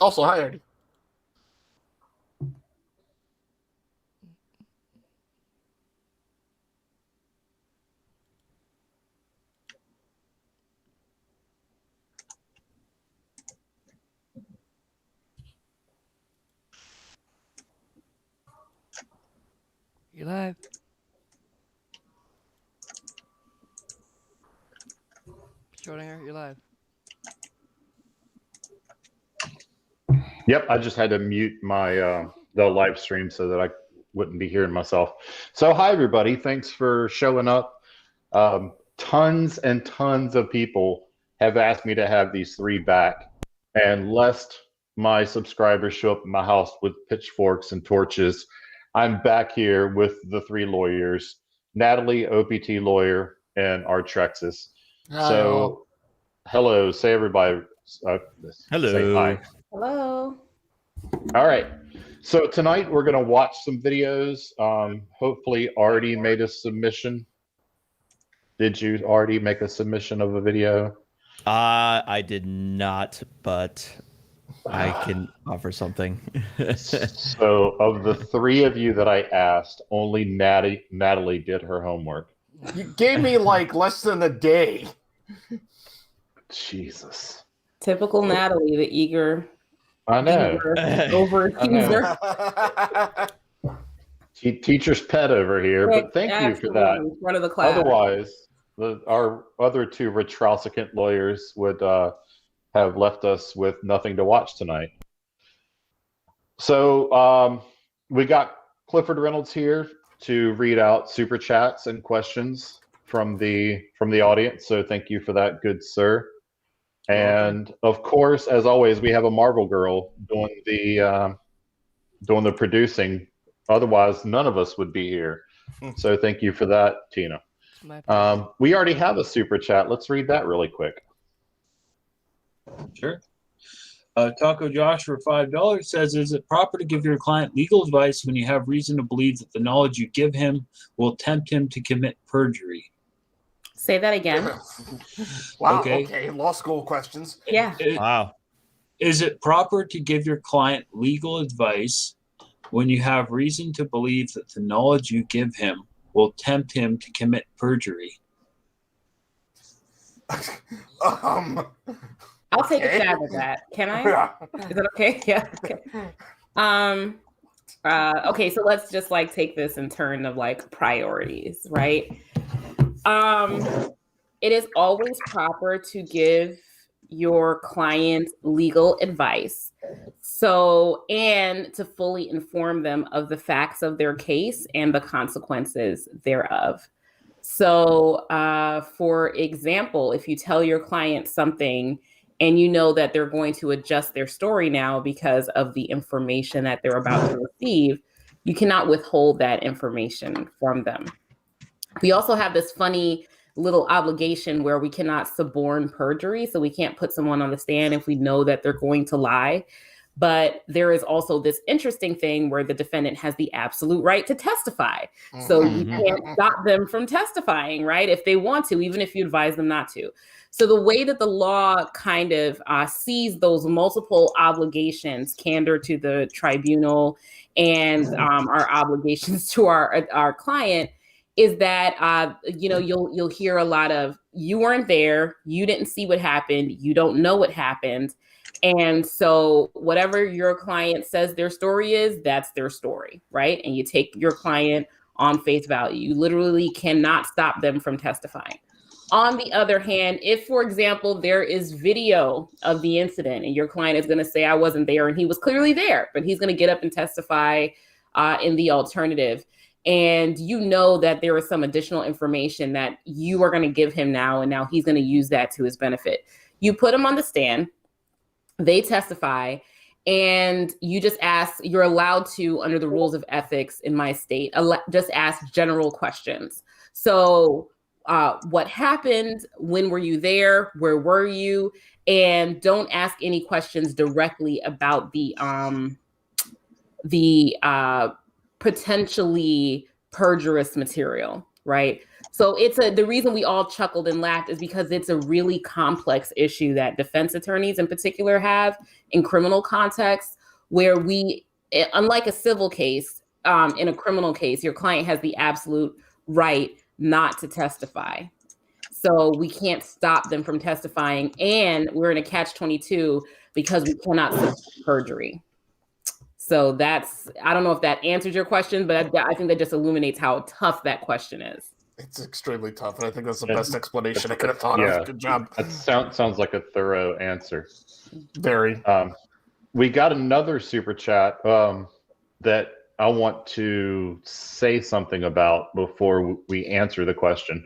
Also, hi, Eddie. You live? Schrodinger, you're live. Yep, I just had to mute my the live stream so that I wouldn't be hearing myself. So hi everybody, thanks for showing up. Tons and tons of people have asked me to have these three back, and lest my subscribers show up in my house with pitchforks and torches, I'm back here with the three lawyers, Natalie, OPT lawyer, and Artrexis. So, hello, say everybody. Hello. Say hi. Hello. All right. So tonight we're going to watch some videos. Hopefully Artie made a submission. Did you already make a submission of a video? I did not, but I can offer something. So of the three of you that I asked, only Natalie did her homework. You gave me like less than a day. Jesus. Typical Natalie, the eager. I know. Overachiever. Teacher's pet over here, but thank you for that. In front of the class. Otherwise, our other two recalcitrant lawyers would have left us with nothing to watch tonight. So we got Clifford Reynolds here to read out super chats and questions from the audience. So thank you for that, good sir. And of course, as always, we have a Marvel girl doing the producing. Otherwise, none of us would be here. So thank you for that, Tina. We already have a super chat. Let's read that really quick. Sure. Taco Josh for $5 says, is it proper to give your client legal advice when you have reason to believe that the knowledge you give him will tempt him to commit perjury? Say that again. Wow. Okay. Law school questions. Yeah. Wow. Is it proper to give your client legal advice when you have reason to believe that the knowledge you give him will tempt him to commit perjury? I'll take a stab at that. Can I? Yeah. Is that okay? Yeah. Okay. Okay, so let's just like take this in turn of like priorities, right? It is always proper to give your client legal advice. So, and to fully inform them of the facts of their case and the consequences thereof. So, for example, if you tell your client something and you know that they're going to adjust their story now because of the information that they're about to receive, you cannot withhold that information from them. We also have this funny little obligation where we cannot suborn perjury. So we can't put someone on the stand if we know that they're going to lie. But there is also this interesting thing where the defendant has the absolute right to testify. So you can't stop them from testifying, right? If they want to, even if you advise them not to. So the way that the law kind of sees those multiple obligations, candor to the tribunal and our obligations to our client, is that you'll hear a lot of, you weren't there, you didn't see what happened, you don't know what happened. And so whatever your client says their story is, that's their story, right? And you take your client on face value. You literally cannot stop them from testifying. On the other hand, if, for example, there is video of the incident and your client is going to say, I wasn't there, and he was clearly there, but he's going to get up and testify in the alternative, and you know that there is some additional information that you are going to give him now, and now he's going to use that to his benefit. You put him on the stand, they testify, and you just ask, you're allowed to, under the rules of ethics in my state, just ask general questions. So what happened? When were you there? Where were you? And don't ask any questions directly about the potentially perjurious material, right? So the reason we all chuckled and laughed is because it's a really complex issue that defense attorneys in particular have in criminal contexts, where unlike a civil case, in a criminal case, your client has the absolute right not to testify. So we can't stop them from testifying, and we're in a catch-22 because we cannot submit perjury. So I don't know if that answers your question, but I think that just illuminates how tough that question is. It's extremely tough, and I think that's the best explanation I could have thought of. Good job. That sounds like a thorough answer. Very. We got another super chat that I want to say something about before we answer the question.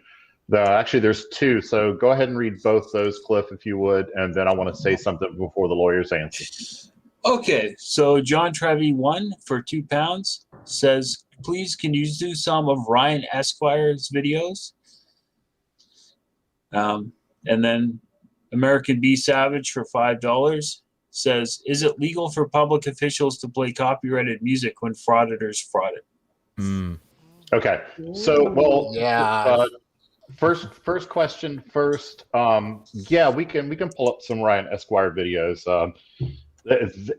Actually, there's two, so go ahead and read both those, Cliff, if you would, and then I want to say something before the lawyers answer. Okay, so John Trevi 1 for £2 says, please can you do some of Ryan Esquire's videos? And then American B Savage for $5 says, is it legal for public officials to play copyrighted music when frauditors frauded? Okay, so, well, yeah. First question first. Yeah, we can pull up some Ryan Esquire videos.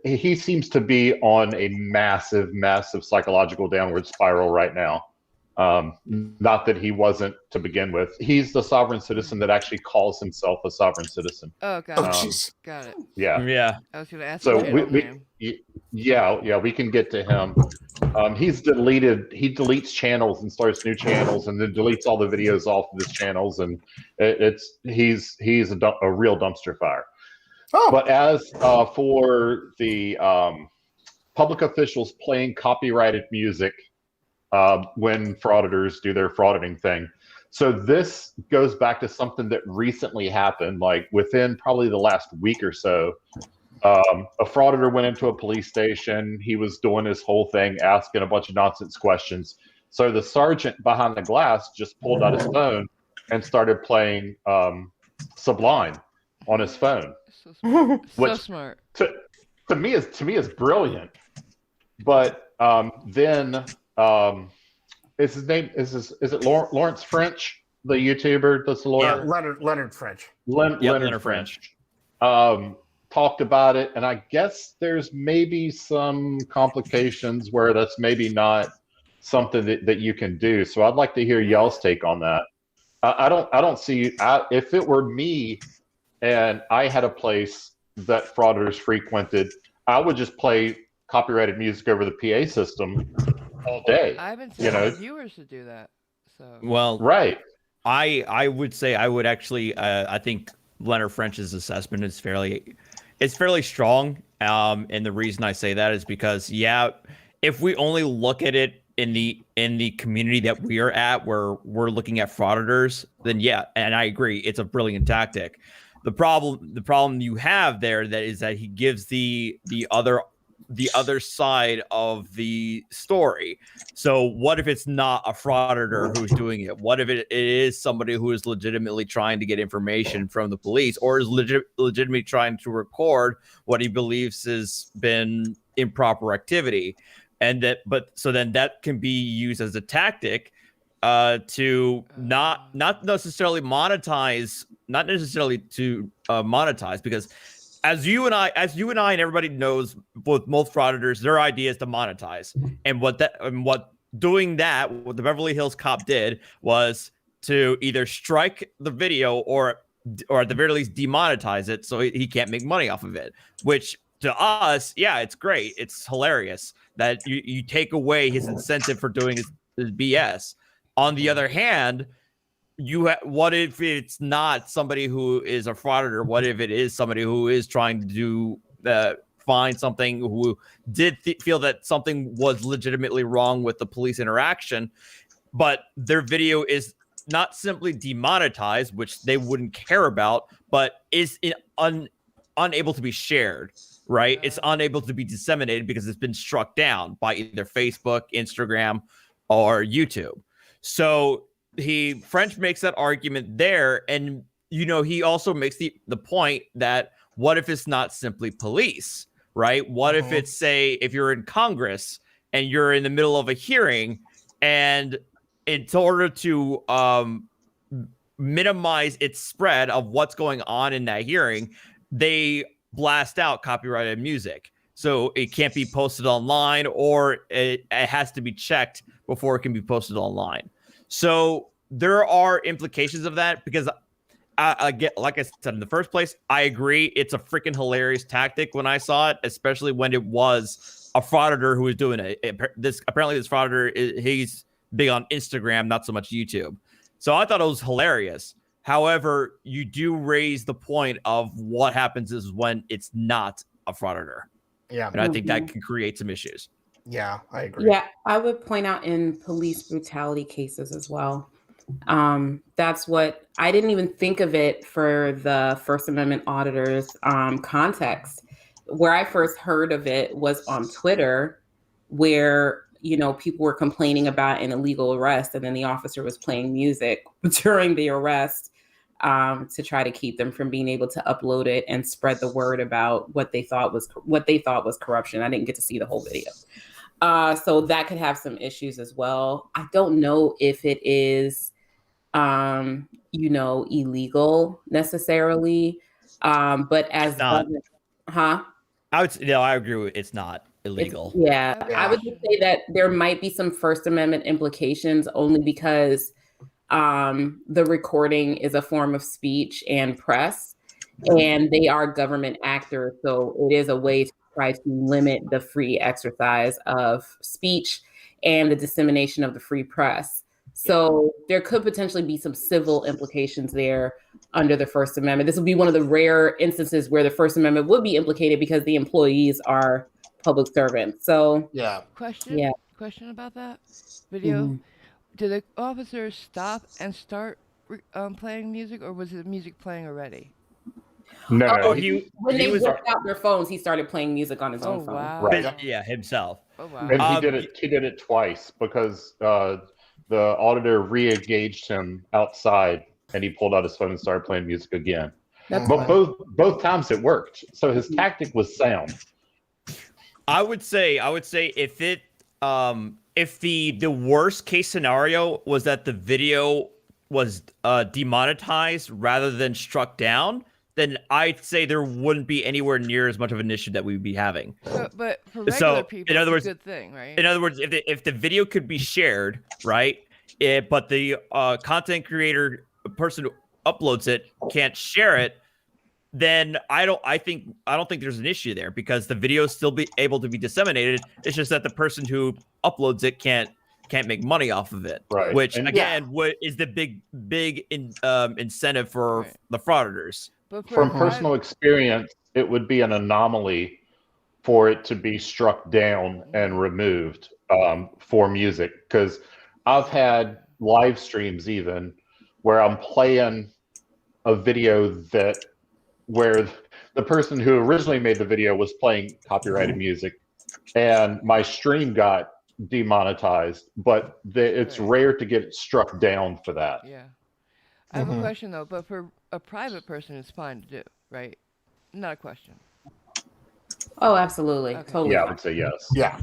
He seems to be on a massive psychological downward spiral right now. Not that he wasn't to begin with. He's the sovereign citizen that actually calls himself a sovereign citizen. Oh, got it. Got it. Yeah. I was going to ask. So we can get to him. He deletes channels and starts new channels, and then deletes all the videos off of his channels, and he's a real dumpster fire. Oh. But as for the public officials playing copyrighted music when frauditors do their frauditing thing, so this goes back to something that recently happened, like within probably the last week or so. A frauditor went into a police station. He was doing his whole thing, asking a bunch of nonsense questions. So the sergeant behind the glass just pulled out his phone and started playing Sublime on his phone. So smart. Which, so smart. To me is brilliant. But then is his name is it Lawrence French, the YouTuber that's the lawyer? Yeah, Leonard French. Leonard French. Talked about it, and I guess there's maybe some complications where that's maybe not something that you can do. So I'd like to hear y'all's take on that. I don't see if it were me and I had a place that frauditors frequented, I would just play copyrighted music over the PA system all day. I've been telling viewers to do that. So well, right. I would say I would actually I think Leonard French's assessment is fairly strong. And the reason I say that is because if we only look at it in the community that we are at, where we're looking at frauditors, then and I agree, it's a brilliant tactic. The problem you have there is that he gives the other side of the story. So what if it's not a frauditor who's doing it? What if it is somebody who is legitimately trying to get information from the police, or is legitimately trying to record what he believes has been improper activity? And then that can be used as a tactic to not necessarily monetize, because as you and I and everybody knows, with most frauditors, their idea is to monetize. And what doing that, what the Beverly Hills Cop did was to either strike the video or at the very least demonetize it, so he can't make money off of it. Which to us, it's great. It's hilarious that you take away his incentive for doing his BS. On the other hand, what if it's not somebody who is a frauditor? What if it is somebody who is trying to find something, who did feel that something was legitimately wrong with the police interaction, but their video is not simply demonetized, which they wouldn't care about, but is unable to be shared, right? It's unable to be disseminated because it's been struck down by either Facebook, Instagram, or YouTube. So French makes that argument there, and he also makes the point that what if it's not simply police, right? What if it's, say, if you're in Congress and you're in the middle of a hearing and in order to minimize its spread of what's going on in that hearing, they blast out copyrighted music. So it can't be posted online, or it has to be checked before it can be posted online. So there are implications of that, because I get, like I said in the first place, I agree it's a freaking hilarious tactic when I saw it, especially when it was a frauditor who was doing it. Apparently this frauditor, he's big on Instagram, not so much YouTube. So I thought it was hilarious. However, you do raise the point of what happens is when it's not a frauditor. Yeah. And I think that can create some issues. Yeah, I agree. Yeah, I would point out in police brutality cases as well. That's what I didn't even think of it for the First Amendment auditors context. Where I first heard of it was on Twitter, where people were complaining about an illegal arrest, and then the officer was playing music during the arrest to try to keep them from being able to upload it and spread the word about what they thought was corruption. I didn't get to see the whole video. So that could have some issues as well. I don't know if it is, illegal necessarily. But as not. I agree with it's not illegal. I would just say that there might be some First Amendment implications, only because the recording is a form of speech and press, and they are government actors. So it is a way to try to limit the free exercise of speech and the dissemination of the free press. So there could potentially be some civil implications there under the First Amendment. This would be one of the rare instances where the First Amendment would be implicated because the employees are public servants. So Question about that video. Mm-hmm. Did the officers stop and start playing music, or was the music playing already? No, when they whipped out their phones, he started playing music on his own phone. Wow. Right. Yeah, himself. Oh wow. And he did it twice, because the auditor re-engaged him outside, and he pulled out his phone and started playing music again. But both times it worked. So his tactic was sound. I would say if the worst case scenario was that the video was demonetized rather than struck down, then I'd say there wouldn't be anywhere near as much of an issue that we'd be having. But for regular people, it's a good thing, right? In other words, if the video could be shared, right, but the content creator, person who uploads it, can't share it, then I don't think there's an issue there, because the video is still be able to be disseminated. It's just that the person who uploads it can't make money off of it, right? Which what is the big incentive for the frauditors. From personal experience, it would be an anomaly for it to be struck down and removed for music, because I've had live streams even where I'm playing a video where the person who originally made the video was playing copyrighted music, and my stream got demonetized, but it's rare to get struck down for that. Yeah. I have a question though, but for a private person, it's fine to do, right? Not a question. Oh, absolutely. Okay. Totally. Yeah, I would say yes. Yeah.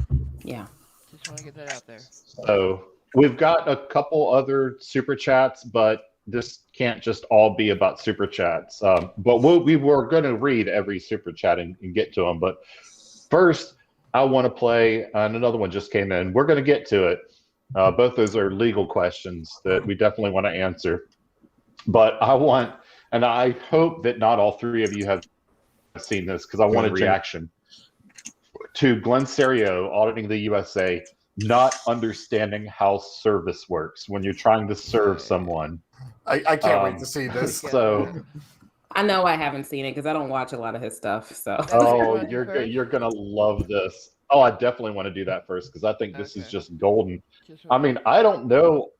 Just want to get that out there. So we've got a couple other super chats, but this can't just all be about super chats. But we were going to read every super chat and get to them. But first, I want to play, and another one just came in. We're going to get to it. Both those are legal questions that we definitely want to answer. But I hope that not all three of you have seen this, because I want a reaction to Glenn Serio auditing the USA, not understanding how service works when you're trying to serve someone. I can't wait to see this. So I know I haven't seen it because I don't watch a lot of his stuff. So you're gonna love this. Oh, I definitely want to do that first, because I think this is just golden. I mean, I don't know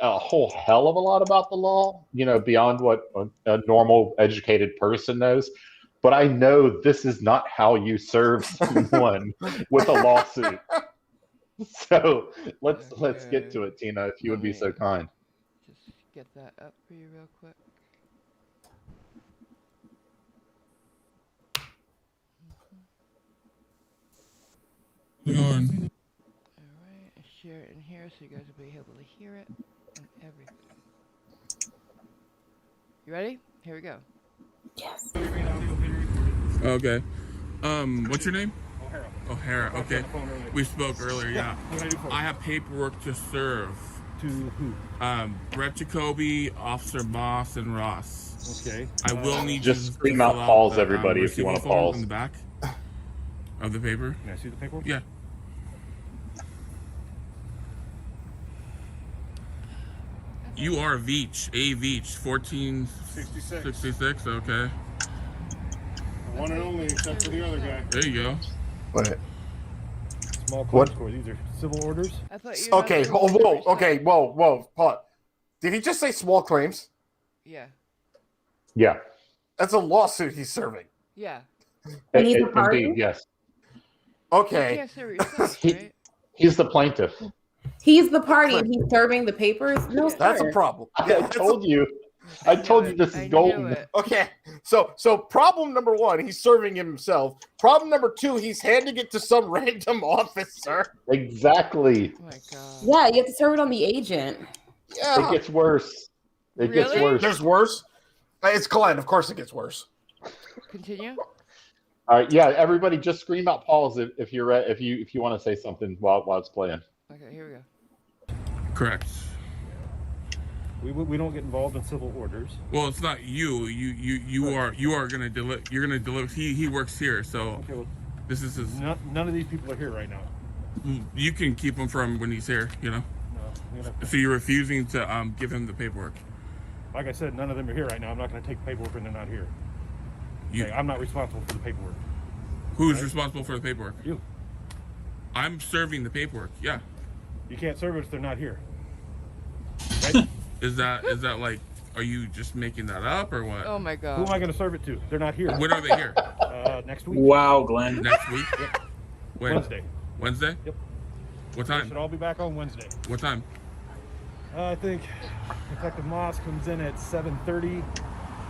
a whole hell of a lot about the law, beyond what a normal educated person knows. But I know this is not how you serve someone with a lawsuit. So let's get to it, Tina, if you would be so kind. Just get that up for you real quick. All right, share it in here so you guys will be able to hear it. and everything. You ready? Here we go. Yes. Okay. What's your name? O'Hara. Okay. We spoke earlier. Yeah. I have paperwork to serve. To who? Brett Jacoby, Officer Moss, and Ross. Okay. I will need Just you scream to out fill pause, the, everybody, if you want to receiving form pause. in the back of the paper. Can I see the paperwork? Yeah. You are Veach, A Veach, 1466. Okay. One and only, except for the other guy. There you go. Wait. Small What? claims court. These are civil orders. I thought you. Okay. Whoa. Okay. Whoa. Hold on. Did he just say small claims? Yeah. Yeah. That's a lawsuit he's serving. Yeah. And he's a party? Indeed, yes. You Okay. can't serve yourself, He- right? He's the plaintiff. He's the party and he's serving the papers? No, That's a sir. problem. I that's told you. I told you this I is knew golden. it. Okay, so problem number one, he's serving himself. Problem number two, he's handing it to some random officer. Exactly. Oh my god. Yeah, you have to serve it on the agent. Yeah, It gets worse. It gets Really? worse. there's worse. It's Glenn. Of course, it gets worse. Continue. All right, yeah. Everybody, just scream out pause if you're if you want to say something while it's playing. Okay, here we go. Correct. We don't get involved in civil orders. Well, it's not you. You are gonna deliver. You're gonna deliver. He works here, so Okay, well, this is his. none of these people are here right now. You can keep him from when he's here. You know. No, we're gonna- So you're refusing to give him the paperwork. like I said, none of them are here right now. I'm not going to take paperwork when they're not here. You, Okay, I'm not responsible for the paperwork. who's right. responsible for the paperwork? You. I'm serving the paperwork. Yeah. You can't serve it if they're not here. Right? Is that like? Are you just making that up or what? Oh my Who am god. I going to serve it to? They're not here. When are they here? Next week. Wow, Glenn. Next week? When? Wednesday. Wednesday? Yep. What They time? should all be back on Wednesday. What time? I think Detective Moss comes in at 7:30.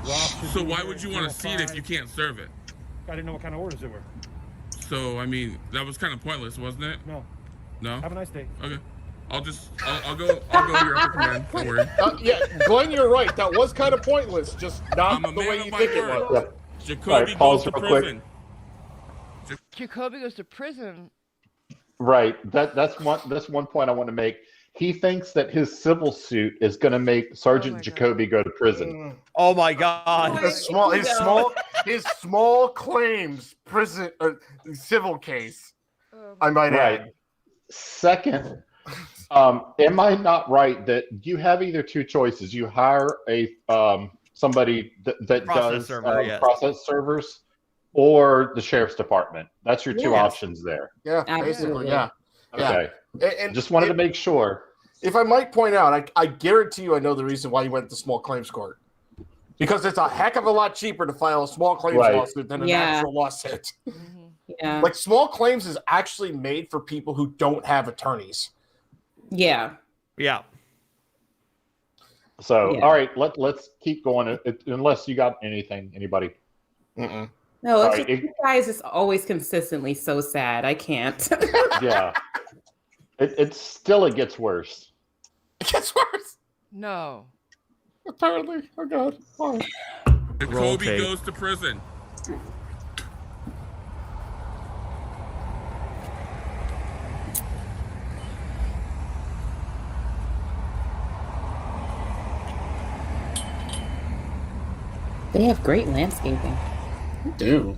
Ross should So be why here would at you want to see it if 05. you can't serve it? I didn't know what kind of orders there were. So I mean, that was kind of pointless, wasn't it? No. No. Have a nice day. Okay. I'll go here after command. Don't worry. Yeah, Glenn, you're right. That was kind of pointless. Just not I'm a the man way of you my think it word. was. Jacoby All right, pause goes to real quick. prison. Jacoby goes to prison. Right. That's one point I want to make. He thinks that his civil suit is going to make Sergeant my God. Jacoby go to prison. Oh my god. His small claims prison civil case. I might Right. add. Second, am I not right that you have either two choices? You hire a somebody that Process does server, yes. process servers, or the sheriff's department. That's your two Yes. options there. Yeah, Absolutely. basically, yeah. Yeah. Okay. And Just wanted to make sure. if I might point out, I guarantee you I know the reason why you went to small claims court. Because it's a heck of a lot cheaper to file a small claims Right. lawsuit than an Yeah. actual lawsuit. Yeah. Like small claims is actually made for people who don't have attorneys. Yeah. Yeah. So, Yeah. all right, let's keep going. Unless you got anything, anybody. Mm-mm. No, it's Right, just, you guys is always consistently so sad. I can't. Yeah. It gets worse. It gets worse. No. Apparently. Oh god. Why? Roll Jacoby tape. goes to prison. They have great landscaping. Do.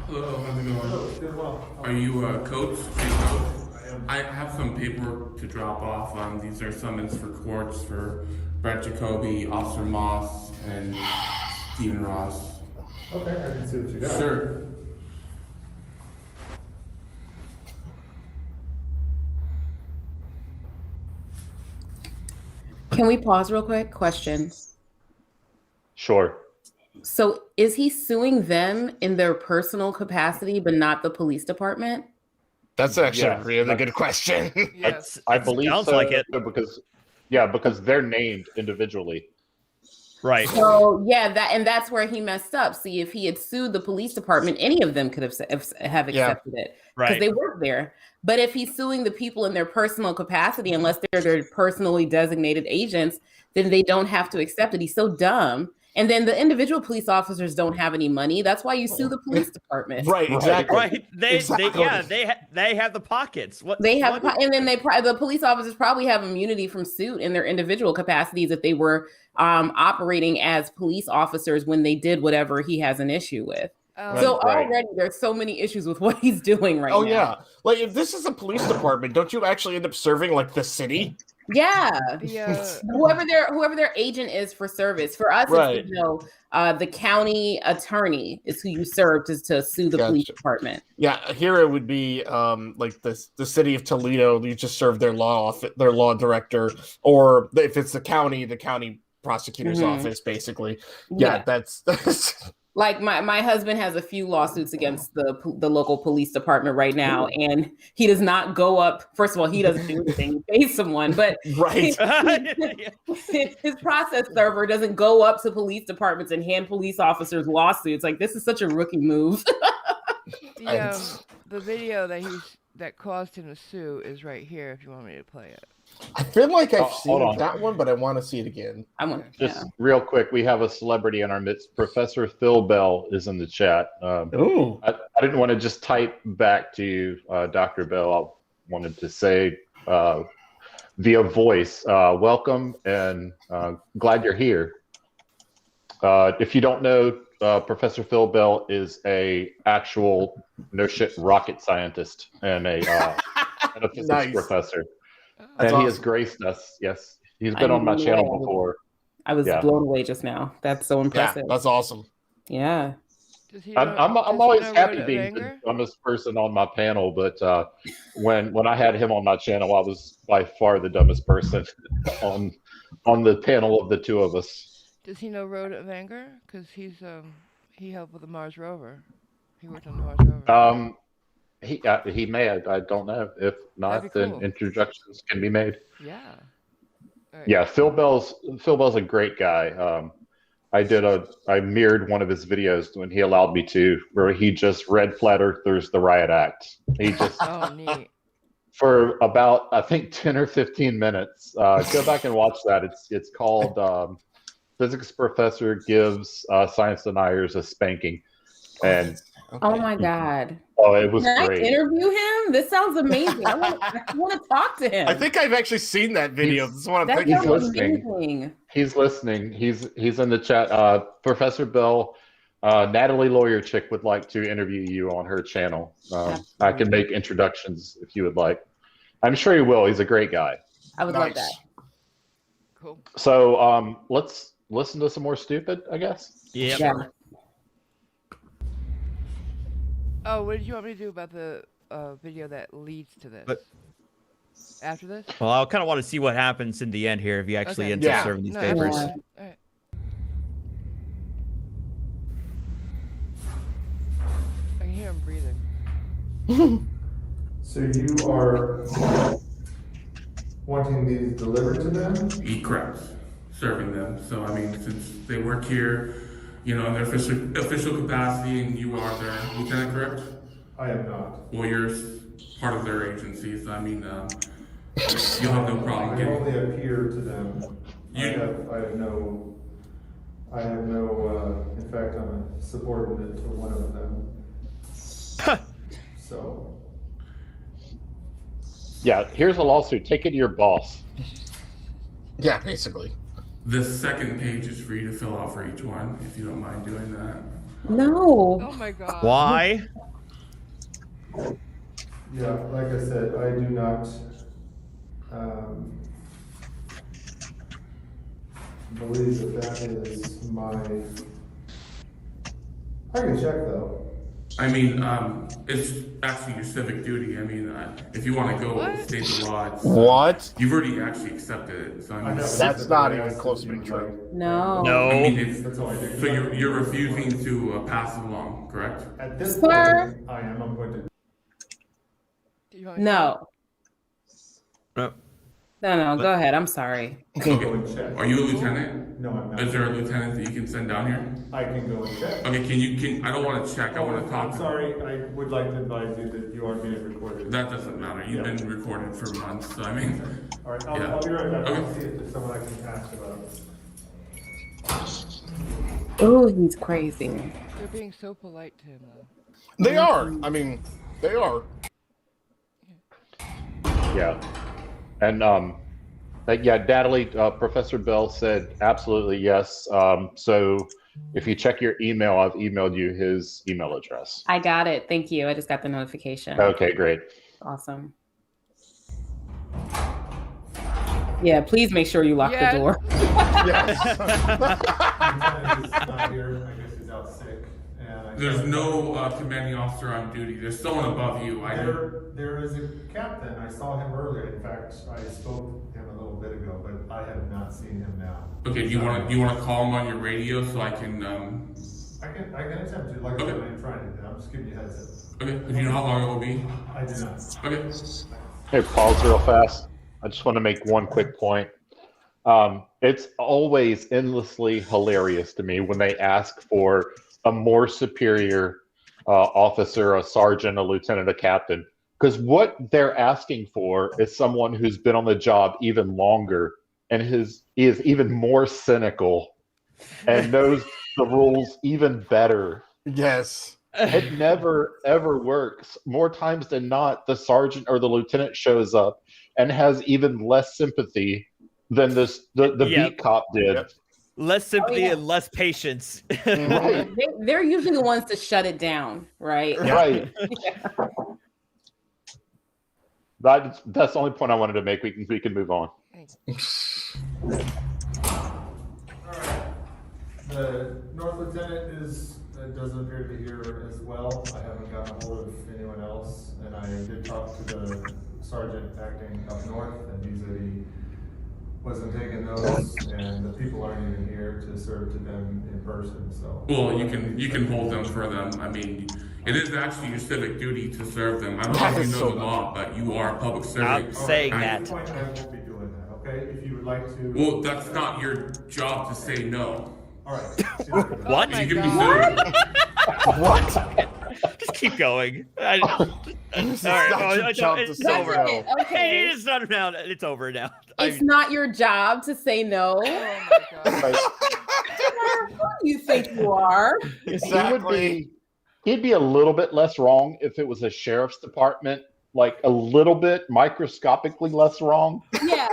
Hello, how's it going? Are you Coach? I have some paperwork to drop off. These are summons for courts for Brett Jacoby, Officer Moss, and Stephen Ross. Okay, I can see what you got. Sure. Can we pause real quick? Question. Sure. So is he suing them in their personal capacity, but not the police department? That's actually Yeah. a really good question. Yes. I believe Sounds so, like it. because they're named individually. Right. So yeah, that's where he messed up. See, if he had sued the police department, any of them could have accepted it because Right. they work there. But if he's suing the people in their personal capacity, unless they're their personally designated agents, then they don't have to accept it. He's so dumb. And then the individual police officers don't have any money. That's why you sue the police department. Right, exactly. Right. They have the pockets. What They have, what? and then the police officers probably have immunity from suit in their individual capacities if they were operating as police officers when they did whatever he has an issue with. So already there's so many issues with what he's doing right now. Oh yeah, like if this is a police department, don't you actually end up serving like the city? Yeah, The, whoever their agent is for service. For us, Right. it's, the county attorney is who you serve to sue the police department. Yeah, here it would be like the city of Toledo. You just serve their law director, or if it's the county prosecutor's office, basically. Yeah, that's like my husband has a few lawsuits against the local police department right now, and he does not go up. First of all, he doesn't do anything to pay someone, but right. his process server doesn't go up to police departments and hand police officers lawsuits. Like, this is such a rookie move. the video that caused him to sue is right here. If you want me to play it. I feel like I've hold on. seen that one, but I want to see it again. Just real quick, we have a celebrity in our midst. Professor Phil Bell is in the chat. Ooh. I didn't want to just type back to you, Dr. Bell. I wanted to say via voice, welcome and glad you're here. If you don't know, Professor Phil Bell is a actual no shit rocket scientist and a physics Nice. professor. That's and he awesome. has graced us. Yes, he's been on my channel before. I was blown away just now. That's so impressive. Yeah, that's awesome. Yeah. I'm always happy being the dumbest person on my panel, but when I had him on my channel, I was by far the dumbest person on the panel of the two of us. Does he know Road of Anger? Because he helped with the Mars rover. He worked on the Mars rover. He may. I don't know. If not, then cool. introductions can be made. Yeah. Right. Yeah, Phil Bell's a great guy. I mirrored one of his videos when he allowed me to, where he just read Flat Earthers the Riot Act. He just neat. For about, I think, 10 or 15 minutes. Go back and watch that. It's called Physics Professor Gives Science Deniers a Spanking. And oh my God. Oh, it was Can great. I interview him? This sounds amazing. I want to talk to him. I think I've actually seen that video. This is what I'm That thinking. sounds listening. amazing. He's listening. He's in the chat. Professor Bell, Natalie Lawyer Chick would like to interview you on her channel. I can make introductions if you would like. I'm sure he will. He's a great guy. I would love that. Cool. So let's listen to some more stupid, I guess. Yep. Yeah. Oh, what did you want me to do about the video that leads to this? But- After this? Well, I kind of want to see what happens in the end here if he actually Okay. ends up Yeah. serving these No, papers. All right. I can hear him breathing. So you are wanting these delivered to them? Correct. Serving them. So, I mean, since they work here, in their official capacity, and you are their lieutenant, correct? I am not. Well, you're part of their agency, so I mean, you'll have no problem I getting. only appear to them. I have no. In fact, I'm a subordinate to one of them. So. Yeah, here's a lawsuit. Take it to your boss. Yeah, basically. The second page is for you to fill out for each one, if you don't mind doing that. No. Oh my God. Why? Yeah, like I said, I do not believe that is my. I can check though. I mean, it's actually your civic duty. I mean, if you want to go What? state the law, What? you've already actually accepted it. So I mean, That's not even close to being true. No. No. I mean, it's, That's all I do. so you're refusing to pass it along, correct? At this Sir? point, I am. I'm going to. Do you want me to- No. No, go ahead. I'm sorry. Okay. Are you a lieutenant? No, I'm not. Is there a lieutenant that you can send down here? I can go and check. Okay, can I don't want to check, I want to talk. I'm sorry, I would like to advise you that you are being recorded. That doesn't matter. You've been recorded for months, so I mean. All right, Yeah. I'll be right back. Okay. I'll see if there's someone I can ask about. Oh, he's crazy. They're being so polite to him, though. They are. I mean, they are. Yeah. And Natalie, Professor Bell said absolutely yes. So if you check your email, I've emailed you his email address. I got it. Thank you. I just got the notification. Okay, great. Awesome. Yeah, please make sure you lock the door. Yes. He's not here. I guess he's out sick. And There's no commanding officer on duty. There's someone above you. There is a captain. I saw him earlier. In fact, I spoke to him a little bit ago, but I have not seen him now. Okay, do you want to call him on your radio so I can I can attempt to. Like I said, I'm trying to. I'm just giving you a heads up. Okay, do you know how long it will be? I do not. Okay. Hey, pause real fast. I just want to make one quick point. It's always endlessly hilarious to me when they ask for a more superior officer, a sergeant, a lieutenant, a captain, because what they're asking for is someone who's been on the job even longer and is even more cynical and knows the rules even better. Yes. It never ever works. More times than not, the sergeant or the lieutenant shows up and has even less sympathy than the beat cop did. Yep. Less sympathy and less patience. Right. They're usually the ones to shut it down, right? Right. That's the only point I wanted to make. We can move on. All right. The North Lieutenant doesn't appear to be here as well. I haven't gotten a hold of anyone else, and I did talk to the sergeant acting up north, and he said he wasn't taking those, and the people aren't even here to serve to them in person. So Well, you can hold them for them. I mean, it is actually your civic duty to serve them. I don't know if you know the law, but you are a public servant. I'm saying At that. this point, I won't be doing that. Okay, if you would like to. Well, that's not your job to say no. All right. See you later. What? You can be sued. What? Just keep going. All It's right, not your job to it's say over. no. Okay. It's not now. It's over now. It's not your job to say no. Oh my god. Right. Who do you think you are? Exactly. He'd be a little bit less wrong if it was a sheriff's department, like a little bit microscopically less wrong. Yeah.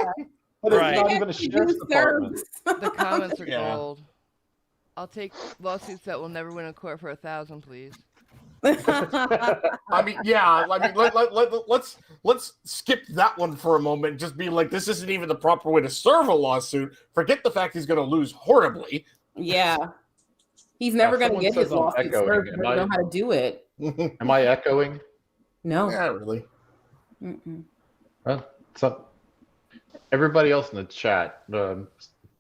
But Right. it's not even a sheriff's department. The comments are Yeah. gold. I'll take lawsuits that will never win a court for 1,000, please. I mean, yeah. I mean, let's skip that one for a moment. And just be like, this isn't even the proper way to serve a lawsuit. Forget the fact he's going to lose horribly. Yeah. He's never going to someone get says his I'm lawsuit echoing. served. He Am doesn't I- know how to do it. Am I echoing? No. Yeah, really. Mm-mm. Well, so everybody else in the chat,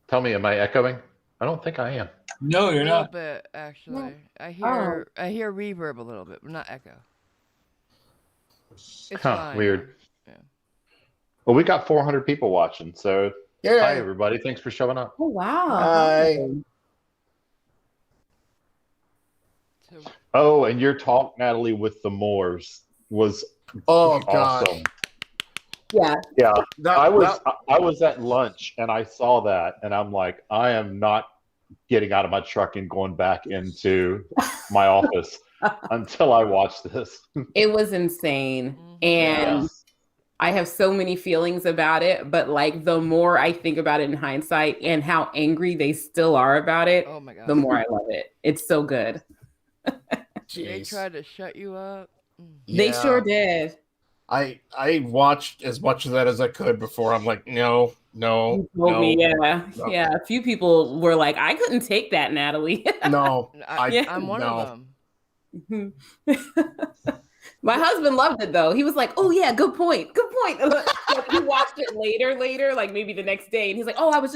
tell me, am I echoing? I don't think I am. No, A you're little not. bit, actually. I Oh. hear reverb a little bit, but not echo. It's Huh, fine. weird. Yeah. Well, we got 400 people watching, so Yeah. hi everybody. Thanks for showing up. Oh, wow. Hi. So, Oh, and your talk, Natalie, with the Moors was Oh god. awesome. Yeah. Yeah, That, I was at lunch and I saw that, and I'm like, I am not getting out of my truck and going back into my office until I watch this. It was insane. And Yes. I have so many feelings about it, but like the more I think about it in hindsight and how angry they still are about it, oh my god. the more I love it. It's so good. They Jeez. tried to shut you up. They Yeah. sure did. I watched as much of that as I could before I'm like, no. You told me, yeah. no. Yeah. A few people were like, I couldn't take that, Natalie. No. I'm one no. of them. My husband loved it though. He was like, "Oh yeah, good point, good point." Like, he watched it later, like maybe the next day, and he's like, "Oh, I was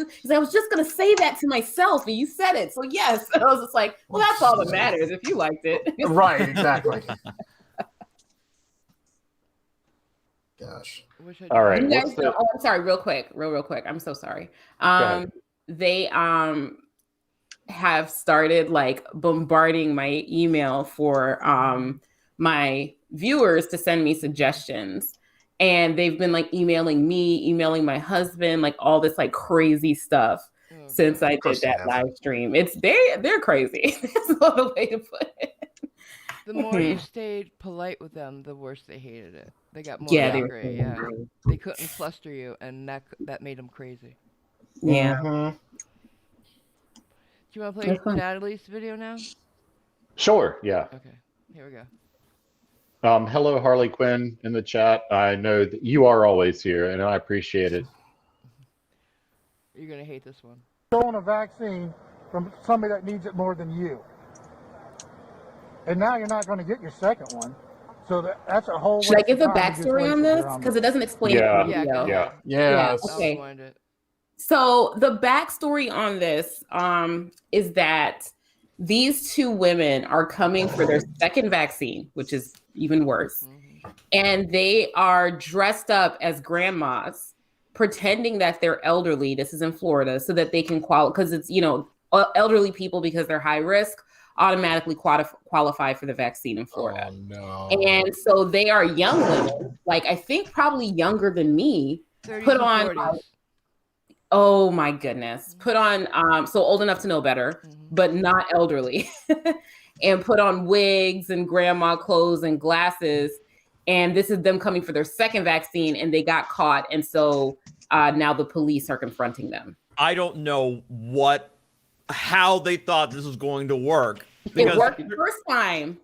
just gonna say that to myself, and you said it, so yes." And I was just like, "Well, that's all that matters if you liked it." Right, exactly. gosh. All right. You guys know, I'm sorry, real quick. I'm so sorry. They have started like bombarding my email for my viewers to send me suggestions. And they've been like emailing me, emailing my husband, like all this like crazy stuff since I did that live stream. They're crazy. That's not the way to put it. The more you stayed polite with them, the worse they hated it. They got more Yeah, angry. Yeah, they couldn't fluster you, and that made them crazy. Yeah. Do you want to play Natalie's video now? Sure. Yeah. Okay. Here we go. Hello, Harley Quinn in the chat. I know that you are always here, and I appreciate it. You're gonna hate this one. Stolen a vaccine from somebody that needs it more than you. And now you're not going to get your second one. So that's a whole. Should I give the backstory on this? Because it doesn't explain Yeah. the video. Yeah. Okay. So the backstory on this is that these two women are coming for their second vaccine, which is even worse. And they are dressed up as grandmas, pretending that they're elderly. This is in Florida, so that they can qualify, because it's, elderly people, because they're high risk, automatically qualify for the vaccine in Florida. Oh, no. And so they are young women, like I think probably younger than me, put on, oh my goodness, put on, so old enough to know better, but not elderly, and put on wigs and grandma clothes and glasses. And this is them coming for their second vaccine, and they got caught. And so now the police are confronting them. I don't know how they thought this was going to work. It worked the first time.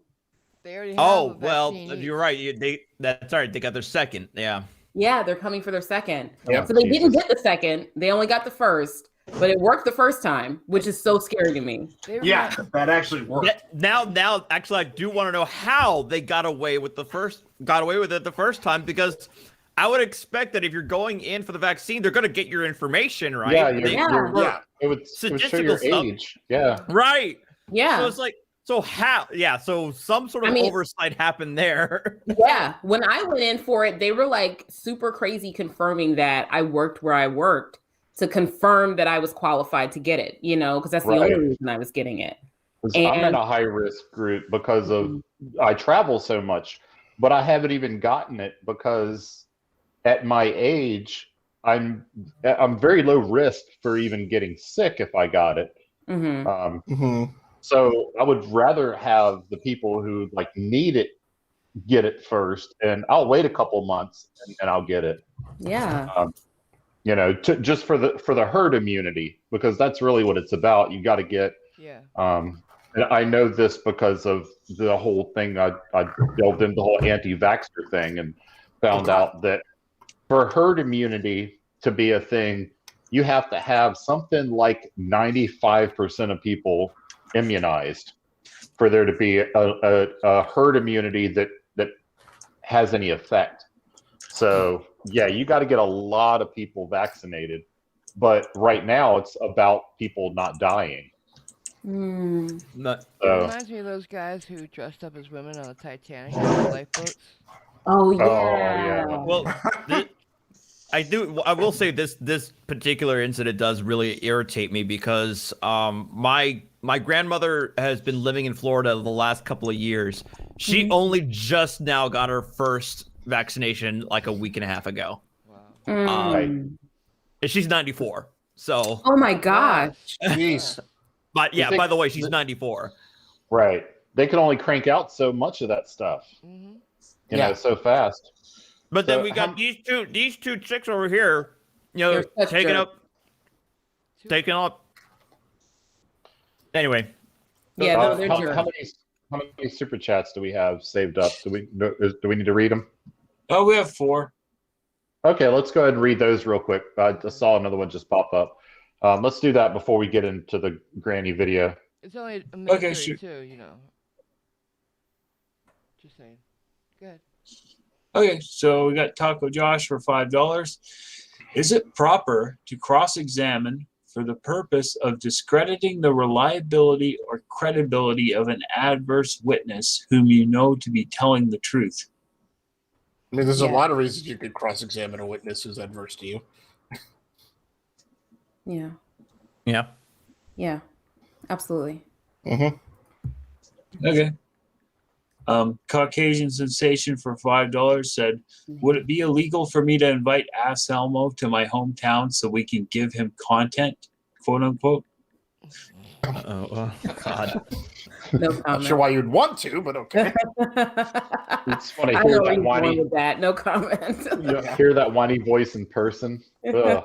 They already have you're right. That's all right. They got their second. Yeah. Yeah, they're coming for their second. Yep. So they didn't get the second. They only got the first, but it worked the first time, which is so scary to me. Yeah, that actually worked. Now, actually, I do want to know how they got away with it the first time, because I would expect that if you're going in for the vaccine, they're going to get your information, right? Yeah. It would show your age. Yeah. Right. Yeah. So it's like, so how? Yeah. So some sort of oversight happened there. Yeah. When I went in for it, they were like super crazy confirming that I worked where I worked to confirm that I was qualified to get it, because that's the only reason I was getting it. I'm in a high risk group because of I travel so much, but I haven't even gotten it because at my age, I'm very low risk for even getting sick if I got it. So I would rather have the people who like need it get it first, and I'll wait a couple months and I'll get it. Yeah. Just for the herd immunity, because that's really what it's about. You got to get. Yeah. And I know this because of the whole thing. I delved into the whole anti-vaxxer thing and found out that for herd immunity to be a thing, you have to have something like 95% of people immunized for there to be a herd immunity that has any effect. So yeah, you got to get a lot of people vaccinated, but right now it's about people not dying. It reminds me of those guys who dressed up as women on the Titanic on the lifeboats. Oh yeah. Well, I will say this particular incident does really irritate me because my grandmother has been living in Florida the last couple of years. She only just now got her first vaccination like a week and a half ago. Wow. And she's 94. So. Oh my gosh. Jeez. But yeah, by the way, she's 94. Right. They can only crank out so much of that stuff. So fast. But then we got these two chicks over here, taking up. Anyway. Yeah, how many super chats do we have saved up? Do we need to read them? Oh, we have 4. Okay, let's go ahead and read those real quick. I just saw another one just pop up. Let's do that before we get into the granny video. It's only a minute too, Just saying. Go ahead. Okay, so we got Taco Josh for $5. Is it proper to cross-examine for the purpose of discrediting the reliability or credibility of an adverse witness whom you know to be telling the truth? I mean, there's a lot of reasons you could cross-examine a witness who's adverse to you. Yeah. Yeah. Yeah. Absolutely. Okay. Caucasian Sensation for $5 said, would it be illegal for me to invite Anselmo to my hometown so we can give him content, quote unquote? Oh, God. No comment. Not sure why you'd want to, but okay. It's funny I hear know where that you're whiny. going with that. No comment. Hear that whiny voice in person. Ugh.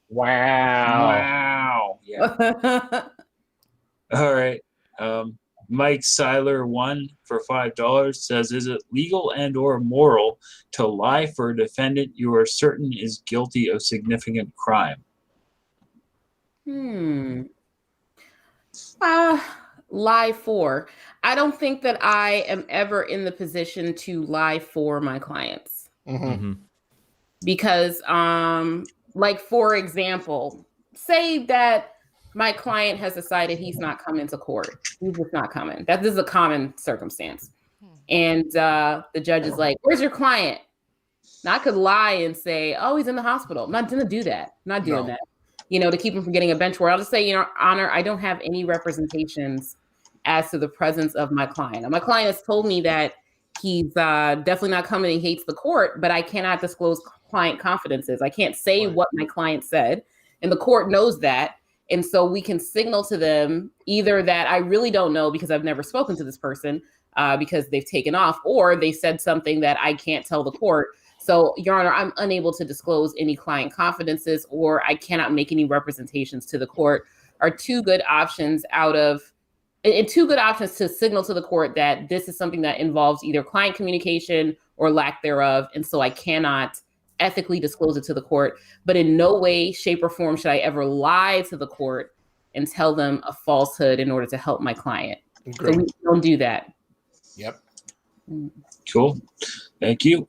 Wow. Wow. Yeah. All right. Mike Seiler 1 for $5 says, is it legal and or moral to lie for a defendant you are certain is guilty of significant crime? Lie for. I don't think that I am ever in the position to lie for my clients. Because, like, for example, say that my client has decided he's not coming to court. He's just not coming. This is a common circumstance. And the judge is like, where's your client? Now, I could lie and say, oh, he's in the hospital. I'm not going to do that. I'm not doing that. To keep him from getting a bench warrant. I'll just say, Honor, I don't have any representations as to the presence of my client. And my client has told me that he's definitely not coming. He hates the court, but I cannot disclose client confidences. I can't say what my client said, and the court knows that. And so we can signal to them either that I really don't know because I've never spoken to this person because they've taken off, or they said something that I can't tell the court. So, Your Honor, I'm unable to disclose any client confidences, or I cannot make any representations to the court, are two good options to signal to the court that this is something that involves either client communication or lack thereof. And so I cannot ethically disclose it to the court, but in no way, shape, or form should I ever lie to the court and tell them a falsehood in order to help my client. Great. So we don't do that. Yep. Cool. Thank you.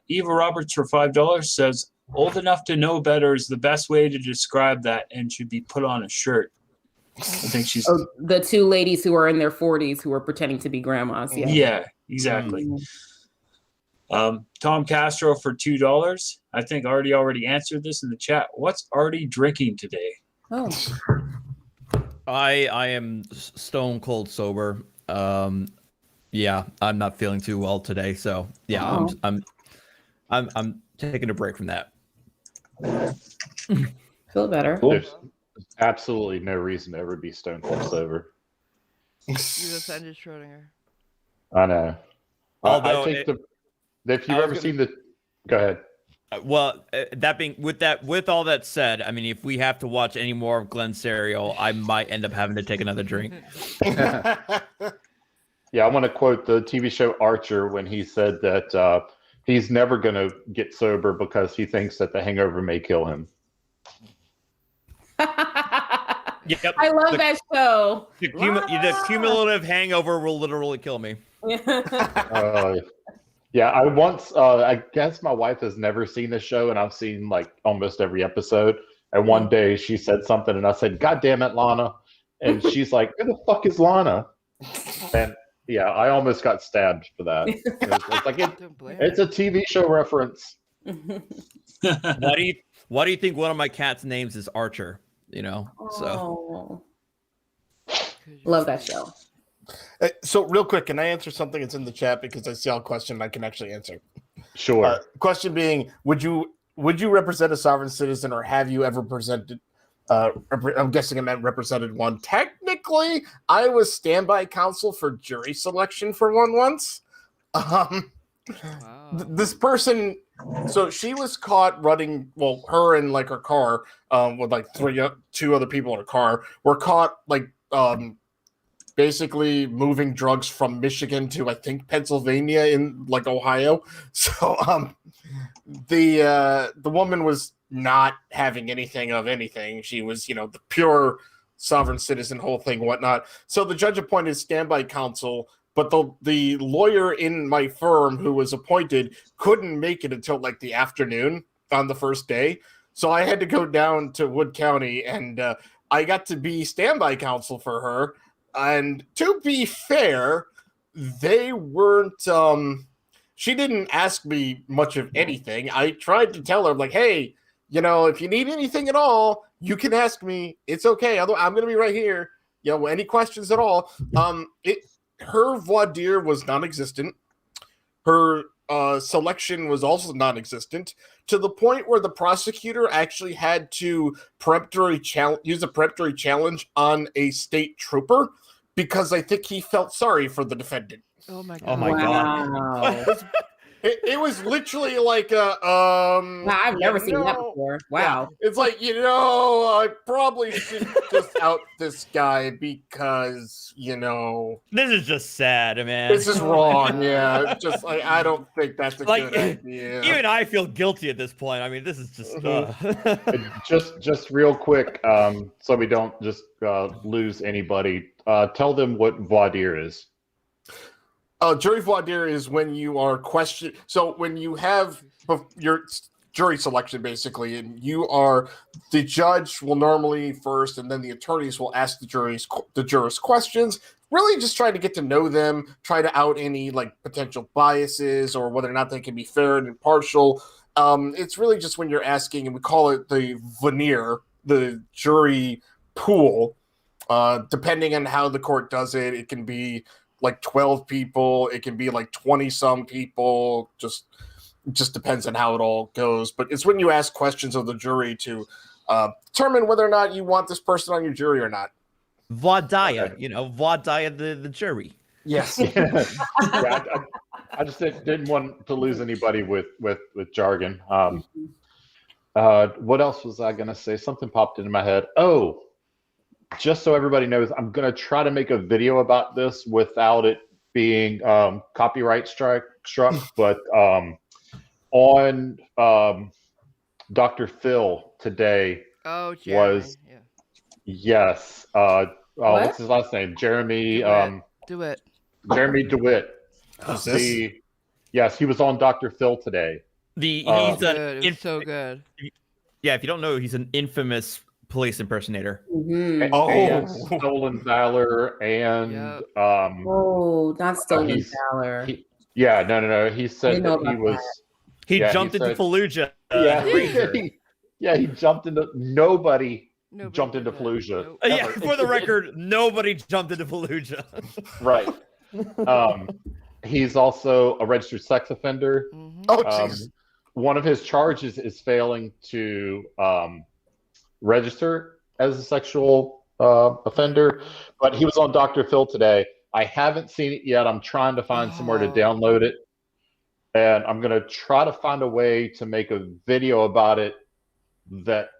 Eva Roberts for $5 says, old enough to know better is the best way to describe that and should be put on a shirt. I think she's the two ladies who are in their 40s who are pretending to be grandmas. Yeah, exactly. Tom Castro for $2. I think Artie already answered this in the chat. What's Artie drinking today? Oh, I am stone cold sober. Yeah, I'm not feeling too well today, so yeah, I'm taking a break from that. Feel better. Cool. There's absolutely no reason to ever be stone cold sober. You offended Schrodinger. I know. Although I think if you've ever seen the, go ahead. Well, with all that said, I mean, if we have to watch any more of Glenn Serio, I might end up having to take another drink. Yeah, I want to quote the TV show Archer when he said that he's never going to get sober because he thinks that the hangover may kill him. Yep. I love that show. The cumulative hangover will literally kill me. Yeah, I guess my wife has never seen the show, and I've seen like almost every episode. And one day she said something, and I said, "God damn it, Lana!" And she's like, "Who the fuck is Lana?" And yeah, I almost got stabbed for that. It's like it's a TV show reference. Why do you think one of my cat's names is Archer? So love that show. So real quick, can I answer something that's in the chat because I see a question I can actually answer? Sure. Question being, would you represent a sovereign citizen, or have you ever presented? I'm guessing I meant represented one. Technically, I was standby counsel for jury selection for one once. This person, so she was caught running. Well, her and like her car, with like two other people in a car, were caught like basically moving drugs from Michigan to I think Pennsylvania in like Ohio. So the woman was not having anything of anything. She was, the pure sovereign citizen, whole thing, whatnot. So the judge appointed standby counsel, but the lawyer in my firm who was appointed couldn't make it until like the afternoon on the first day. So I had to go down to Wood County, and I got to be standby counsel for her. And to be fair, they weren't she didn't ask me much of anything. I tried to tell her, like, hey, if you need anything at all, you can ask me. It's okay. I'm going to be right here. Any questions at all. Her voir dire was non-existent. Her selection was also non-existent, to the point where the prosecutor actually had to use a peremptory challenge on a state trooper because I think he felt sorry for the defendant. Oh my god! Oh my god! It was literally like I've never seen that before. Wow. Yeah, it's like, I probably should just out this guy because, This is just sad, man. This is wrong. Yeah. Just like, I don't think that's a good idea. Even I feel guilty at this point. I mean, this is just just real quick, so we don't just lose anybody. Tell them what voir dire is. Jury voir dire is when you are questioned. So when you have your jury selection, basically, and the judge will normally first, and then the attorneys will ask the jurors questions, really just trying to get to know them, try to out any potential biases or whether or not they can be fair and impartial. It's really just when you're asking, and we call it the veneer, the jury pool. Depending on how the court does it, it can be 12 people, it can be 20 some people, just depends on how it all goes. But it's when you ask questions of the jury to determine whether or not you want this person on your jury or not. Voir dire, voir dire the jury. Yes. I just didn't want to lose anybody with jargon. What else was I gonna say? Something popped into my head. Oh, just so everybody knows, I'm going to try to make a video about this without it being copyright struck. But on Dr. Phil today was, yes. What's his last name? Jeremy DeWitt. Jeremy DeWitt. Yes, he was on Dr. Phil today. He's so good. Yeah, if you don't know, he's an infamous police impersonator. Mm-hmm. And Stolen Valor and not Stolen Valor. No. He said that he was. He jumped into Fallujah. He jumped into. Nobody jumped into Fallujah. For the record, nobody jumped into Fallujah. Right. He's also a registered sex offender. Mm-hmm. Oh, jeez. One of his charges is failing to register as a sexual offender, but he was on Dr. Phil today. I haven't seen it yet. I'm trying to find somewhere to download it, and I'm going to try to find a way to make a video about it that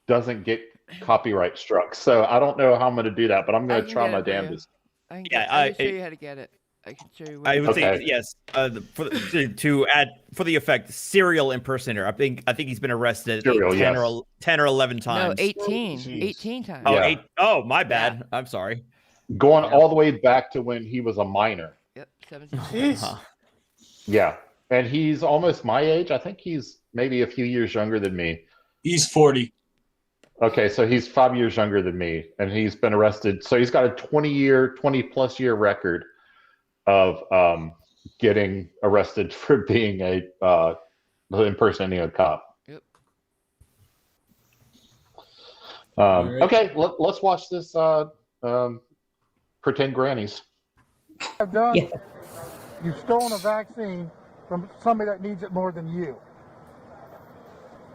doesn't get copyright struck. So I don't know how I'm going to do that, but I'm going to try my damnedest. I can show you how to get it. I can show you. I would say yes. To add for the effect, serial impersonator. I think he's been arrested 10 or 11 times. No, 18 times. Oh, oh, my bad. I'm sorry. Going all the way back to when he was a minor. Yep, 17. Yeah, and he's almost my age. I think he's maybe a few years younger than me. He's 40. Okay, so he's 5 years younger than me, and he's been arrested. So he's got a 20+ year record of getting arrested for being impersonating a cop. Yep. Right. Okay, let's watch this pretend grannies. I've done. Yeah. You've stolen a vaccine from somebody that needs it more than you,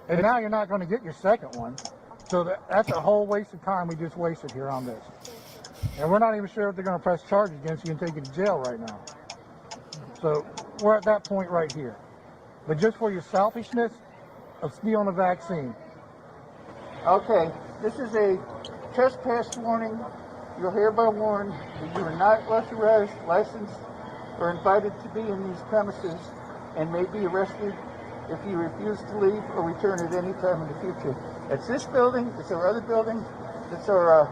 and now you're not going to get your second one. So that's a whole waste of time we just wasted here on this. And we're not even sure if they're going to press charges against you and take you to jail right now. So we're at that point right here. But just for your selfishness of stealing a vaccine. Okay, this is a trespass warning. You're hereby warned that you are not authorized, licensed, or invited to be in these premises and may be arrested if you refuse to leave or return at any time in the future. It's this building, it's our other building, it's our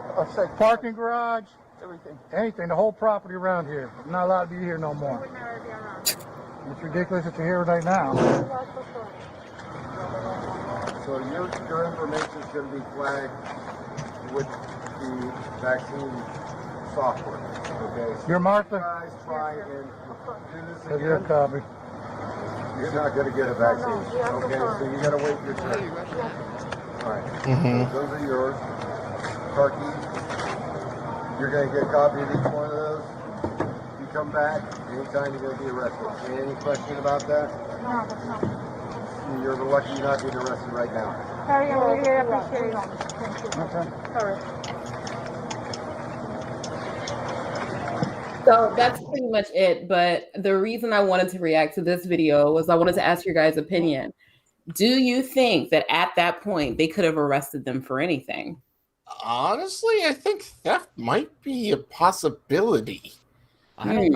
parking garage, everything. Anything, the whole property around here. I'm not allowed to be here no more. It's ridiculous that you're here right now. So your information is going to be flagged with the vaccine software. Okay. So You're Martha. Guys, try and do this So you're a copy. You're not going to get a vaccine. Okay, so you got to wait your turn. All right. Those are yours. Car keys. You're going to get a copy of each one of those. You come back, anytime you're going to be arrested. Any question about that? No, that's not. You're lucky you're not being arrested right now. Sorry, I really appreciate it. Thank you. Okay. Sorry. So that's pretty much it. But the reason I wanted to react to this video was I wanted to ask your guys' opinion. Do you think that at that point they could have arrested them for anything? Honestly, I think theft might be a possibility. I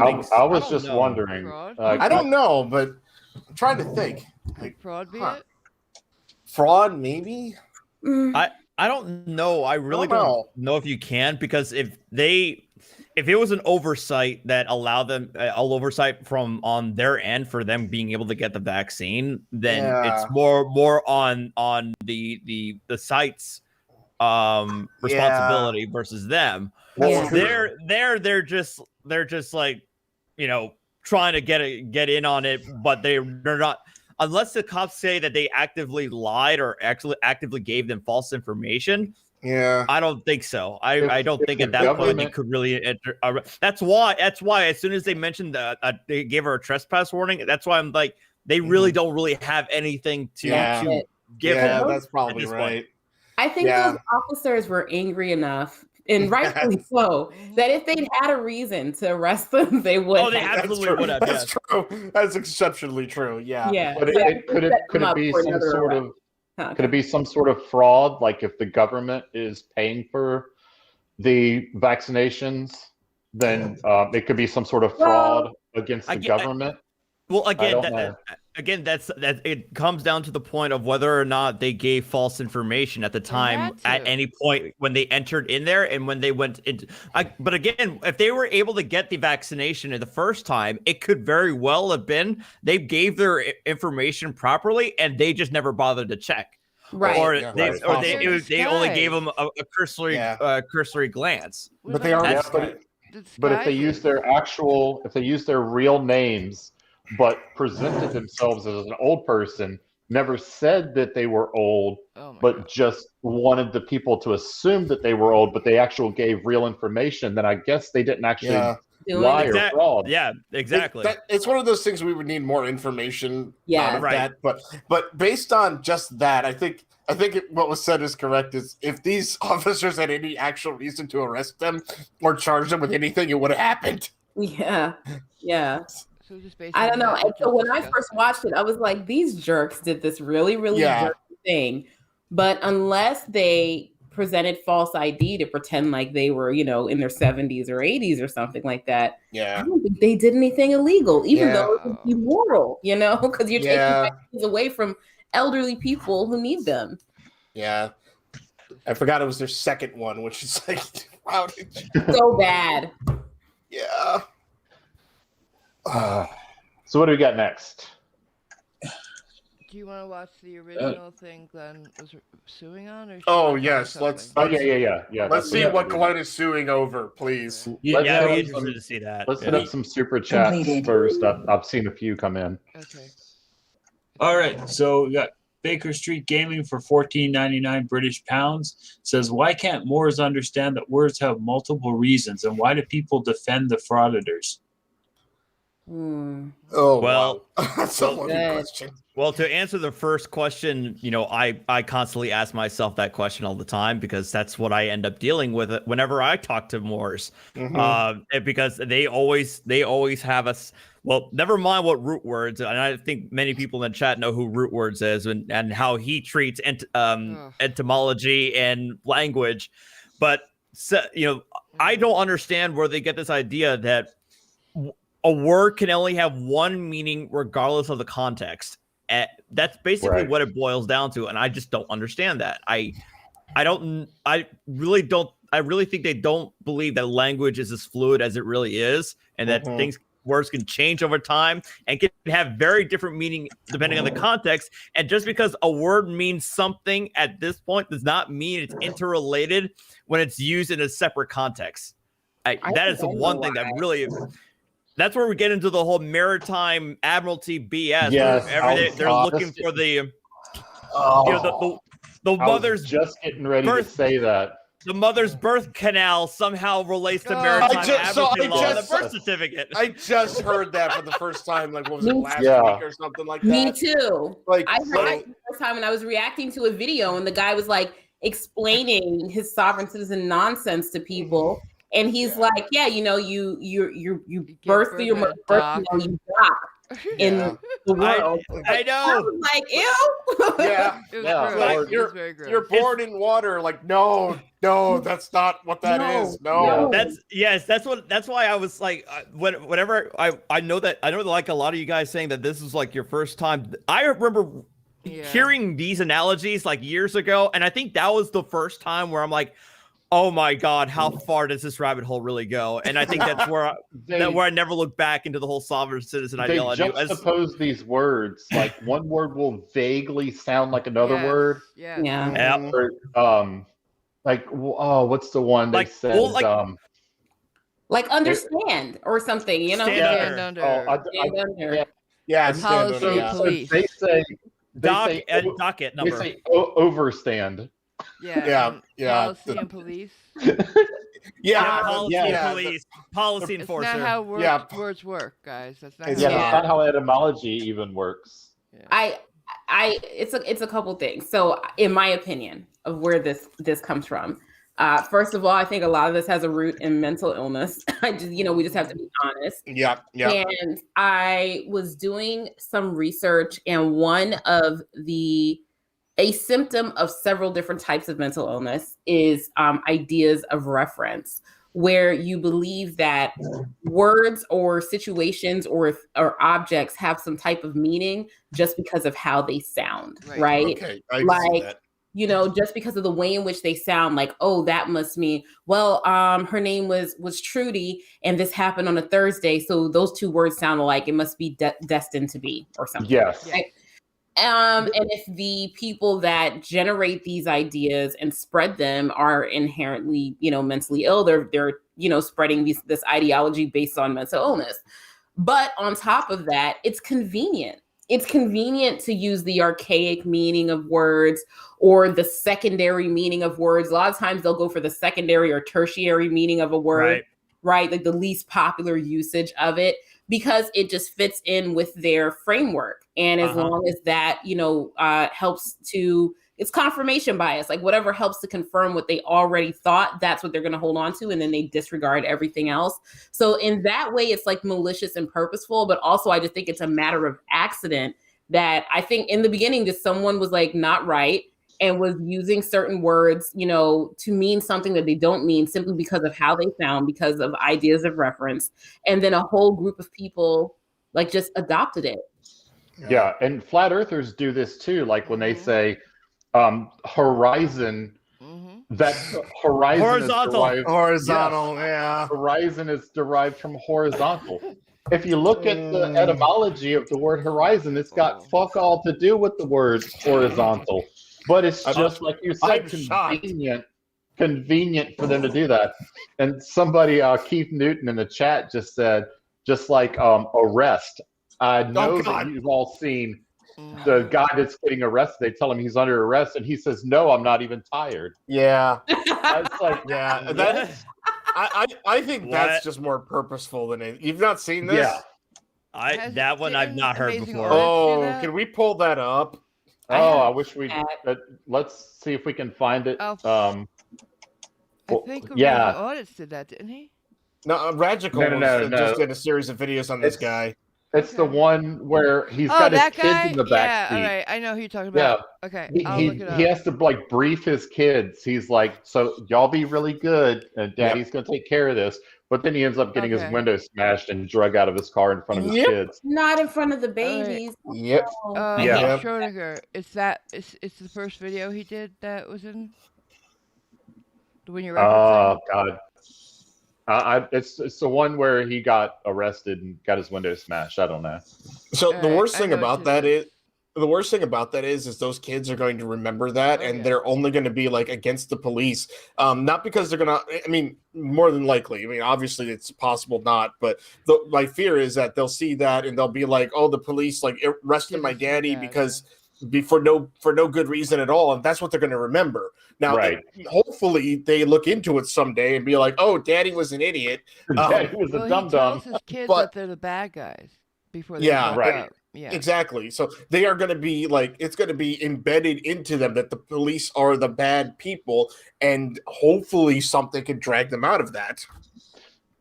was just wondering. I don't know, but I'm trying to think. Like, fraud be it? Fraud, maybe? I don't know. I really don't know if you can, because if it was an oversight that allowed them oversight from on their end for them being able to get the vaccine, then it's more on the site's responsibility versus them. They're just like, you know, trying to get in on it, but they're not, unless the cops say that they actively lied or actually actively gave them false information. I don't think so. I don't think at that point you could really enter. That's why as soon as they mentioned they gave her a trespass warning, that's why I'm like, they really don't really have anything to give them. That's probably right. I think those officers were angry enough, and rightfully so, that if they'd had a reason to arrest them, they would. Oh, they absolutely would have. That's true. That's exceptionally true. Yeah. But could it be some sort of could it be some sort of fraud? Like if the government is paying for the vaccinations, then it could be some sort of fraud against the government. Again, that's it comes down to the point of whether or not they gave false information at the time, at any point when they entered in there and when they went into. But again, if they were able to get the vaccination the first time, it could very well have been they gave their information properly and they just never bothered to check. Right. Or they only gave them a cursory glance. But they are. But if they use their real names, but presented themselves as an old person, never said that they were old, but just wanted the people to assume that they were old, but they actually gave real information, then I guess they didn't actually lie or fraud. Yeah, exactly. It's one of those things we would need more information out of that. But based on just that, I think what was said is correct. Is if these officers had any actual reason to arrest them or charge them with anything, it would have happened. Yeah. I don't know. And so when I first watched it, I was like, these jerks did this really, really jerky thing. But unless they presented false ID to pretend like they were, you know, in their 70s or 80s or something like that, I don't think they did anything illegal, even though it would be immoral, you know, because you're taking vaccines away from elderly people who need them. Yeah. I forgot it was their second one, which is like, wow. So bad. Yeah. So what do we got next? Do you want to watch the original thing Glenn was suing on? Or yes, let's. Yeah. Let's see what Glenn is suing over, please. I'd be interested to see that. Let's hit up some super chats first. I've seen a few come in. Okay. All right, so we got Baker Street Gaming for $14.99 British pounds. Says, why can't Moors understand that words have multiple reasons, and why do people defend the frauditors? Oh, well, that's a loaded question. Well, to answer the first question, you know, I constantly ask myself that question all the time because that's what I end up dealing with whenever I talk to Moors, because they always have us. Well, never mind what root words, and I think many people in the chat know who root words is and how he treats etymology and language, but you know, I don't understand where they get this idea that a word can only have one meaning regardless of the context. That's basically what it boils down to, and I just don't understand that. I really think they don't believe that language is as fluid as it really is, and that words can change over time and can have very different meaning depending on the context. And just because a word means something at this point does not mean it's interrelated when it's used in a separate context. that is the one thing that really. That's where we get into the whole maritime admiralty BS. Yes, they're looking for the mother's just getting ready to say that. The mother's birth canal somehow relates to maritime admiralty law on the birth certificate. I just heard that for the first time. Like, what was it, last week or something like that? Me too. Like, I heard it the first time when I was reacting to a video, and the guy was like explaining his sovereign citizen nonsense to people, and he's like, "Yeah, you know, you birth through your mother's birth canal, you die." In the world, I know. I was like, ew. Yeah, like, you're born in water. Like, no, that's not what that is. No, that's why I was like, whenever I know that like a lot of you guys saying that this is like your first time. I remember hearing these analogies like years ago, and I think that was the first time where I'm like, oh my God, how far does this rabbit hole really go? And I think that's where I never look back into the whole sovereign citizen ideology. They juxtapose these words. Like one word will vaguely sound like another word. Yeah. Or, what's the one they said? Like understand or something, you know? Stand under. Police. They say docket number. They say overstand. Policy and police. Policy and police. Policy enforcer. That's not how words work, guys. That's not how etymology even works. It's a couple things. So, in my opinion, of where this comes from. First of all, I think a lot of this has a root in mental illness. We just have to be honest. Yeah. And I was doing some research, and one of a symptom of several different types of mental illness is ideas of reference, where you believe that words or situations or objects have some type of meaning just because of how they sound, right? Okay, I can see that. Just because of the way in which they sound, like, oh, that must mean, well, her name was Trudy, and this happened on a Thursday, so those two words sound alike. It must be destined to be, or something. Yes. Right? And if the people that generate these ideas and spread them are inherently, mentally ill, they're spreading this ideology based on mental illness. But on top of that, it's convenient. It's convenient to use the archaic meaning of words or the secondary meaning of words. A lot of times they'll go for the secondary or tertiary meaning of a word, right? Like the least popular usage of it, because it just fits in with their framework. And as long as that, helps to, it's confirmation bias, like whatever helps to confirm what they already thought, that's what they're going to hold on to. And then they disregard everything else. So in that way, it's like malicious and purposeful, but also I just think it's a matter of accident that I think in the beginning, just someone was like not right and was using certain words, to mean something that they don't mean simply because of how they sound, because of ideas of reference. And then a whole group of people like just adopted it. Yeah. And flat earthers do this too. Like when they say horizon, that horizon horizontal, horizon is derived from horizontal. If you look at the etymology of the word horizon, it's got fuck all to do with the word horizontal. But it's just like you said, convenient for them to do that. And somebody, Keith Newton in the chat just said, just like arrest. I know that you've all seen the guy that's getting arrested. They tell him he's under arrest, and he says, "No, I'm not even tired." Yeah, it's like, I think that's just more purposeful than anything. You've not seen this? Yeah, that one I've not heard before. Oh, can we pull that up? Oh, I wish we. Let's see if we can find it. I think Audits did that, didn't he? No, Radical just did a series of videos on this guy. It's the one where he's got his kids in the back seat. All right, I know who you're talking about. Okay, I'll look it up. He has to like brief his kids. He's like, "So y'all be really good, and Daddy's gonna take care of this." But then he ends up getting his window smashed and drug out of his car in front of his kids. Not in front of the babies. Yep. Schrodinger. It's the first video he did that was in the one you're referencing. Oh God. It's the one where he got arrested and got his window smashed. I don't know. So the worst thing about that is the worst thing about that is those kids are going to remember that, and they're only going to be like against the police. Not because they're gonna. I mean, more than likely. I mean, obviously it's possible not, but my fear is that they'll see that and they'll be like, "Oh, the police like arrested my daddy because." For no good reason at all, and that's what they're going to remember. Now, hopefully, they look into it someday and be like, "Oh, Daddy was an idiot. Daddy was a dum He dum." tells his kids that they're the bad guys before they Yeah, fuck up. Yeah, exactly. So they are going to be like, it's going to be embedded into them that the police are the bad people, and hopefully, something can drag them out of that.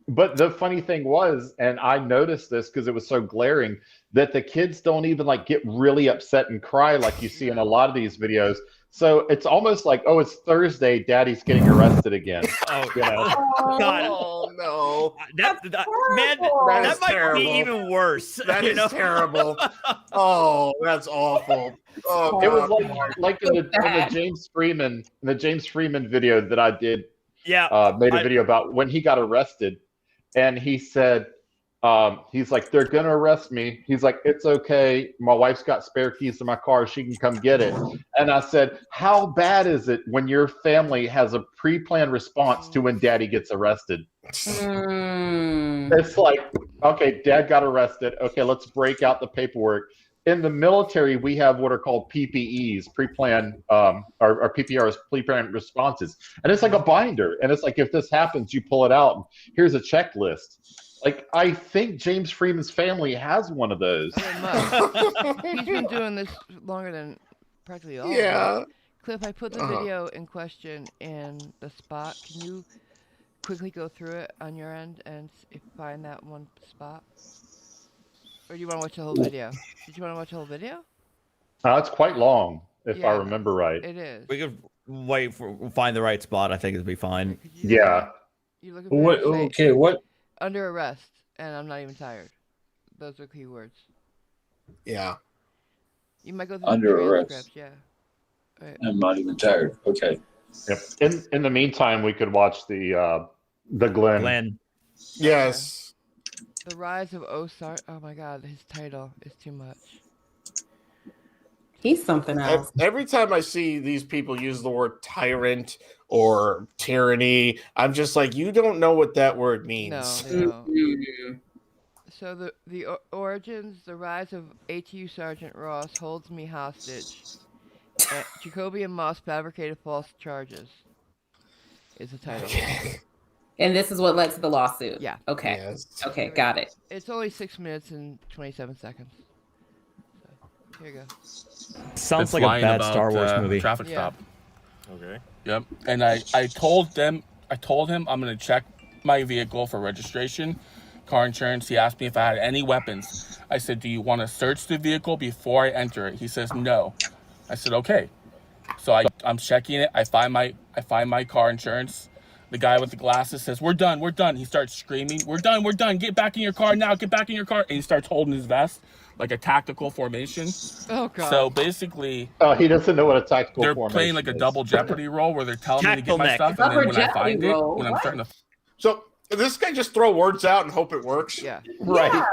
But the funny thing was, and I noticed this because it was so glaring, that the kids don't even like get really upset and cry like you see in a lot of these videos. So it's almost like, oh, it's Thursday, Daddy's getting arrested again. Oh, you know? God. Oh no, that might terrible. be even worse. That is terrible. Oh, that's awful. Oh, it was like in the James Freeman video that I did. Yeah, made a video about when he got arrested, and he said, he's like, they're gonna arrest me. He's like, it's okay. My wife's got spare keys to my car. She can come get it. And I said, how bad is it when your family has a pre-planned response to when Daddy gets arrested? It's like, okay, Dad got arrested. Okay, let's break out the paperwork. In the military, we have what are called PPEs, pre-planned, or PPRs, pre-planned responses. And it's like a binder. And it's like, if this happens, you pull it out. And here's a checklist. Like, I think James Freeman's family has one of those. He's been doing this longer than practically all. Yeah. Cliff, I put the video in question in the spot. Can you quickly go through it on your end and find that one spot? Or do you want to watch the whole video? Did you want to watch the whole video? It's quite long, if I remember right. It is. We could find the right spot. I think it'd be fine. You look at What? Okay, what? Under arrest, and I'm not even tired. Those are key words. Yeah. You might go through Under the arrest. transcript, yeah. Right. I'm not even tired. Okay. Yep. In the meantime, we could watch the Glenn. Yes. The Rise of Ozark. Oh my God, his title is too much. He's something else. Every time I see these people use the word tyrant or tyranny, I'm just like, you don't know what that word means. No, they don't. So the origins, the rise of ATU Sergeant Ross holds me hostage. Jacoby and Moss fabricated false charges. Is the title. And this is what led to the lawsuit. Yeah. Okay. Yes. Okay, got it. It's only 6 minutes and 27 seconds. So, here you go. Sounds like a bad Star Wars movie. Traffic Yeah. stop. Okay. Yep. And I told him I'm gonna check my vehicle for registration, car insurance. He asked me if I had any weapons. I said, do you want to search the vehicle before I enter it? He says no. I said okay. So I'm checking it. I find my car insurance. The guy with the glasses says, we're done. He starts screaming, we're done. Get back in your car now. Get back in your car. And he starts holding his vest like a tactical formation. Oh, God. So basically... he doesn't know what a tactical formation is. They're playing like a double Jeopardy role where they're telling me to get my stuff. And then when I find it, when I'm starting to... So this guy just throw words out and hope it works? Yeah. Right.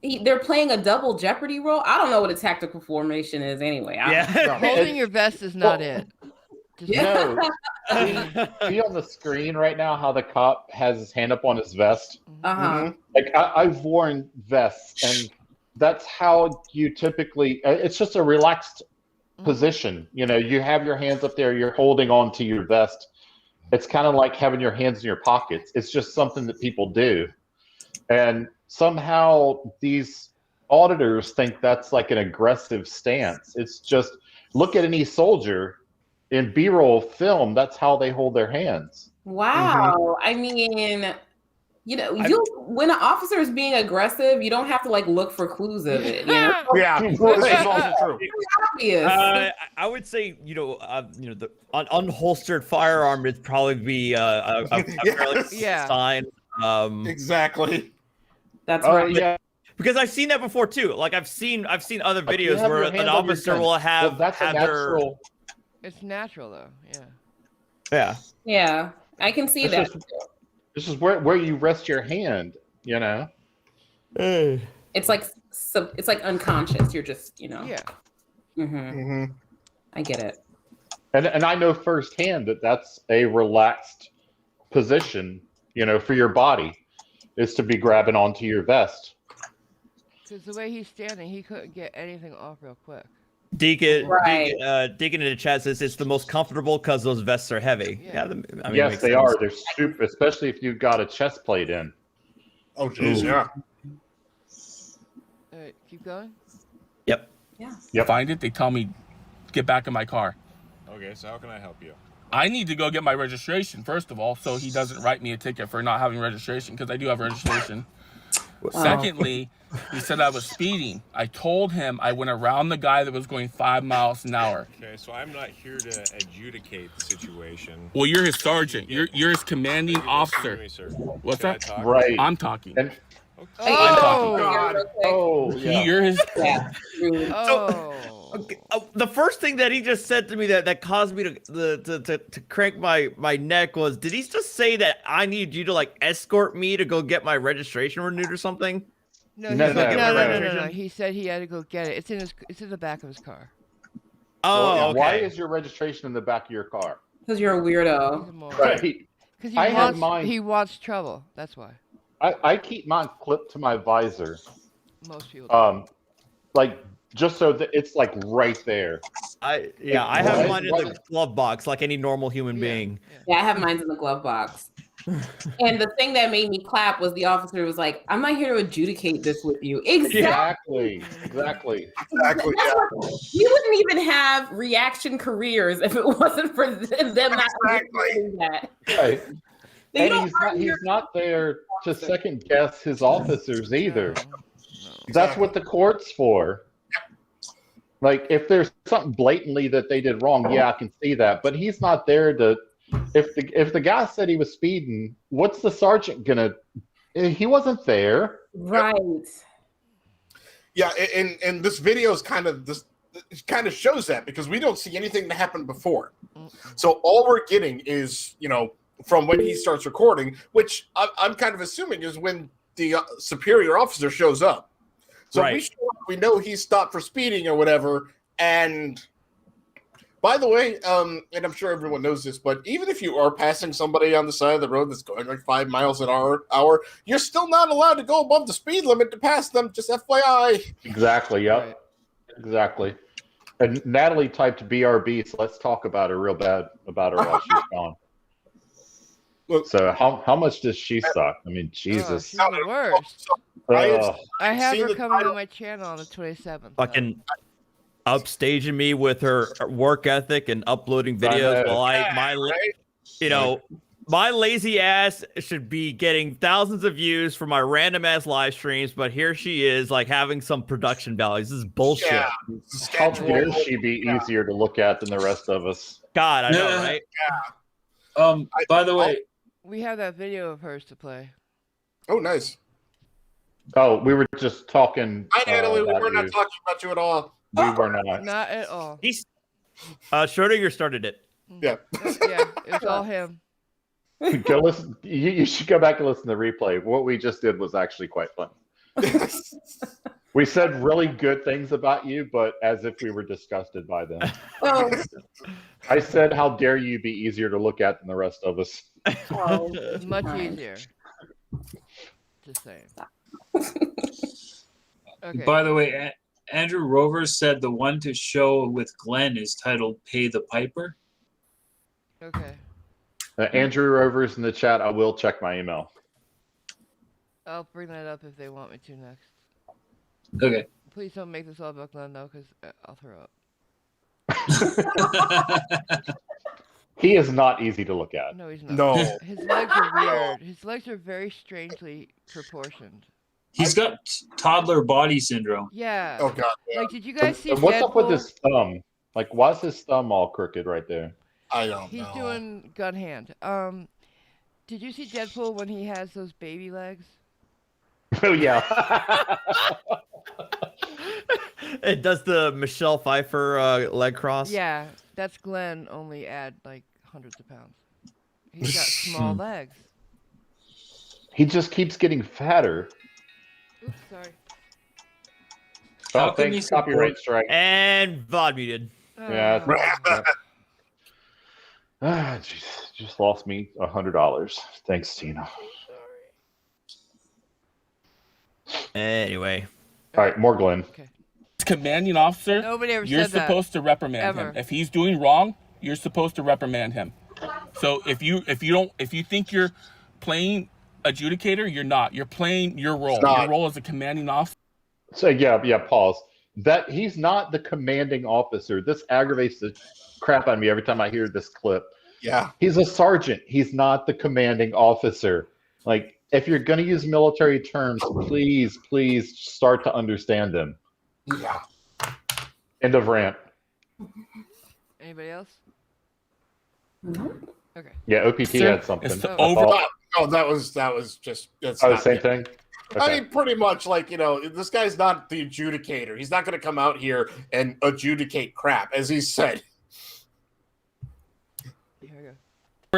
Yeah. They're playing a double Jeopardy role. I don't know what a tactical formation is anyway. Holding your vest is not it. No. See on the screen right now how the cop has his hand up on his vest? Uh-huh. Like, I've worn vests, and that's how you typically... It's just a relaxed position. You know, you have your hands up there, you're holding on to your vest. It's kind of like having your hands in your pockets. It's just something that people do. And somehow these auditors think that's like an aggressive stance. It's just, look at any soldier in B-roll film, that's how they hold their hands. Wow. I mean, when an officer is being aggressive, you don't have to like look for clues of it. You know? Yeah, this is also true. Obvious. I would say, the unholstered firearm would probably be a fairly sign. Exactly. That's right. Yeah. Because I've seen that before too. Like I've seen other videos where an officer will have their. It's natural though. Yeah. Yeah. Yeah, I can see that. This is where you rest your hand. You know. It's like it's like unconscious. You're just, you know. Yeah. I get it. And I know firsthand that that's a relaxed position, you know, for your body, is to be grabbing onto your vest. Because the way he's standing, he couldn't get anything off real quick. Deacon in the chat says it's the most comfortable because those vests are heavy. Yeah, I mean, yes, they are. They're super, especially if you've got a chest plate in. Oh, geez, yeah. All right, keep going. Yep. Yeah. Find it. They tell me, get back in my car. Okay, so how can I help you? I need to go get my registration, first of all, so he doesn't write me a ticket for not having registration, because I do have registration. Secondly, he said I was speeding. I told him I went around the guy that was going 5 miles an hour. Okay, so I'm not here to adjudicate the situation. Well, you're his sergeant. You're his commanding officer. What's Can I that? talk? Right. I'm talking. Oh, God. Oh, yeah. You're his. The first thing that he just said to me that caused me to crank my neck was, did he just say that I need you to like escort me to go get my registration renewed or something? No. He said he had to go get it. It's in the back of his car. Oh, okay. Why is your registration in the back of your car? Because you're a weirdo. Right. Because he wants trouble. That's why. I keep mine clipped to my visor. Most people. Like just so that it's like right there. I have mine in the glove box like any normal human being. Yeah, I have mine in the glove box. And the thing that made me clap was the officer was like, "I'm not here to adjudicate this with you." Exactly. Yeah. You wouldn't even have reaction careers if it wasn't for them not doing that. Right. And he's not there to second guess his officers either. That's what the court's for. Like, if there's something blatantly that they did wrong, yeah, I can see that. But he's not there to. If the guy said he was speeding, what's the sergeant gonna? He wasn't there. Right. Yeah, and this video is kind of shows that, because we don't see anything that happened before. So all we're getting is, you know, from when he starts recording, which I'm kind of assuming is when the superior officer shows up. So we know he's stopped for speeding or whatever. And by the way, and I'm sure everyone knows this, but even if you are passing somebody on the side of the road that's going like 5 miles an hour, you're still not allowed to go above the speed limit to pass them. Just FYI. Exactly. Yep. Right. Exactly. And Natalie typed BRB, so let's talk about her real bad about her while she's gone. So how much does she suck? I mean, Jesus. She's the worst. I have her coming on my channel on the 27th. Fucking upstaging me with her work ethic and uploading videos while my lazy ass should be getting thousands of views for my random ass live streams, but here she is like having some production values. This is bullshit. Yeah. How dare she be easier to look at than the rest of us? God, I know, right? Yeah. By the way, we have that video of hers to play. Oh, nice. Oh, we were just talking. Hi, Natalie. We were not talking about you at all. We were not. Not at all. Schrodinger started it. Yeah. Yeah, it was all him. Go listen. You should go back and listen to the replay. What we just did was actually quite fun. We said really good things about you, but as if we were disgusted by them. Oh. I said, "How dare you be easier to look at than the rest of us?" Oh, much easier. Just saying. Okay. By the way, Andrew Rovers said the one to show with Glenn is titled "Pay the Piper." Okay. Andrew Rovers in the chat. I will check my email. I'll bring that up if they want me to next. Okay. Please don't make this all about Glenn though, because I'll throw up. He is not easy to look at. No, he's not. No. His legs are weird. His legs are very strangely proportioned. He's got toddler body syndrome. Yeah. Oh God. Yeah. Like, did you guys see? What's Deadpool? up with his thumb? Like, why is his thumb all crooked right there? I don't know. He's doing gun hand. Did you see Deadpool when he has those baby legs? Oh yeah. It does the Michelle Pfeiffer leg cross. Yeah, that's Glenn. Only add like hundreds of pounds. He's got small legs. He just keeps getting fatter. Oops, sorry. How can you support copyright strike? And VOD muted. Yeah. Just lost me $100. Thanks, Tina. Anyway. All right, more Glenn. Okay. Commanding officer, Nobody ever you're said that. supposed to reprimand him. If he's doing wrong, you're supposed to reprimand him. So if you think you're playing adjudicator, you're not. You're playing your role. Your role as a commanding officer. So yeah, pause. That he's not the commanding officer. This aggravates the crap out of me every time I hear this clip. Yeah. He's a sergeant. He's not the commanding officer. Like, if you're going to use military terms, please start to understand them. Yeah. End of rant. Anybody else? Okay. Yeah, OPT had something. No, that was just. That's the not same it. thing? Okay. I mean, pretty much, like, this guy's not the adjudicator. He's not going to come out here and adjudicate crap, as he said.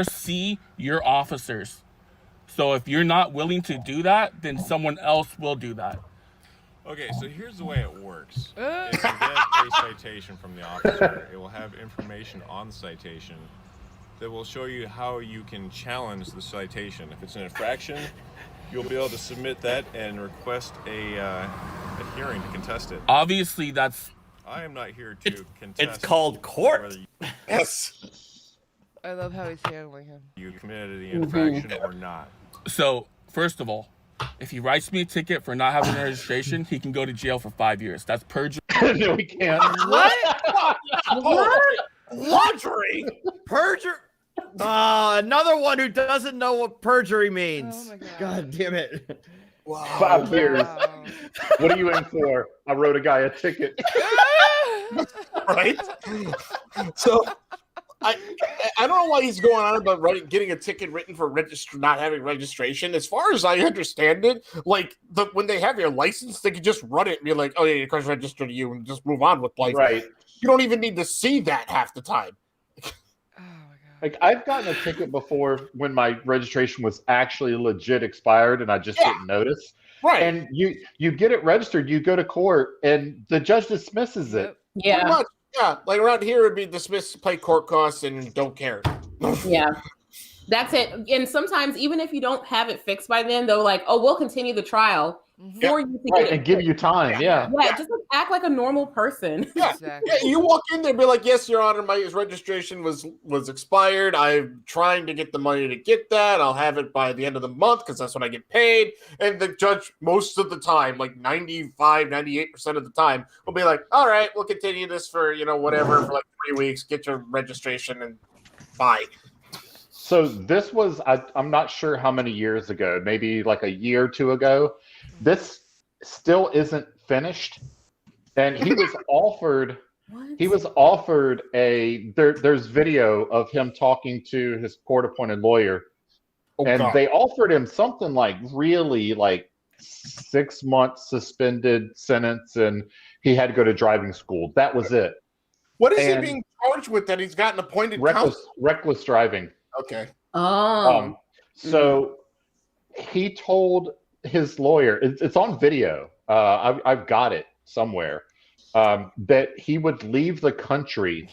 See your officers. So if you're not willing to do that, then someone else will do that. Okay, so here's the way it works. If you get a citation from the officer, it will have information on the citation that will show you how you can challenge the citation. If it's an infraction, you'll be able to submit that and request a hearing to contest it. Obviously, that's... I am not here to contest. It's called court. Yes. I love how he's handling him. You committed the infraction or not. So, first of all, if he writes me a ticket for not having a registration, he can go to jail for 5 years. That's perjury. No, he can't. What? Laundry? Perjury? Another one who doesn't know what perjury means. Oh my God. God damn it. Wow. 5 years. What are you in for? I wrote a guy a ticket. Right? So... I don't know why he's going on about getting a ticket written for not having registration. As far as I understand it, like when they have your license, they can just run it and be like, "Oh yeah, your car's registered to you," and just move on with life. Right. You don't even need to see that half the time. Oh my God. Like, I've gotten a ticket before when my registration was actually legit expired and I just didn't notice. Right. And you get it registered, you go to court, and the judge dismisses it. Yeah. Pretty much. Yeah, like around here, it'd be dismissed, pay court costs, and don't care. Yeah. That's it. And sometimes, even if you don't have it fixed by then, they're like, "Oh, we'll continue the trial for you to get it and give you time." Yeah. Yeah, just like, act like a normal person. Yeah. Exactly. Yeah, you walk in there and be like, "Yes, Your Honor, my registration was expired. I'm trying to get the money to get that. I'll have it by the end of the month because that's when I get paid." And the judge, most of the time, like 98% of the time, will be like, "All right, we'll continue this for, whatever, for like 3 weeks. Get your registration and bye." So this was, I'm not sure how many years ago, maybe like a year or two ago. This still isn't finished. And he was offered, there's video of him talking to his court-appointed lawyer. They offered him something like really like 6 months suspended sentence, and he had to go to driving school. That was it. What is he being charged with that he's gotten appointed counsel? Reckless driving. Okay. Oh. So he told his lawyer, it's on video. I've got it somewhere. That he would leave the country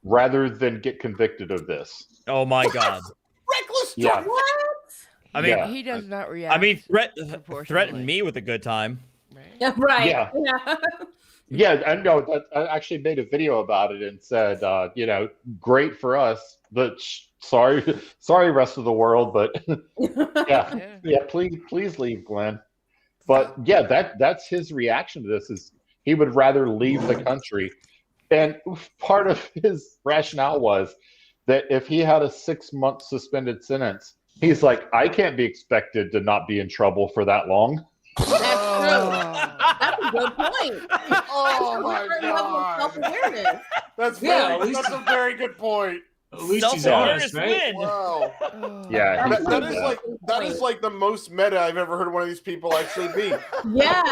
rather than get convicted of this. Oh my God. Reckless Yeah. What? I mean, He does not react. I mean, proportionally. threaten me with a good time. Yeah, right. Yeah. Yeah. Yeah, I know. I actually made a video about it and said, great for us, but sorry, rest of the world. But yeah, please leave, Glenn. But yeah, that's his reaction to this is he would rather leave the country. And part of his rationale was that if he had a 6 month suspended sentence, he's like, I can't be expected to not be in trouble for that long. That's true. That's a good point. Oh my God. Self-awareness. That's a very good point. At least he's honest, right? Wow. Yeah. That is like the most meta I've ever heard one of these people actually be. Yeah.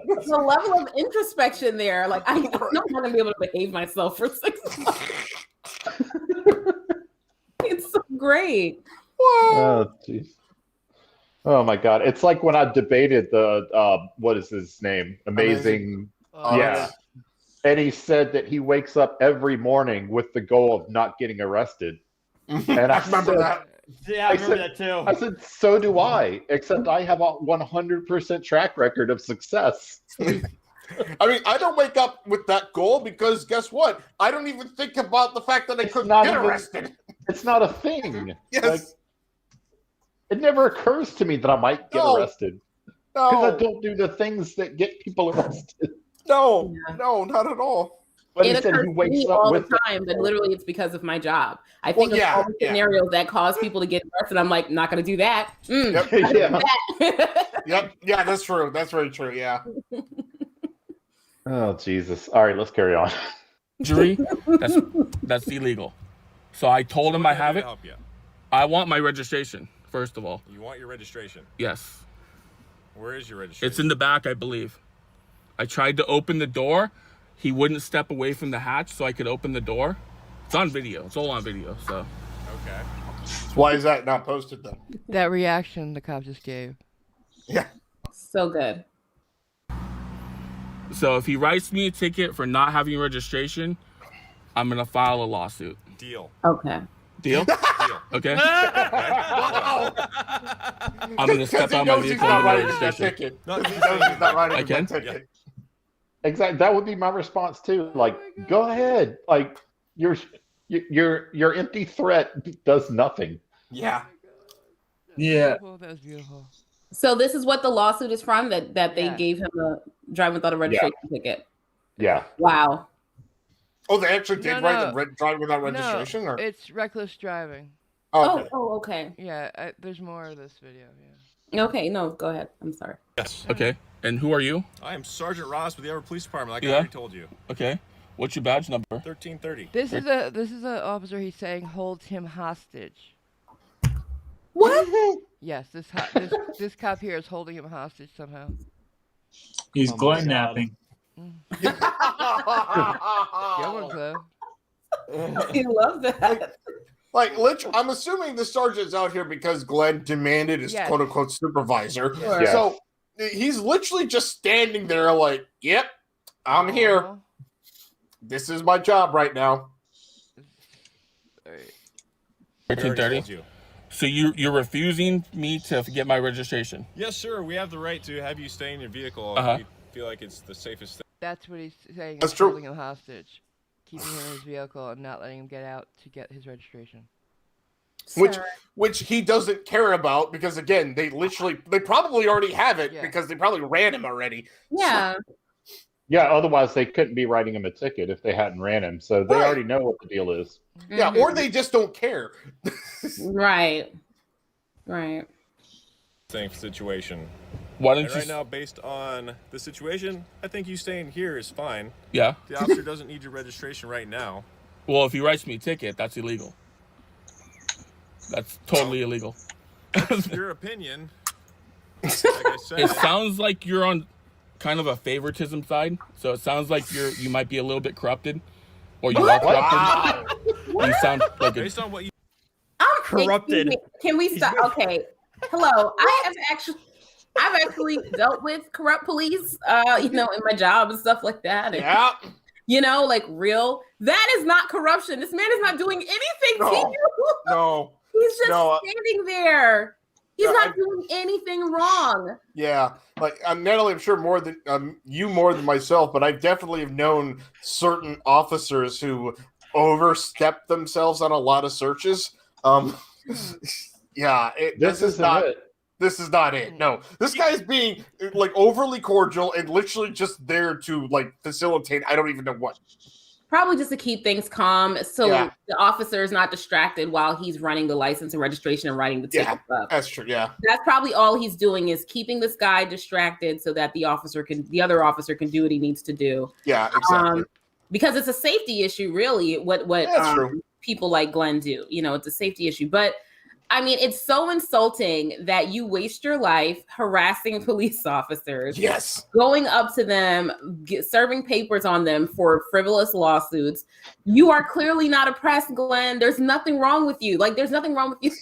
The level of introspection there. Like, I'm not going to be able to behave myself for 6 months. It's so great. Oh, jeez. Oh my God! It's like when I debated the what is his name? Amazing Yeah. And he said that he wakes up every morning with the goal of not getting arrested. And I remember that. Yeah, I remember that too. I said, so do I, except I have a 100% track record of success. I mean, I don't wake up with that goal because guess what? I don't even think about the fact that I couldn't get arrested. It's not a thing. Yes. Like, it never occurs to me that I might get arrested. Because I don't do the things that get people arrested. No, not at all. But it he said occurs he to wakes me up all with the time, but literally it's because of my job. I think of all the scenarios that cause people to get arrested. I'm like, not going to do that. Yeah, that's true. That's very true. Yeah. Oh, Jesus. All right, let's carry on. Jury, that's illegal. So I told him I have it. I want my registration, first of all. You want your registration? Yes. Where is your registration? It's in the back, I believe. I tried to open the door. He wouldn't step away from the hatch so I could open the door. It's on video. It's all on video, so. Okay. Why is that not posted then? That reaction the cop just gave. Yeah. So good. So if he writes me a ticket for not having registration, I'm going to file a lawsuit. Deal. Okay. Deal? Deal. Okay. Wow. I'm going to step out my vehicle and get registration. I can? Exactly. That would be my response too. Like, go ahead. Like, your empty threat does nothing. Yeah. Yeah. That was beautiful. So this is what the lawsuit is from, that they gave him a drive without a registration ticket. Yeah. Wow. Oh, they actually did write the drive without registration? No, or? it's reckless driving. Oh, okay. Yeah, there's more of this video. Okay, no, go ahead. I'm sorry. Yes. Okay. And who are you? I am Sergeant Ross with the Everett Police Department, like I Yeah. already told you. Okay. What's your badge number? 1330. This is an officer. He's saying holds him hostage. What? Yes, this cop here is holding him hostage somehow. He's Glenn napping. Good one, though. I love that. Like, I'm assuming the sergeant's out here because Glenn demanded his quote-unquote supervisor. Sure. Yes. So he's literally just standing there like, yep, I'm here. This is my job right now. 1330. So you're refusing me to get my registration? Yes, sir. We have the right to have you stay in your vehicle Uh-huh. if we feel like it's the safest thing. That's what he's saying. That's is true. Holding him hostage, keeping him in his vehicle, and not letting him get out to get his registration. Which he doesn't care about because again, they probably already have it because they probably ran him already. Yeah. Yeah, otherwise they couldn't be writing him a ticket if they hadn't ran him. So they already know what the deal is. Yeah, or they just don't care. Right. Same situation. Why don't and you? Right now, based on the situation, I think you staying here is fine. Yeah. The officer doesn't need your registration right now. Well, if he writes me a ticket, that's illegal. That's totally illegal. That's your opinion. Like I said, It sounds like you're on kind of a favoritism side. So it sounds like you might be a little bit corrupted, or you are corrupted. You sound like based on what you. I'm corrupted. Can we stop? Okay. Hello. I've actually dealt with corrupt police, in my job and stuff like that. And, like that is not corruption. This man is not doing anything to you. No. He's just standing there. He's not doing anything wrong. Yeah, like Natalie, I'm sure more than you more than myself, but I definitely have known certain officers who overstep themselves on a lot of searches. This is not it. No, this guy's being like overly cordial and literally just there to like facilitate. I don't even know what. Probably just to keep things calm, so the officer is not distracted while he's running the license and registration and writing the tickets up. That's true. Yeah, that's probably all he's doing is keeping this guy distracted so that the other officer can do what he needs to do. Yeah, exactly. Because it's a safety issue, really. What people like Glenn do, it's a safety issue. But I mean, it's so insulting that you waste your life harassing police officers. Yes. Going up to them, serving papers on them for frivolous lawsuits. You are clearly not oppressed, Glenn. There's nothing wrong with you. There's nothing wrong with you.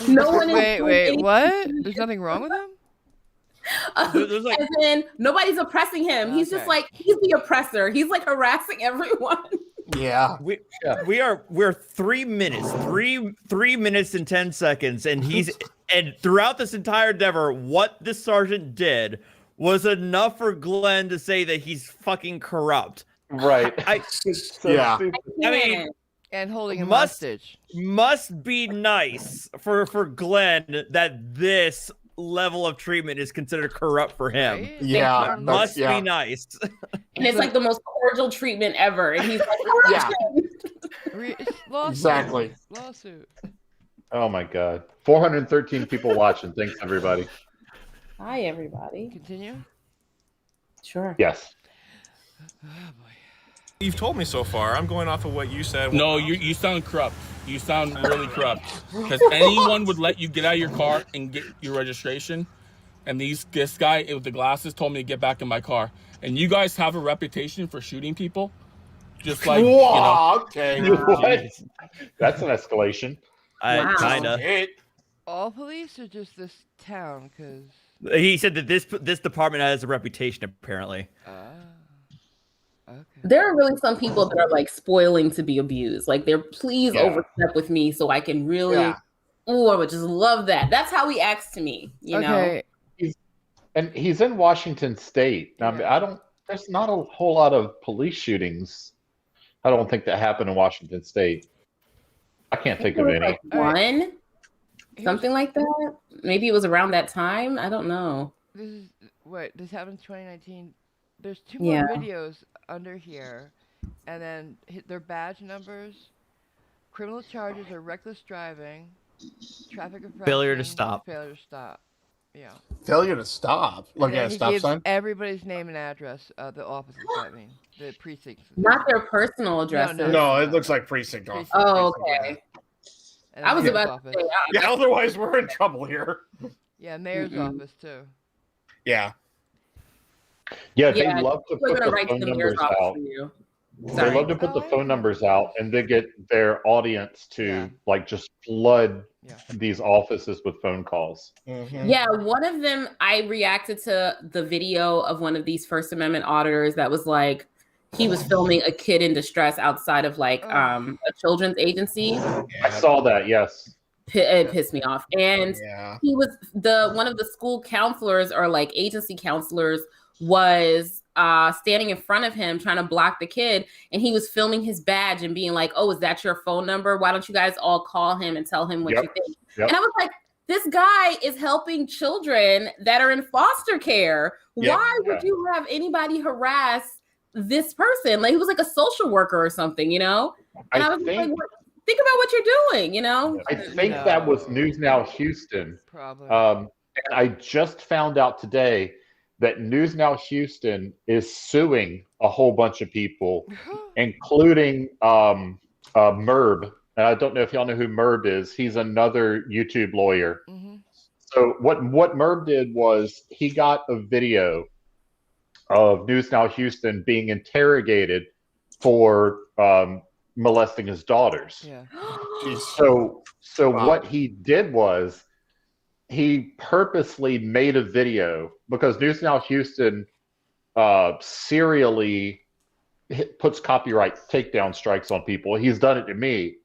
No one is. Wait, what? There's nothing wrong with him? There's like, and then nobody's oppressing him. He's just like, he's the oppressor. He's like harassing everyone. Yeah. We're 3 minutes, three minutes and 10 seconds, and and throughout this entire endeavor, what this sergeant did was enough for Glenn to say that he's fucking corrupt. Right. I mean, and holding him hostage. Must be nice for Glenn that this level of treatment is considered corrupt for him. Right? Yeah. Must be nice. And it's like the most cordial treatment ever. And he's like, Lawsuit. Exactly. Lawsuit. Oh my God. 413 people watching. Thanks, everybody. Hi, everybody. Continue. Sure. Yes. Oh, boy. You've told me so far. I'm going off of what you said. No, you sound corrupt. You sound really corrupt. Because anyone would let you get out of your car and get your registration. And this guy with the glasses told me to get back in my car. And you guys have a reputation for shooting people. Just like, okay. What? That's an escalation. Kinda. All police or just this town? Because He said that this department has a reputation, apparently. Okay. There are really some people that are like spoiling to be abused. Like they're please overstep with me so I can really. I would just love that. That's how he acts to me. You know. He's in Washington State. I mean, there's not a whole lot of police shootings. I don't think that happened in Washington State. I can't think of any. Like one, something like that. Maybe it was around that time. I don't know. This happened in 2019. There's 2 more videos under here, and then their badge numbers. Criminal charges are reckless driving, traffic infraction, failure to stop. Yeah. Failure to stop. Look at a stop sign. Everybody's name and address. The offices. I mean, the precincts. Not their personal addresses. No, it looks like precinct office. Oh, okay. I was about to say, yeah, otherwise we're in trouble here. Yeah, mayor's office too. Yeah. Yeah, they love to put the phone numbers out. They love to put the phone numbers out, and they get their audience to like just flood these offices with phone calls. Yeah, one of them, I reacted to the video of one of these First Amendment auditors that was like, he was filming a kid in distress outside of like a children's agency. I saw that, yes. It pissed me off. And he was one of the school counselors or like agency counselors was standing in front of him trying to block the kid, and he was filming his badge and being like, oh, is that your phone number? Why don't you guys all call him and tell him what you think? And I was like, this guy is helping children that are in foster care. Why would you have anybody harass this person? Like he was like a social worker or something, you know? And I was like, think about what you're doing, you know? I think that was News Now Houston. Probably. And I just found out today that News Now Houston is suing a whole bunch of people, including Merb. And I don't know if y'all know who Merb is. He's another YouTube lawyer. So what Merb did was he got a video of News Now Houston being interrogated for molesting his daughters. So what he did was he purposely made a video because News Now Houston serially puts copyright takedown strikes on people. He's done it to me.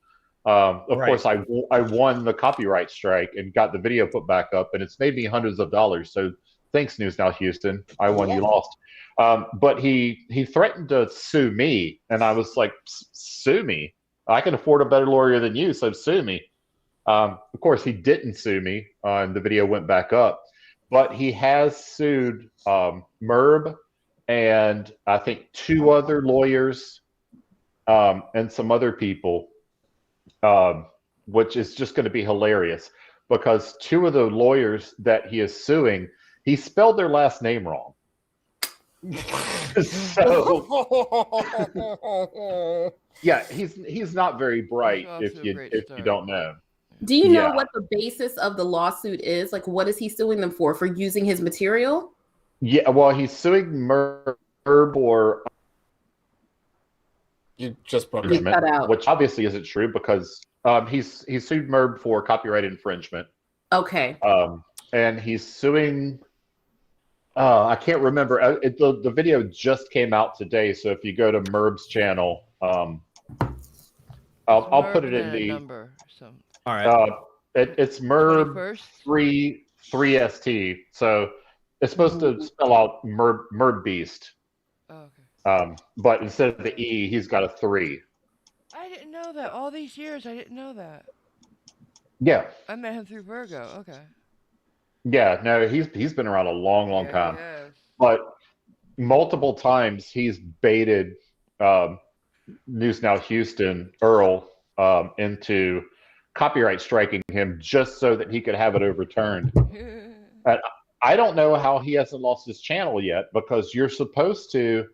Of course, I won the copyright strike and got the video put back up, and it's made me hundreds of dollars. So thanks, News Now Houston. I won, you lost. But he threatened to sue me, and I was like, sue me? I can afford a better lawyer than you, so sue me. Of course, he didn't sue me, and the video went back up. But he has sued Merb and I think 2 other lawyers and some other people, which is just going to be hilarious because 2 of the lawyers that he is suing, he spelled their last name wrong. So yeah, he's not very bright if you don't know. Do you know what the basis of the lawsuit is? Like, what is he suing them for using his material? Yeah, well, he's suing Merb or you just broke it, which obviously isn't true because he's sued Merb for copyright infringement. Okay. And he's suing I can't remember. The video just came out today, so if you go to Merb's channel, I'll put it in the number. So. All right. It's Merb 3ST. So it's supposed to spell out Merb Beast. Oh, okay. But instead of the E, he's got a 3. I didn't know that. All these years, I didn't know that. Yeah. I met him through Virgo. Okay. Yeah, no, he's been around a long time. But multiple times he's baited News Now Houston Earl into copyright striking him just so that he could have it overturned. And I don't know how he hasn't lost his channel yet, because you're supposed to,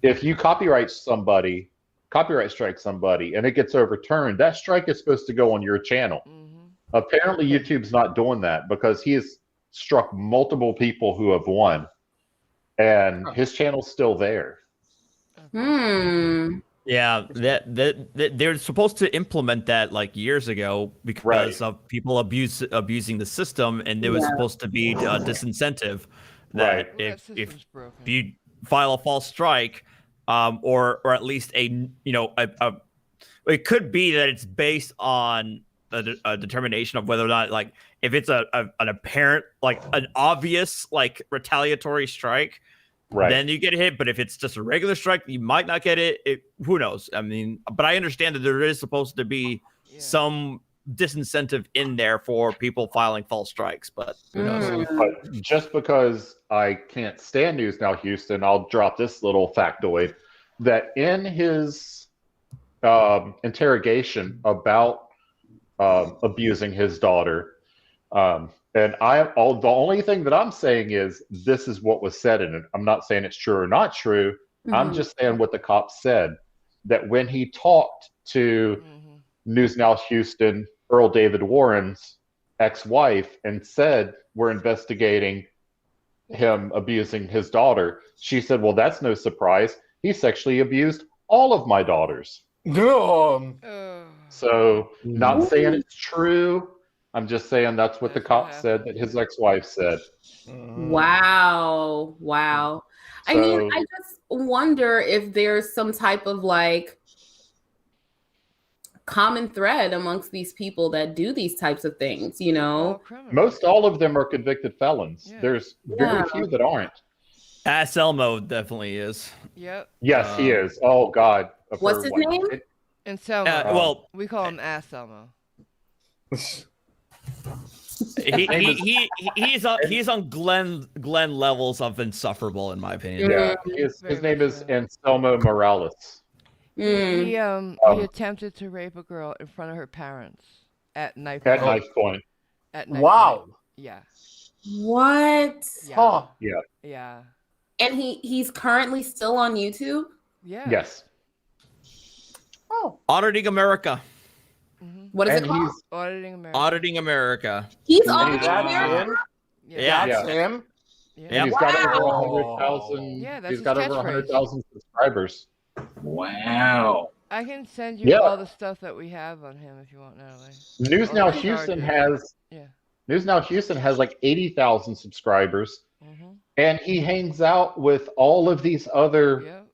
if you copyright strike somebody and it gets overturned, that strike is supposed to go on your channel. Apparently YouTube's not doing that, because he has struck multiple people who have won, and his channel's still there. Yeah, that they're supposed to implement that like years ago because of people abusing the system, and there was supposed to be a disincentive that if you file a false strike, or at least it could be that it's based on a determination of whether or not, like, if it's an apparent, like an obvious like retaliatory strike, then you get hit. But if it's just a regular strike, you might not get it. Who knows? I mean, but I understand that there is supposed to be some disincentive in there for people filing false strikes, but who knows? But just because I can't stand News Now Houston, I'll drop this little factoid that in his interrogation about abusing his daughter, and the only thing that I'm saying is this is what was said in it. I'm not saying it's true or not true. I'm just saying what the cops said, that when he talked to News Now Houston, Earl David Warren's ex-wife, and said, we're investigating him abusing his daughter, she said, well, that's no surprise. He sexually abused all of my daughters. So, not saying it's true. I'm just saying that's what the cop said that his ex-wife said. Wow. I mean, I just wonder if there's some type of like common thread amongst these people that do these types of things, you know? Most all of them are convicted felons. There's very few that aren't. Ass Elmo definitely is. Yep. Yes, he is. Oh God. What's his name? Anselmo. Well, we call him Ass Elmo. He's on Glenn levels of insufferable, in my opinion. Yeah, his name is Anselmo Morales. He attempted to rape a girl in front of her parents at knife point. At knife point. At knife point. Yeah. What? Yeah. Yeah. Yeah. And he's currently still on YouTube? Yeah. Yes. Oh. Auditing America. What is it called? Auditing America. Auditing America. He's auditing America? Yeah. That's him. And he's got over 100,000. Yeah, that's he's got his over catchphrase. 100,000 subscribers. Wow. I can send you all the stuff that we have on him if you want, Natalie. News Now Houston has like 80,000 subscribers, and he hangs out with all of these other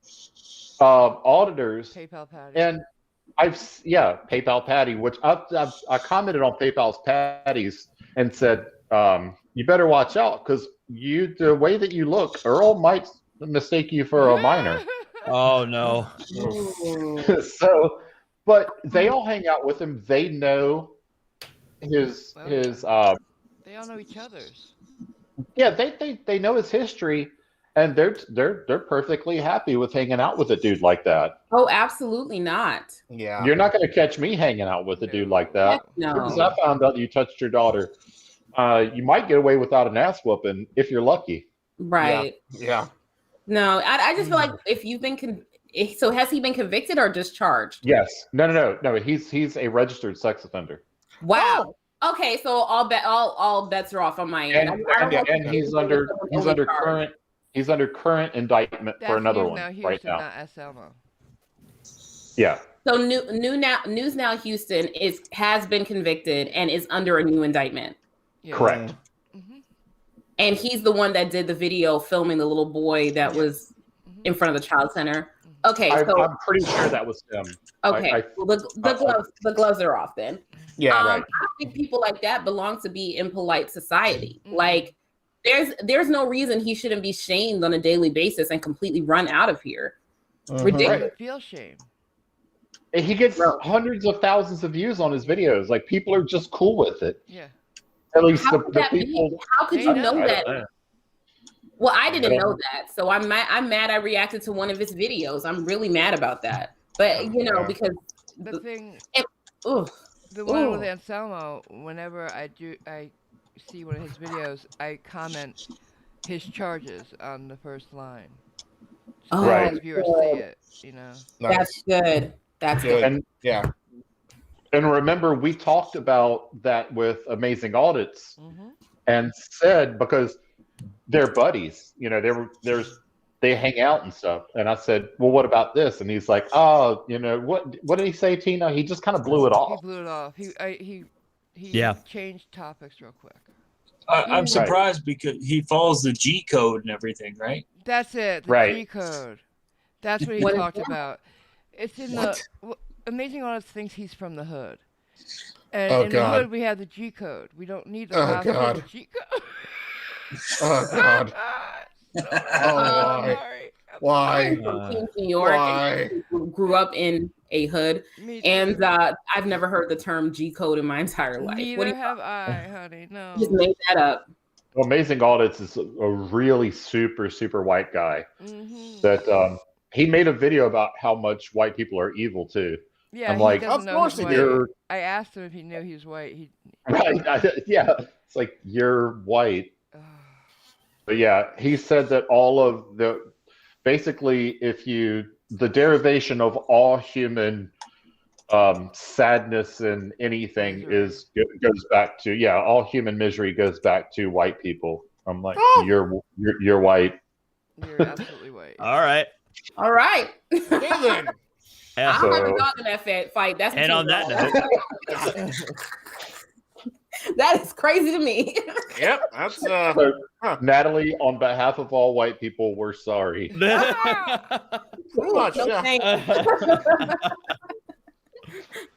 auditors. PayPal Patty. And PayPal Patty, which I commented on PayPal's Patties and said, you better watch out, because the way that you look, Earl might mistake you for a minor. Oh no. So, but they all hang out with him. They know his they all know each other's. Yeah, they know his history, and they're perfectly happy with hanging out with a dude like that. Oh, absolutely not. Yeah. You're not going to catch me hanging out with a dude like that. No. Because I found out you touched your daughter. You might get away without an ass whooping if you're lucky. Right. Yeah. No, I just feel like if you've been so has he been convicted or discharged? Yes. No. He's a registered sex offender. Wow. Okay, so all bets are off on my end. And he's under current indictment for another one right now. Not S. Elmo. Yeah. So News Now Houston has been convicted and is under a new indictment. Yeah. Correct. And he's the one that did the video filming the little boy that was in front of the child center. Okay, so I'm pretty sure that was him. Okay, well, the gloves are off then. Yeah, right. I don't think people like that belong to be in polite society. Like, there's no reason he shouldn't be shamed on a daily basis and completely run out of here. Ridiculous. I feel shame. He gets hundreds of thousands of views on his videos. Like, people are just cool with it. Yeah. At least How the could that people. be? How could you know that? Well, I didn't know that, so I'm mad. I reacted to one of his videos. I'm really mad about that. But you know, because the thing, the one with Anselmo, whenever I see one of his videos, I comment his charges on the first line. So Right. As viewers see it, you know. That's good. That's good. And yeah. And remember, we talked about that with Amazing Audits, and said because they're buddies, you know, they hang out and stuff. And I said, well, what about this? And he's like, oh, you know, what did he say, Tina? He just kind of blew it off. He blew it off. He changed topics real quick. I'm surprised because he follows the G code and everything, right? That's it. The G code. That's what he talked about. It's in the Amazing Audits thinks he's from the hood. And in the hood we have the G code. We don't need to have the G code. Oh God! Why? From New York. Why? Grew up in a hood, and I've never heard the term G code in my entire life. Neither have I, honey. No. Just made that up. Well, Amazing Audits is a really super white guy. That he made a video about how much white people are evil too. Yeah, I'm like, of course he did. I asked him if he knew he was white. Yeah, it's like you're white. But yeah, he said that all of basically, the derivation of all human sadness and anything goes back to all human misery goes back to white people. I'm like, you're white. You're absolutely white. All right. Yeah, I don't have a dog in that fight. That's and on that note. That is crazy to me. Yep, that's Natalie, on behalf of all white people, we're sorry. Pretty much,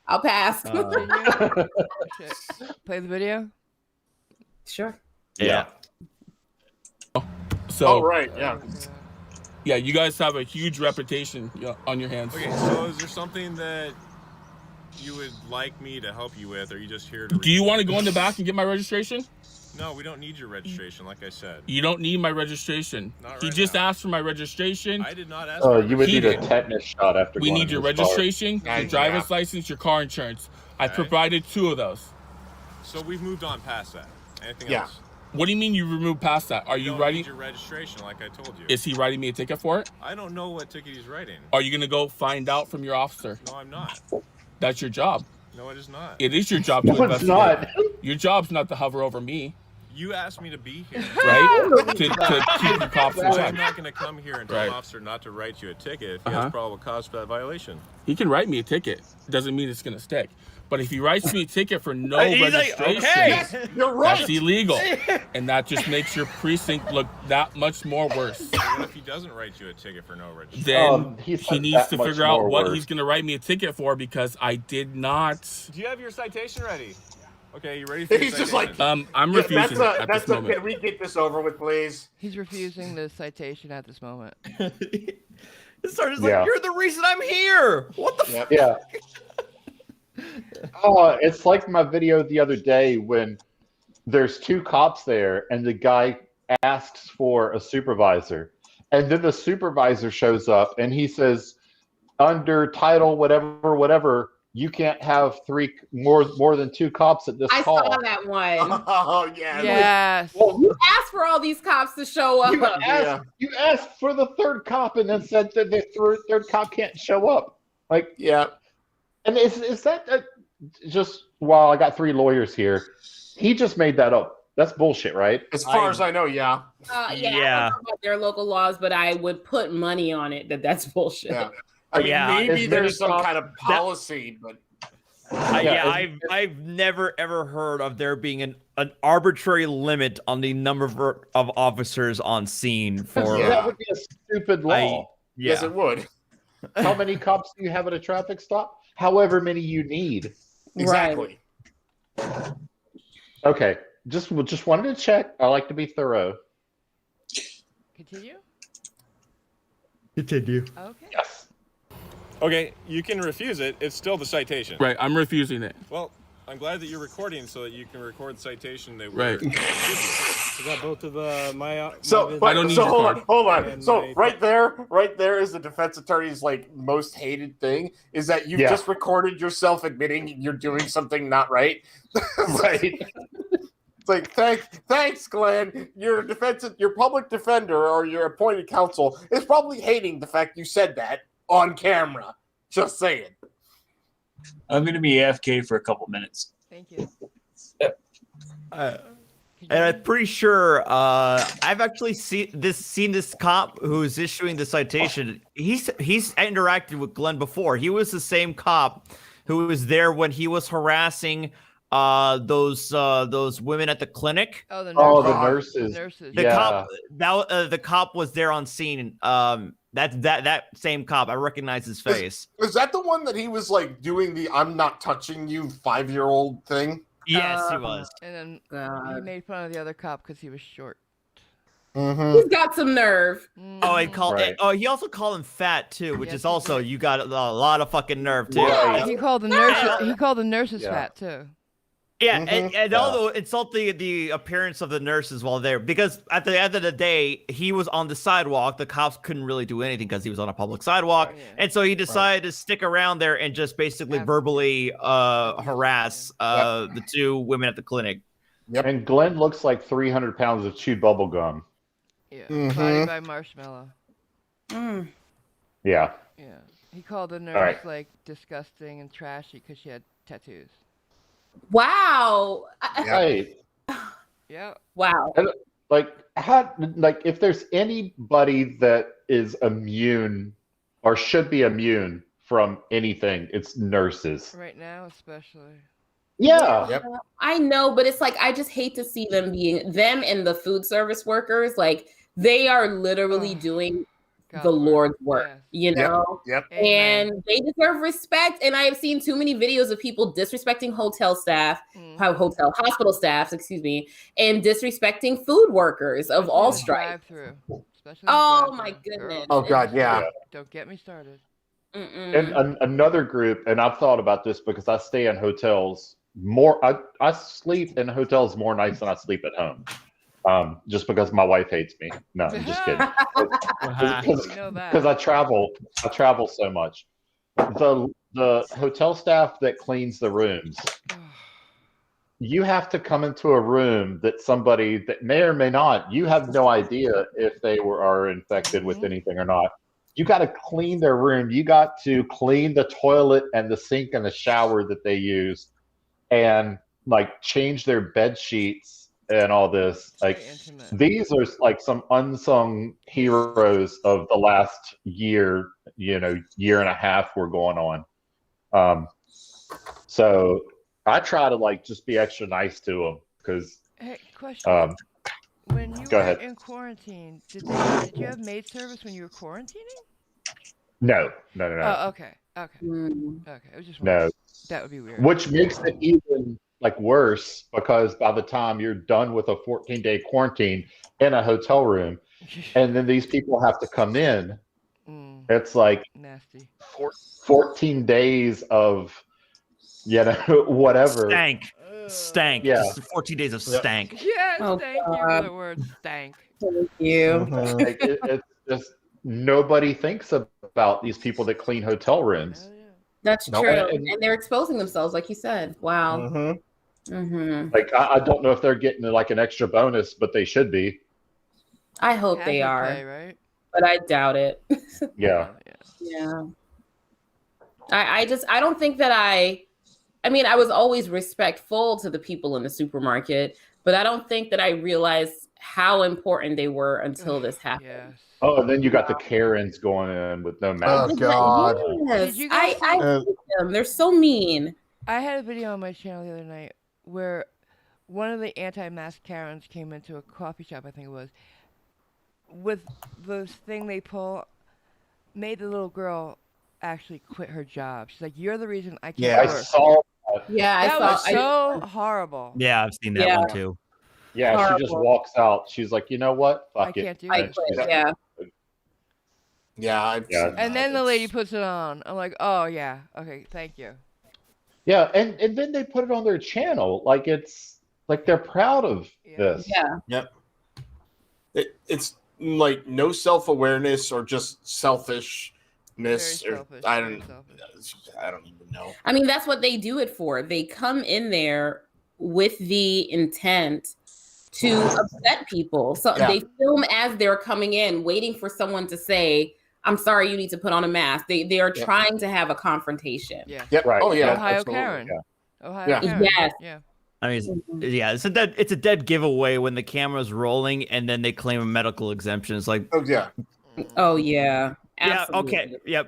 I'll pass. Play the video? Sure. Yeah. So, yeah, you guys have a huge reputation on your hands. Okay, so is there something that you would like me to help you with, or are you just here to... Do you want to go in the back and get my registration? No, we don't need your registration, like I said. You don't need my registration. He just asked for my registration. I did not ask for you would need a tetanus shot after We need your registration, your driver's Yeah. license, your car insurance. I provided 2 of those. So we've moved on past that. Anything Yeah. else? What do you mean you removed past that? Are You you don't writing? need your registration, like I told you. Is he writing me a ticket for it? I don't know what ticket he's writing. Are you going to go find out from your officer? No, I'm not. That's your job. No, it is not. It is your job to No, it's investigate. not. Your job's not to hover over me, You asked me to be here. right? to keep the cops in I'm check. not going to come here and tell Right. an officer not to write you a ticket if he Uh-huh. has probable cause for that violation. He can write me a ticket. Doesn't mean it's going to stick. But if he writes me a ticket for no He's like, registration, okay. Yes, you're right. that's illegal. And that just makes your precinct look that much more worse. So what if he doesn't write you a ticket for no registration? Then he's he not needs that to much figure out more what worse. he's going to write me a ticket for because I did not. Do you have your citation ready? Okay, you ready for your He's just citation? like, I'm refusing at this moment. Can we get this over with, please? He's refusing the citation at this moment. The sergeant's like, you're the reason I'm here. What the fuck? Yeah. Oh, it's like my video the other day when there's 2 cops there and the guy asks for a supervisor. And then the supervisor shows up and he says, under title whatever, you can't have more than 2 cops at this call. I saw that one. Oh, yeah. Yes. Well, You asked for all these cops to show up. you asked for the 3rd cop and then said that the 3rd cop can't show up. Like, yeah. And is that just, well, I got 3 lawyers here. He just made that up. That's bullshit, right? As far as I know, yeah. I don't know about their local laws, but I would put money on it that's bullshit. Yeah. I mean, maybe there's some kind of policy, but I've never ever heard of there being an arbitrary limit on the number of officers on scene for. That would be a stupid law. Yes, it would. How many cops do you have at a traffic stop? However many you need. Exactly. Okay, just wanted to check. I like to be thorough. Continue. Continue. Okay. Yes. Okay, you can refuse it. It's still the citation. Right, I'm refusing it. Well, I'm glad that you're recording so that you can record the citation that Right. Is that both of my? So, I don't need so your card. hold on. And So my- right there is the defense attorney's like most hated thing is that you've just recorded yourself admitting you're doing something not right. Right. It's like thanks, Glenn. Your public defender or your appointed counsel is probably hating the fact you said that on camera. Just saying. I'm going to be AFK for a couple minutes. Thank you. And I'm pretty sure I've actually seen this cop who's issuing the citation. He's interacted with Glenn before. He was the same cop who was there when he was harassing those women at the clinic. Oh, the nurses. The nurses. The cop was there on scene. That same cop. I recognize his face. Is that the one that he was like doing the "I'm not touching you" 5-year-old thing? Yes, he was. And then he made fun of the other cop because he was short. He's got some nerve. Oh, he also called him fat too, which is also you got a lot of fucking nerve too. He called the nurse. He called the nurses fat too. Yeah, and although insult the appearance of the nurses while there, because at the end of the day, he was on the sidewalk. The cops couldn't really do anything because he was on a public sidewalk, and so he decided to stick around there and just basically verbally harass the two women at the clinic. Yep. And Glenn looks like 300 pounds of chewed bubble gum. Yeah, body by marshmallow. Yeah. Yeah, he called the nurse right. like disgusting and trashy because she had tattoos. Wow. Right. Yeah. Wow. And, if there's anybody that is immune or should be immune from anything, it's nurses. Right now, especially. Yeah. Yep. I know, but it's like I just hate to see them and the food service workers, like they are literally doing the Lord's work, you know? Yep. And they deserve respect. And I have seen too many videos of people disrespecting hospital staffs, and disrespecting food workers of all stripes. Oh my goodness. Oh God, yeah. Don't get me started. And another group, and I've thought about this because I stay in hotels more. I sleep in hotels more nights than I sleep at home. Just because my wife hates me. No, I'm just kidding. Because I travel so much. The hotel staff that cleans the rooms, you have to come into a room that somebody that may or may not, you have no idea if they are infected with anything or not. You got to clean their room. You got to clean the toilet and the sink and the shower that they use, and like change their bed sheets and all this. Like these are like some unsung heroes of the last year, year and a half we're going on. So I try to like just be extra nice to them because. Hey, question. When you go were ahead. in quarantine, did you have maid service when you were quarantining? No. Oh, okay. Okay. I was just no. That would be weird. Which makes it even like worse because by the time you're done with a 14-day quarantine in a hotel room, and then these people have to come in, it's like nasty. 14 days of whatever stank. Yeah. 14 days of stank. Yes, thank you for the word stank. Thank you. Like, it's just nobody thinks about these people that clean hotel rooms. That's true. And they're exposing themselves, like you said. Wow. Like I don't know if they're getting like an extra bonus, but they should be. I hope they are. Pay, right? But I doubt it. Yeah. Yeah. I don't think that I was always respectful to the people in the supermarket, but I don't think that I realized how important they were until this happened. Yes. Oh, and then you got the Karens going in with no mask. Oh God. Yes. I hate them. They're so mean. I had a video on my channel the other night where one of the anti-mask Karens came into a coffee shop, I think it was, with the thing they pull, made the little girl actually quit her job. She's like, "You're the reason I can't work." I saw that. Yeah, that was so horrible. Yeah, I've seen that one too. Yeah, Horrible. she just walks out. She's like, you know what? Fuck I it. can't do I this. quit. Yeah. Yeah, I've seen And that. then the lady puts it on. I'm like, "Oh yeah, okay, thank you." Yeah, and then they put it on their channel. Like it's like they're proud of this. Yeah. Yep. It's like no self-awareness or just selfishness. Very Or, selfish. I very don't. selfish. I don't even know. I mean, that's what they do it for. They come in there with the intent to upset people. So they film as they're coming in, waiting for someone to say, "I'm sorry, you need to put on a mask." They are trying to have a confrontation. Yeah. Yep. Right. Oh yeah. Ohio absolutely. Karen. Yeah. Ohio Yeah. Karen. Yes. Yeah. I mean, it's a dead giveaway when the camera's rolling and then they claim a medical exemption. It's like, Oh yeah. Oh yeah. yeah, Absolutely. okay, yeah,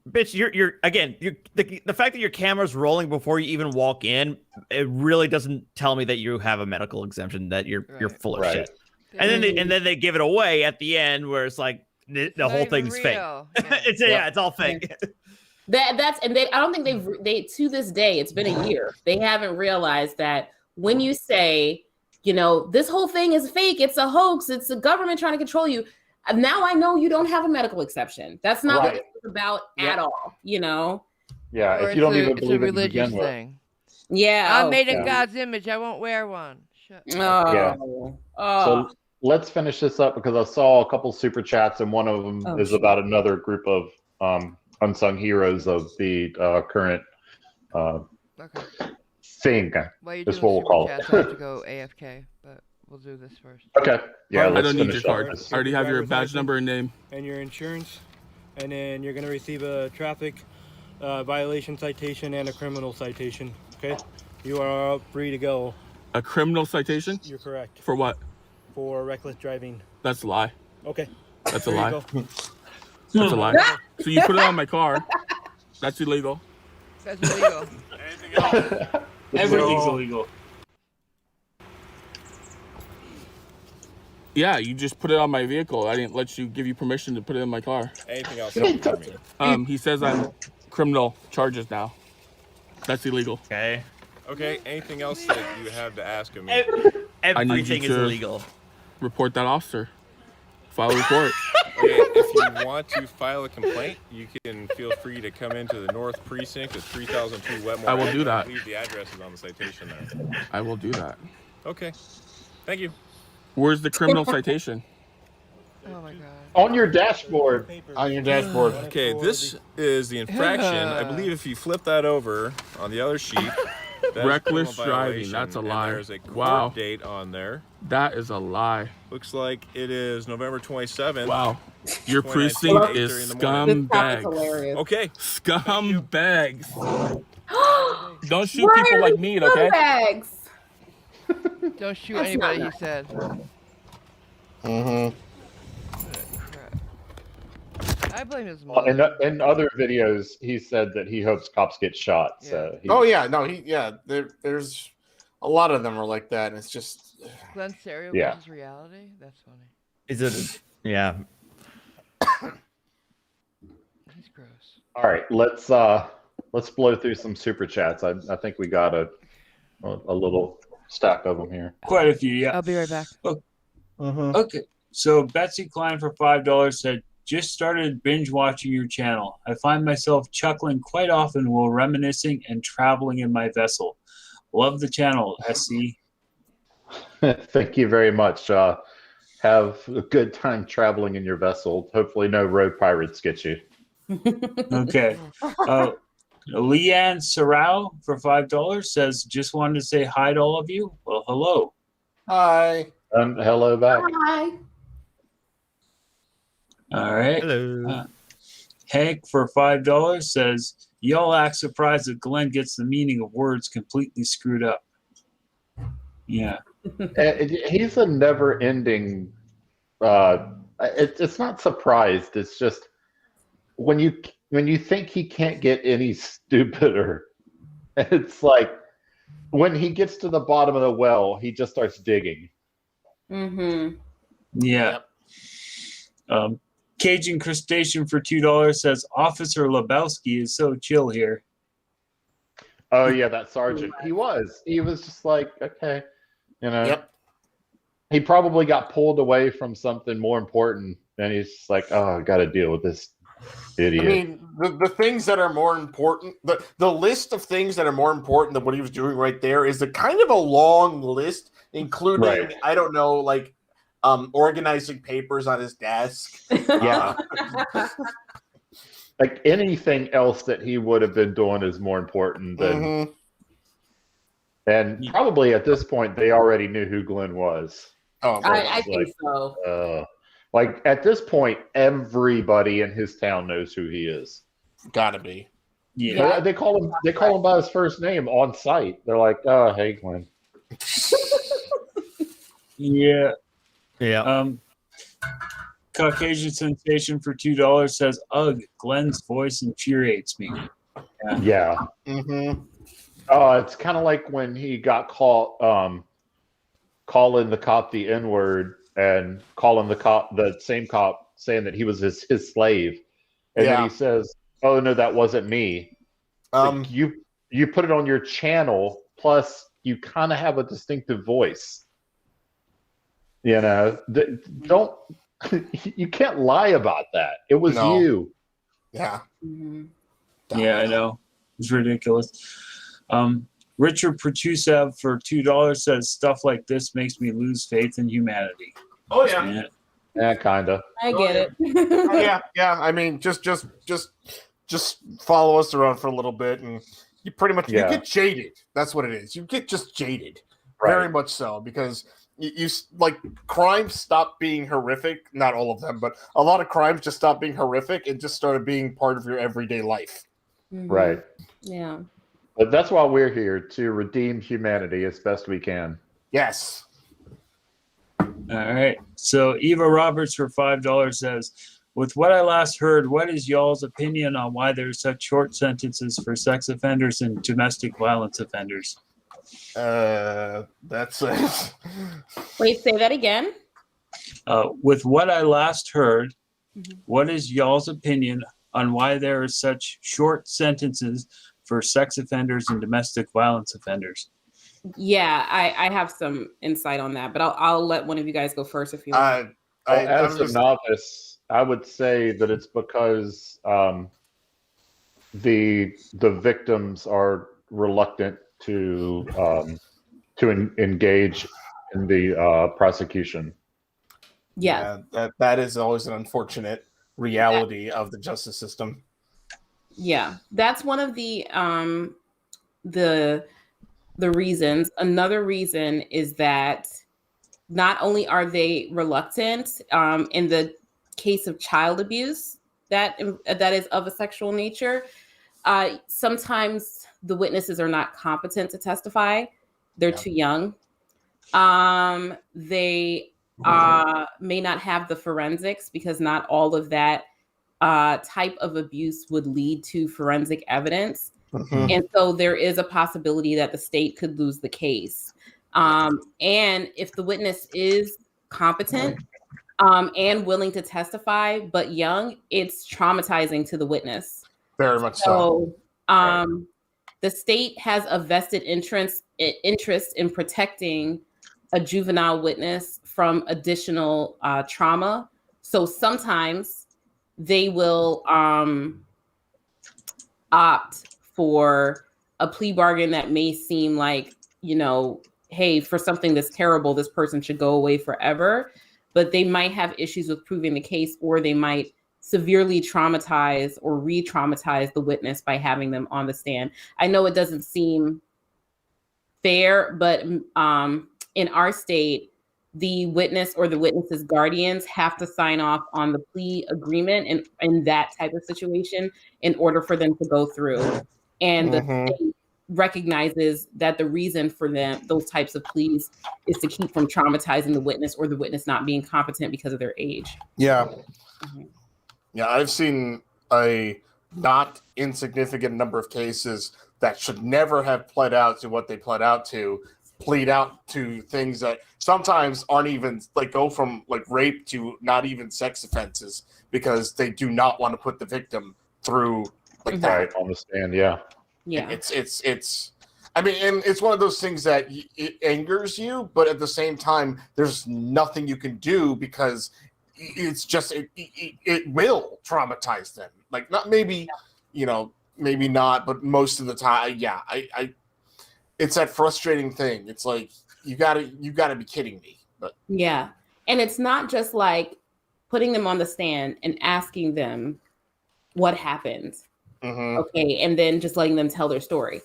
bitch, you're again, the fact that your camera's rolling before you even walk in, it really doesn't tell me that you have a medical exemption. That you're full of shit. And then they give it away at the end where it's like the whole thing's fake. Yeah. It's all fake. That's and I don't think they to this day, it's been a year, they haven't realized that when you say, this whole thing is fake, it's a hoax, it's the government trying to control you. Now I know you don't have a medical exception. That's not what it's about at all. Yeah, Or if you don't it's even a believe it to religious begin with. thing. Yeah. I'm made in God's image. I won't wear one. Shut. Oh. Yeah. So let's finish this up because I saw a couple super chats and one of them is about another group of unsung heroes of the current thing. While you're That's doing what we'll call super chats, it. I have to go AFK, but we'll do this first. Okay. Yeah, I let's don't need finish your up card. this. I already have your Driver's badge license number and name. and your insurance, and then you're going to receive a traffic violation citation and a criminal citation. Okay, you are free to go. A criminal citation? You're correct. For what? For reckless driving. That's a lie. Okay. That's a There you lie. go. That's a lie. So you put it on my car. That's illegal. That's illegal. Anything else? Everything's illegal. Yeah, you just put it on my vehicle. I didn't give you permission to put it in my car. Anything else you can tell me? He says I'm criminal charges now. That's illegal. Okay. Okay, anything else that you have to ask of me? I need you Everything is to illegal. report that officer. File a report. Okay, if you want to file a complaint, you can feel free to come into the North Precinct at 3002 Wetmore. I will do that. I believe the address is on the citation there. I will do that. Okay, thank you. Where's the criminal citation? Oh my god. On your dashboard. On your dashboard. Okay, this is the infraction. I believe if you flip that over on the other sheet, that's Reckless criminal driving. violation, That's a and lie. There's a court Wow. date on there. That is a lie. Looks like it is November 27th. Wow. Your 2019, precinct 8:30 is in the morning. scumbags. Okay. Scumbags. Don't shoot Why people are like we me, okay? scumbags? Don't shoot That's anybody, not he said. Mm-hmm. I blame his Well, mother. in other videos, he said that he hopes cops get shot. So Oh yeah, no, there's a lot of them are like that, and it's just Glenn Stereo Yeah. versus reality? That's funny. Is it? Yeah. He's gross. all right, let's blow through some super chats. I think we got a little stack of them here. Quite a few, yeah. I'll be right back. Okay, so Betsy Klein for $5 said, just started binge watching your channel. I find myself chuckling quite often while reminiscing and traveling in my vessel. Love the channel, SC. Thank you very much. Have a good time traveling in your vessel. Hopefully, no road pirates get you. Okay. Leanne Sarau for $5 says, just wanted to say hi to all of you. Well, hello. hi. Hello back. Hi. All right. Hello. Hank for $5 says, y'all act surprised that Glenn gets the meaning of words completely screwed up. Yeah. He's a never-ending. It's not surprised. It's just when you think he can't get any stupider, it's like when he gets to the bottom of the well, he just starts digging. Mm-hmm. Yeah. Cajun Crustacean for $2 says Officer Lebowski is so chill here. Oh yeah, that sergeant. He was just like, okay, Yep. He probably got pulled away from something more important, and he's just like, oh, I got to deal with this idiot. I mean, the things that are more important, the list of things that are more important than what he was doing right there is a kind of a long list, including, Right. I don't know, like organizing papers on his desk. Yeah. Like anything else that he would have been doing is more important than. And probably at this point, they already knew who Glenn was. Oh, I think so. Like at this point, everybody in his town knows who he is. Gotta be. Yeah. They call him by his first name on site. They're like, oh, hey, Glenn. Yeah. Yeah. Caucasian Sensation for $2 says, ugh, Glenn's voice infuriates me. Yeah. Mm-hmm. It's kind of like when he got caught calling the cop the N-word and calling the same cop saying that he was his slave. And then he says, oh, no, that wasn't me. Like, you put it on your channel, plus you kind of have a distinctive voice. Don't you can't lie about that. It was you. Yeah. Mm-hmm. Yeah, I know. It's ridiculous. Richard Pertusev for $2 says stuff like this makes me lose faith in humanity. Oh yeah. Yeah, kind of. I get it. Yeah. I mean, just follow us around for a little bit, and you pretty much you get jaded. That's what it is. You get just jaded, very much so, because you like crimes stop being horrific. Not all of them, but a lot of crimes just stopped being horrific and just started being part of your everyday life. Mm-hmm. Right. Yeah. But that's why we're here, to redeem humanity as best we can. Yes. All right. So Eva Roberts for $5 says, with what I last heard, what is y'all's opinion on why there's such short sentences for sex offenders and domestic violence offenders? That's it. Wait, say that again. With what I last heard, what is y'all's opinion on why there are such short sentences for sex offenders and domestic violence offenders? Yeah, I have some insight on that, but I'll let one of you guys go first if you want. As a novice, I would say that it's because the victims are reluctant to engage in the prosecution. Yeah, that is always an unfortunate reality of the justice system. Yeah, that's one of the reasons. Another reason is that not only are they reluctant in the case of child abuse that is of a sexual nature, sometimes the witnesses are not competent to testify. They're too young. They may not have the forensics, because not all of that type of abuse would lead to forensic evidence. Mm-hmm. And so there is a possibility that the state could lose the case. And if the witness is competent and willing to testify, but young, it's traumatizing to the witness. Very much so. The state has a vested interest in protecting a juvenile witness from additional trauma. So sometimes they will opt for a plea bargain that may seem like, hey, for something that's terrible, this person should go away forever. But they might have issues with proving the case, or they might severely traumatize or re-traumatize the witness by having them on the stand. I know it doesn't seem fair, but in our state, the witness or the witness's guardians have to sign off on the plea agreement in that type of situation in order for them to go through. And the state recognizes that the reason for those types of pleas is to keep from traumatizing the witness or the witness not being competent because of their age. Yeah. Yeah, I've seen a not insignificant number of cases that should never have pled out to what they plead out to things that sometimes aren't even like go from like rape to not even sex offenses because they do not want to put the victim through like that. Right, on the stand, yeah. Yeah. It's I mean, and it's one of those things that it angers you, but at the same time, there's nothing you can do because it's just it will traumatize them. Like not maybe, maybe not, but most of the time, yeah. I it's that frustrating thing. It's like you gotta be kidding me. But yeah, and it's not just like putting them on the stand and asking them what happened, okay, and then just letting them tell their story.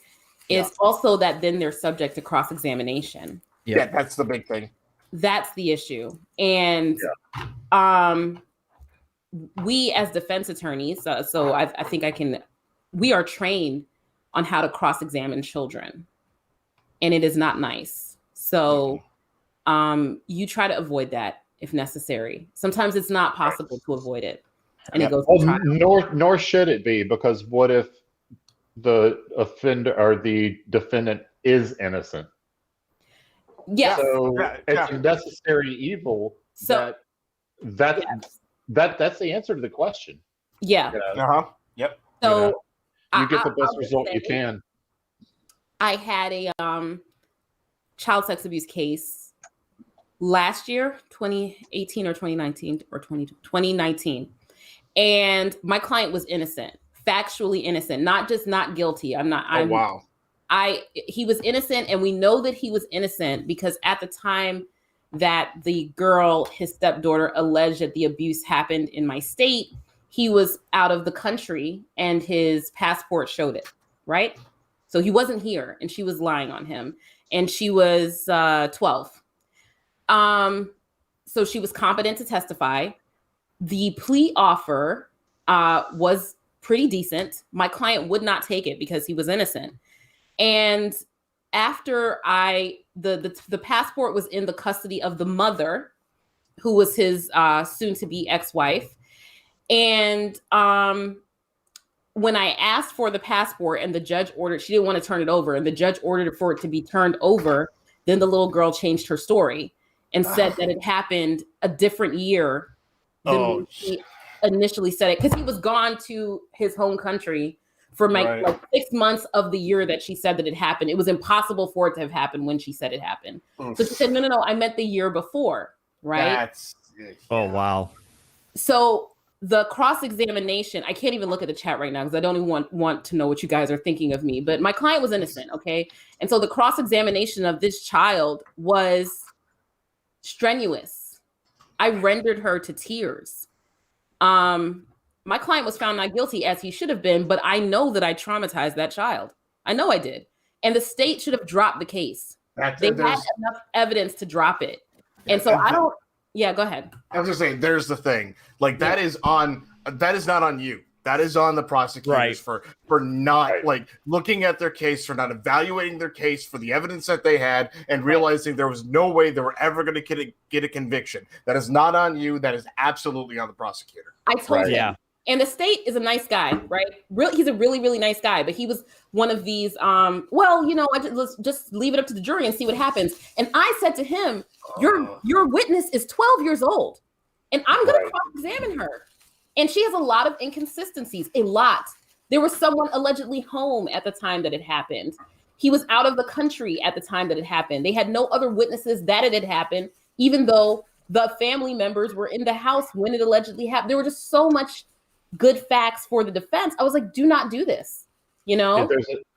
It's also that then they're subject to cross-examination. Yeah, that's the big thing. That's the issue. And we as defense attorneys, so I think we are trained on how to cross-examine children. And it is not nice. So you try to avoid that if necessary. Sometimes it's not possible to avoid it. And it goes to trial. Nor should it be, because what if the offender or the defendant is innocent? Yes. So it's a necessary evil. So that's the answer to the question. Yeah. Yep. So you get the best result you can. I had a child sex abuse case last year, 2018 or 2019 or 2019. And my client was innocent, factually innocent, not just not guilty. Wow. He was innocent, and we know that he was innocent because at the time that the girl, his stepdaughter, alleged that the abuse happened in my state, he was out of the country and his passport showed it, right? So he wasn't here, and she was lying on him, and she was 12. So she was competent to testify. The plea offer was pretty decent. My client would not take it because he was innocent. And after the passport was in the custody of the mother, who was his soon-to-be ex-wife. And when I asked for the passport and the judge ordered, she didn't want to turn it over, and the judge ordered for it to be turned over, then the little girl changed her story and said that it happened a different year than when she initially said it, because he was gone to his home country for like 6 months of the year that she said that it happened. It was impossible for it to have happened when she said it happened. So she said, no, I meant the year before, right? Oh, wow. So the cross-examination, I can't even look at the chat right now because I don't even want to know what you guys are thinking of me, but my client was innocent, okay? And so the cross-examination of this child was strenuous. I rendered her to tears. My client was found not guilty, as he should have been, but I know that I traumatized that child. I know I did. And the state should have dropped the case. They had enough evidence to drop it. And so go ahead. I was just saying, there's the thing. Like that is not on you. That is on the prosecutors for not like looking at their case, for not evaluating their case, for the evidence that they had, and realizing there was no way they were ever going to get a conviction. That is not on you. That is absolutely on the prosecutor. I told him. And the state is a nice guy, right? He's a really, really nice guy, but he was one of these, let's just leave it up to the jury and see what happens. And I said to him, your witness is 12 years old, and I'm going to cross-examine her. And she has a lot of inconsistencies, a lot. There was someone allegedly home at the time that it happened. He was out of the country at the time that it happened. They had no other witnesses that it had happened, even though the family members were in the house when it allegedly happened. There were just so much good facts for the defense. I was like, do not do this, Yeah,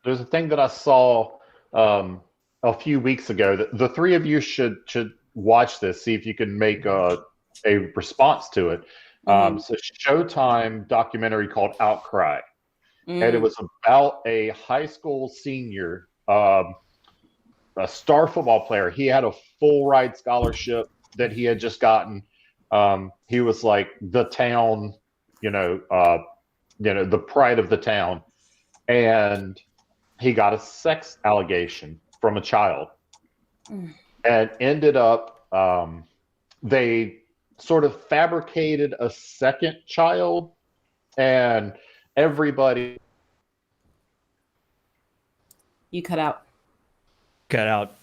there's a thing that I saw a few weeks ago that the three of you should watch this, see if you can make a response to it. It's a Showtime documentary called Outcry. And it was about a high school senior, a star football player. He had a full ride scholarship that he had just gotten. He was like the town, the pride of the town. And he got a sex allegation from a child and ended up, they sort of fabricated a second child, and everybody You cut out. Cut out.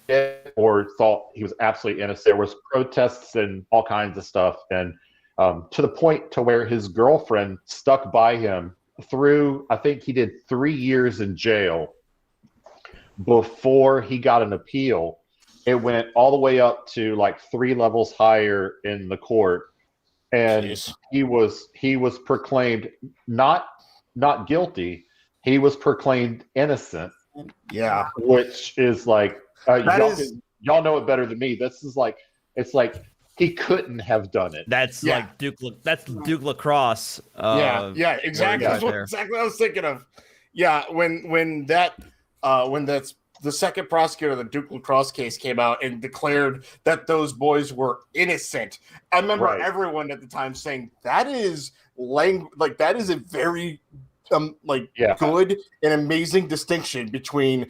Or thought he was absolutely innocent. There was protests and all kinds of stuff, and to the point to where his girlfriend stuck by him through, I think he did 3 years in jail before he got an appeal. It went all the way up to like 3 levels higher in the court, and he was proclaimed not guilty. He was proclaimed innocent. Yeah, which is like y'all know it better than me. This is like, it's like he couldn't have done it. That's like Duke Lacrosse. Yeah, exactly. That's exactly what I was thinking of. Yeah, when that's the second prosecutor of the Duke Lacrosse case came out and declared that those boys were innocent. I remember everyone at the time saying that is that is a very good and amazing distinction between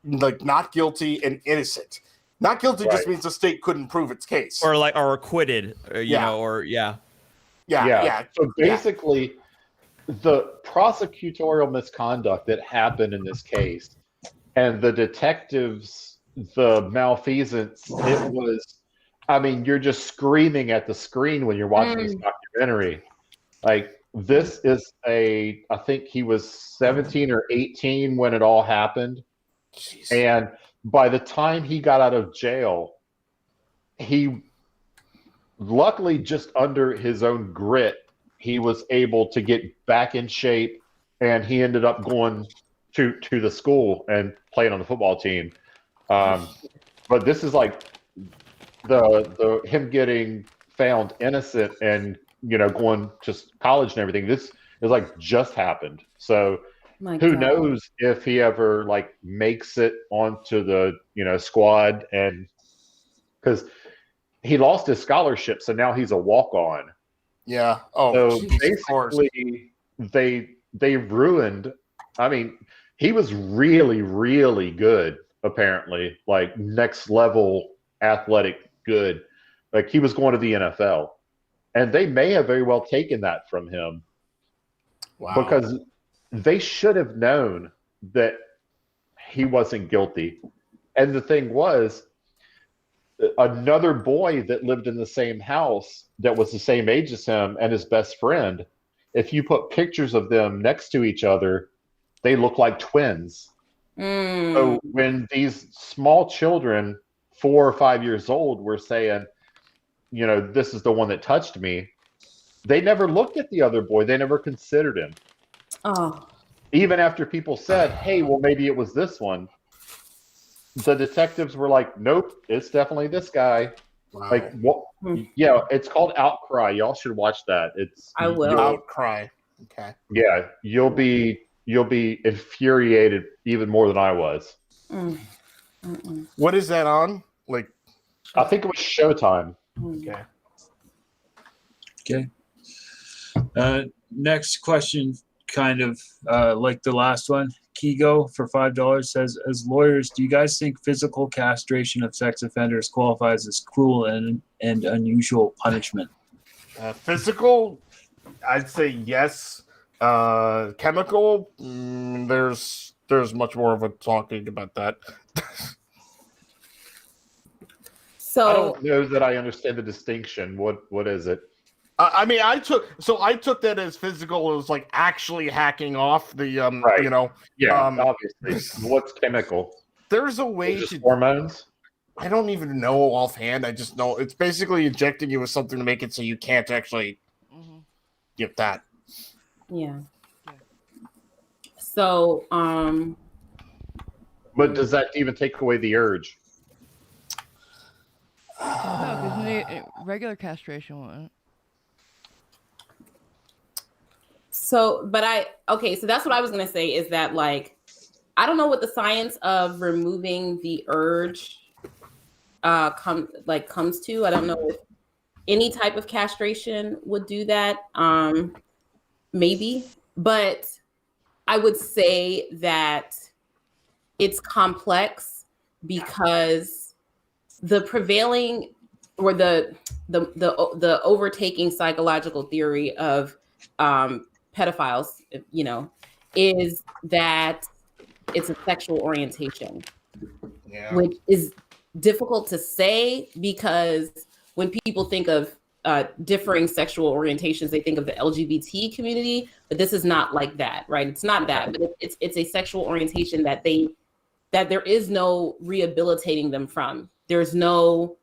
like not guilty and innocent. Not guilty just means the state couldn't prove its case, or acquitted, you know, or So basically, the prosecutorial misconduct that happened in this case, and the detectives, the malfeasance, it was. I mean, you're just screaming at the screen when you're watching this documentary. Like, this is I think he was 17 or 18 when it all happened. Jeez. And by the time he got out of jail, he luckily, just under his own grit, he was able to get back in shape, and he ended up going to the school and playing on the football team. But this is like the him getting found innocent and going to college and everything. This is like just happened. So who knows if he ever like makes it onto the squad, and because he lost his scholarship, so now he's a walk-on. Yeah. So basically, they ruined. I mean, he was really, really good. Apparently, like next level athletic good. Like he was going to the NFL. And they may have very well taken that from him. Wow. Because they should have known that he wasn't guilty. And the thing was, another boy that lived in the same house that was the same age as him and his best friend, if you put pictures of them next to each other, they look like twins. So when these small children, 4 or 5 years old, were saying, this is the one that touched me, they never looked at the other boy. They never considered him. Oh. Even after people said, hey, well, maybe it was this one. The detectives were like, nope, it's definitely this guy. Wow. Like, what? Yeah, it's called Outcry. Y'all should watch that. I will. Outcry. Okay. Yeah, you'll be infuriated even more than I was. What is that on? Like, I think it was Showtime. Okay. Next question, kind of like the last one. Kigo for $5 says, as lawyers, do you guys think physical castration of sex offenders qualifies as cruel and unusual punishment? Physical, I'd say yes. Chemical, there's much more of a talking about that. So I don't know that I understand the distinction. What is it? I mean, I took that as physical. It was like actually hacking off the right. Obviously. What's chemical? There's a way to hormones. I don't even know offhand. I just know it's basically injecting you with something to make it so you can't actually get that. Yeah. So, but does that even take away the urge? No, because regular castration won't. So that's what I was gonna say, is that like I don't know what the science of removing the urge comes to. I don't know if any type of castration would do that. Maybe, but I would say that it's complex because the prevailing or the overtaking psychological theory of pedophiles, is that it's a sexual orientation, Yeah. which is difficult to say because when people think of differing sexual orientations, they think of the LGBT community, but this is not like that, right? It's not that, but it's a sexual orientation that there is no rehabilitating them from. There's no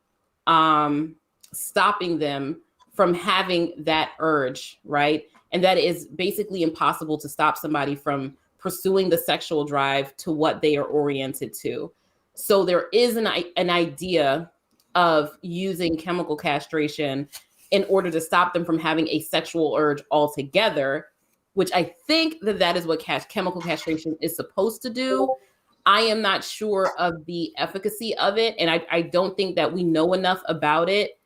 stopping them from having that urge, right? And that is basically impossible to stop somebody from pursuing the sexual drive to what they are oriented to. So there is an idea of using chemical castration in order to stop them from having a sexual urge altogether, which I think that is what chemical castration is supposed to do. I am not sure of the efficacy of it, and I don't think that we know enough about it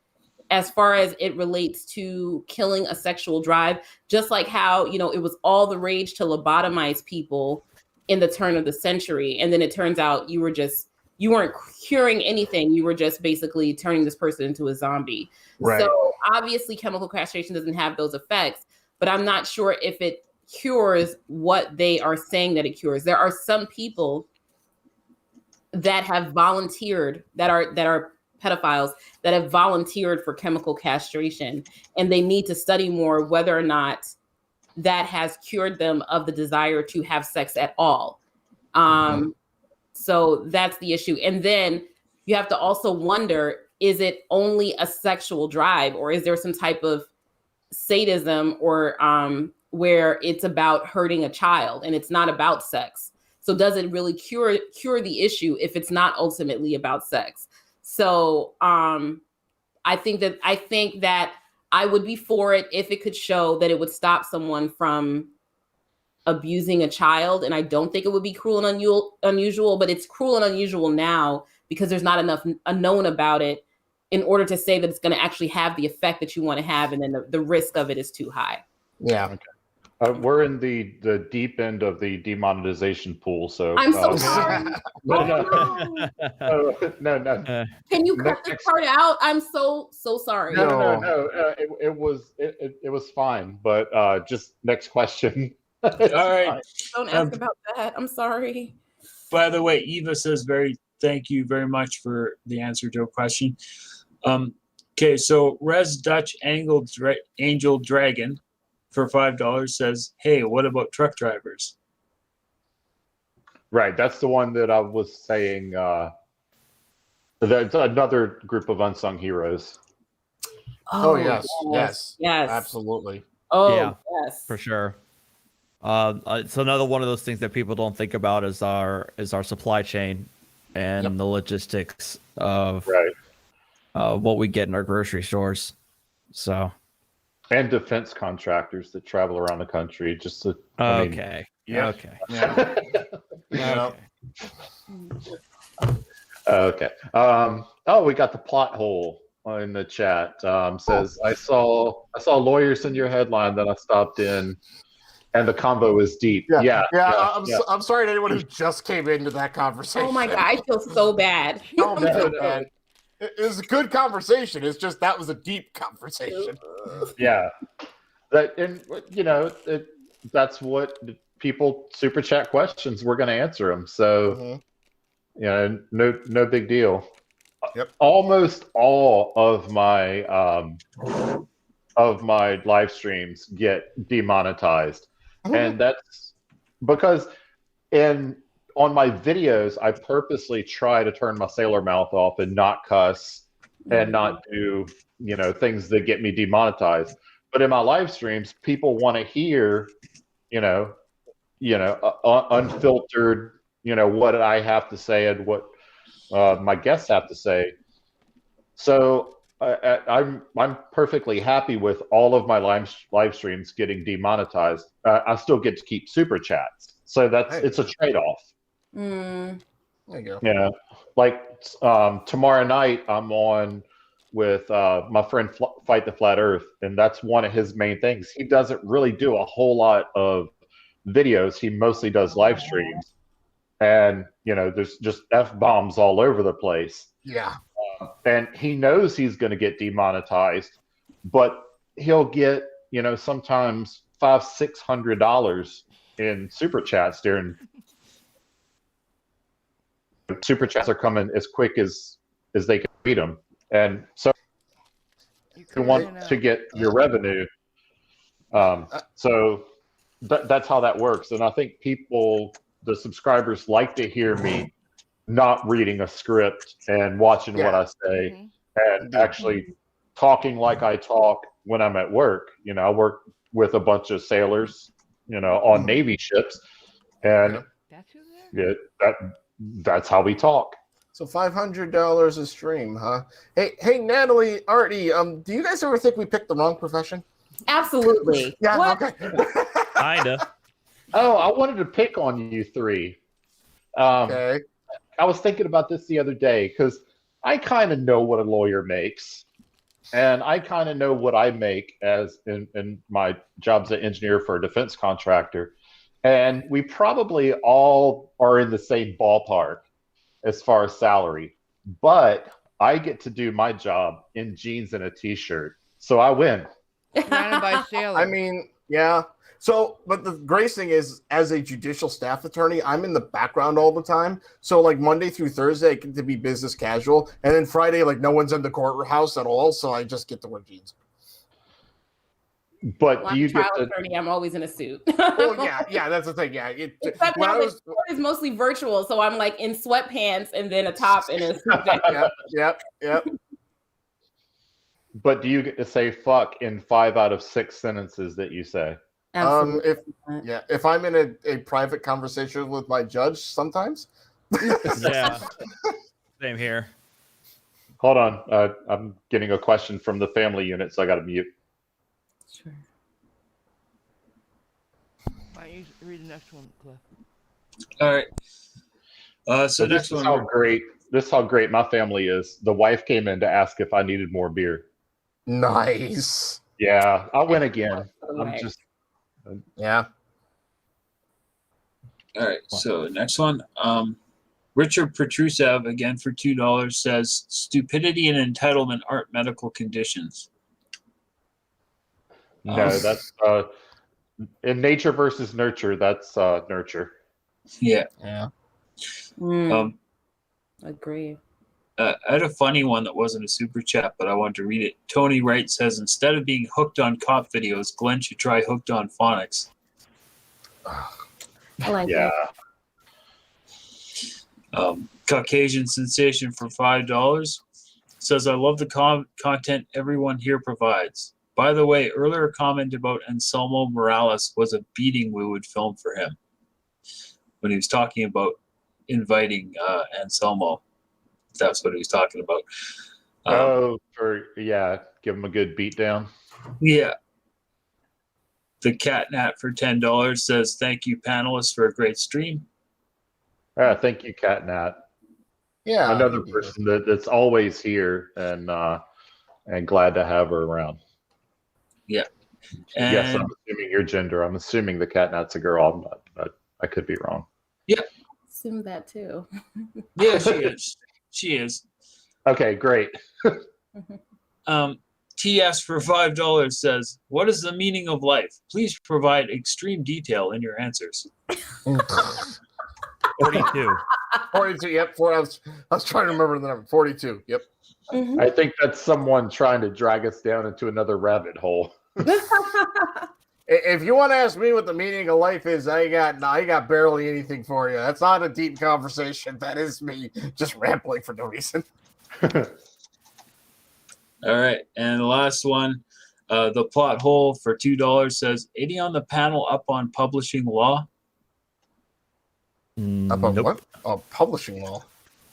as far as it relates to killing a sexual drive, just like how, it was all the rage to lobotomize people in the turn of the century. And then it turns out you weren't curing anything. You were just basically turning this person into a zombie. Right. So obviously chemical castration doesn't have those effects, but I'm not sure if it cures what they are saying that it cures. There are some people that have volunteered, that are pedophiles, that have volunteered for chemical castration, and they need to study more whether or not that has cured them of the desire to have sex at all. So that's the issue. And then you have to also wonder, is it only a sexual drive, or is there some type of sadism or where it's about hurting a child and it's not about sex? So does it really cure the issue if it's not ultimately about sex? So I think that I would be for it if it could show that it would stop someone from abusing a child. And I don't think it would be cruel and unusual, but it's cruel and unusual now because there's not enough known about it in order to say that it's going to actually have the effect that you want to have. And then the risk of it is too high. Yeah. Okay. We're in the deep end of the demonetization pool, so I'm so sorry. no. Can you cut this part out? I'm so sorry. No. It was fine, but just next question. All right. Don't ask about that. I'm sorry. By the way, Eva says thank you very much for the answer to a question. Okay, so Res Dutch Angel Dragon for $5 says, hey, what about truck drivers? Right, that's the one that I was saying. That's another group of unsung heroes. Oh yes, absolutely. Oh yeah, yes, for sure. It's another one of those things that people don't think about is our supply chain and the logistics of what we get in our grocery stores. So. And defense contractors that travel around the country just to. Okay. Yeah. Okay. Yeah. Yeah. Okay. Oh, we got the plot hole in the chat. Says I saw lawyers in your headline that I stopped in, and the convo is deep. Yeah. I'm sorry to anyone who just came into that conversation. Oh my God, I feel so bad. No. It was a good conversation. It's just that was a deep conversation. Yeah, that's what people super chat questions. We're going to answer them. So, no big deal. Yep. Almost all of my live streams get demonetized, and that's because on my videos, I purposely try to turn my sailor mouth off and not cuss and not do, things that get me demonetized. But in my live streams, people want to hear, unfiltered, what I have to say and what my guests have to say. So I'm perfectly happy with all of my live streams getting demonetized. I still get to keep super chats. So it's a trade-off. Mm. There you go. Yeah, like tomorrow night I'm on with my friend Fight the Flat Earth, and that's one of his main things. He doesn't really do a whole lot of videos. He mostly does live streams, and there's just F-bombs all over the place. Yeah, and he knows he's going to get demonetized, but he'll get sometimes $500-600 in super chats during super chats are coming as quick as they can read them, and so you want to get your revenue. So that's how that works. And I think the subscribers like to hear me not reading a script and watching what I say and actually talking like I talk when I'm at work. I work with a bunch of sailors, on Navy ships, and that's how we talk. So $500 a stream, huh? Hey, Natalie, Artie, do you guys ever think we picked the wrong profession? Absolutely. Yeah. What? Okay. Kinda. Oh, I wanted to pick on you three. Okay. I was thinking about this the other day because I kind of know what a lawyer makes, and I kind of know what I make as in my jobs as an engineer for a defense contractor, and we probably all are in the same ballpark as far as salary. But I get to do my job in jeans and a t-shirt, so I win. Surrounded by sailors. I mean, yeah. So, but the great thing is, as a judicial staff attorney, I'm in the background all the time. So, like Monday through Thursday, I get to be business casual, and then Friday, like no one's in the courthouse at all, so I just get to wear jeans. But do you trial get to? attorney, I'm always in a suit. Well, yeah, that's the thing. Yeah, Except now the court is mostly virtual, so I'm like in sweatpants and then a top and a suit jacket. Yep. But do you get to say "fuck" in 5 out of 6 sentences that you say? If I'm in a private conversation with my judge, sometimes. Yeah. Same here. Hold on, I'm getting a question from the family unit, so I got to mute. Sure. Why don't you read the next one, Cliff? All right. So this next one. This is how great my family is. The wife came in to ask if I needed more beer. Nice. Yeah, I'll win again. Yeah. All right. So next one. Richard Petrusev, again for $2, says stupidity and entitlement aren't medical conditions. No, that's in nature versus nurture. That's nurture. Yeah. Agree. I had a funny one that wasn't a super chat, but I wanted to read it. Tony Wright says, instead of being hooked on cop videos, Glenn should try hooked on phonics. I like that. Caucasian Sensation for $5 says, I love the content everyone here provides. By the way, earlier comment about Anselmo Morales was a beating we would film for him when he was talking about inviting Anselmo. That's what he was talking about. Give him a good beat down. Yeah. The Catnat for $10 says, thank you, panelists, for a great stream. Thank you, Catnat. Yeah. Another person that's always here and glad to have her around. Yeah. And yes, I'm assuming your gender. I'm assuming the Catnat's a girl, but I could be wrong. Yeah. Assume that too. Yeah, she is. She is. Okay, great. TS for $5 says, what is the meaning of life? Please provide extreme detail in your answers. 42. 42, yep. I was trying to remember the number. 42, yep. I think that's someone trying to drag us down into another rabbit hole. If you want to ask me what the meaning of life is, I got barely anything for you. That's not a deep conversation. That is me just rambling for no reason. All right, and the last one, the plot hole for $2 says, any on the panel up on publishing law? Up on what? Oh, publishing law.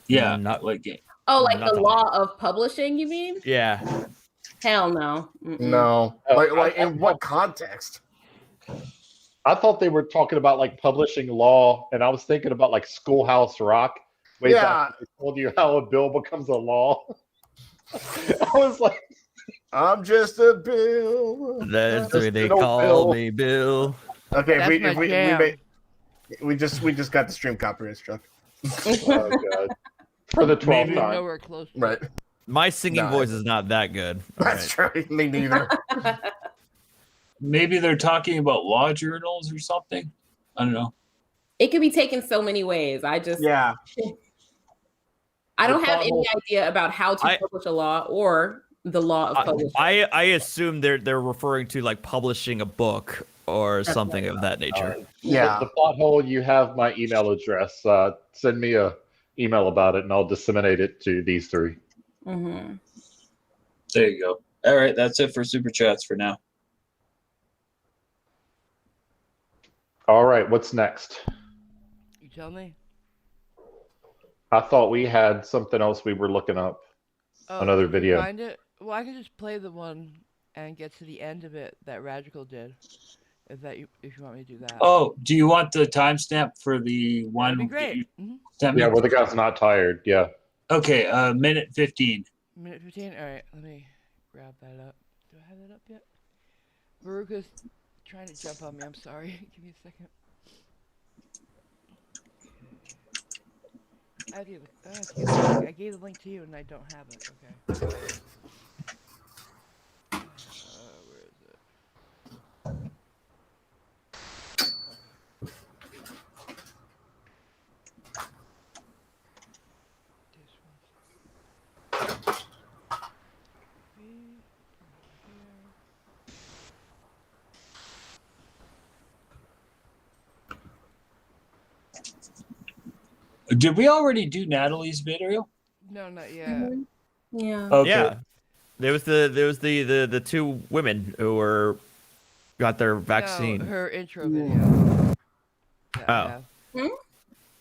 Yeah, not like it. Oh, like the law of publishing, you mean? Yeah. Hell no. No. Like in what context? I thought they were talking about like publishing law, and I was thinking about like Schoolhouse Rock. Back when I told you how a bill becomes a law. I was like, I'm just a bill. That's the way they call me, Bill. Okay, we just got the stream copyright struck. Oh god. For the 12th time. Nowhere close. Right. My singing voice is not that good. That's true. Me neither. Maybe they're talking about law journals or something. I don't know. It could be taken so many ways. I don't have any idea about how to publish a law or the law of publishing. I assume they're referring to like publishing a book or something of that nature. The plot hole, you have my email address. Send me a email about it and I'll disseminate it to these three. Mm-hmm. There you go. All right, that's it for Super Chats for now. All right, what's next? You tell me. I thought we had something else we were looking up. Another video. Find it? Well, I can just play the one and get to the end of it that Radical did. If you want me to do that. Oh, do you want the timestamp for the one? That'd be great. Yeah, where the guy's not tired. Yeah. Okay, minute 15. Minute 15? All right, let me grab that up. Do I have that up yet? Veruca's trying to jump on me. I'm sorry. Give me a second. I gave the link to you and I don't have it. Okay. Where is it? Did we already do Natalie's video? No, not yet. Yeah. Okay. Yeah. There was the two women who got their vaccine. No, her intro video.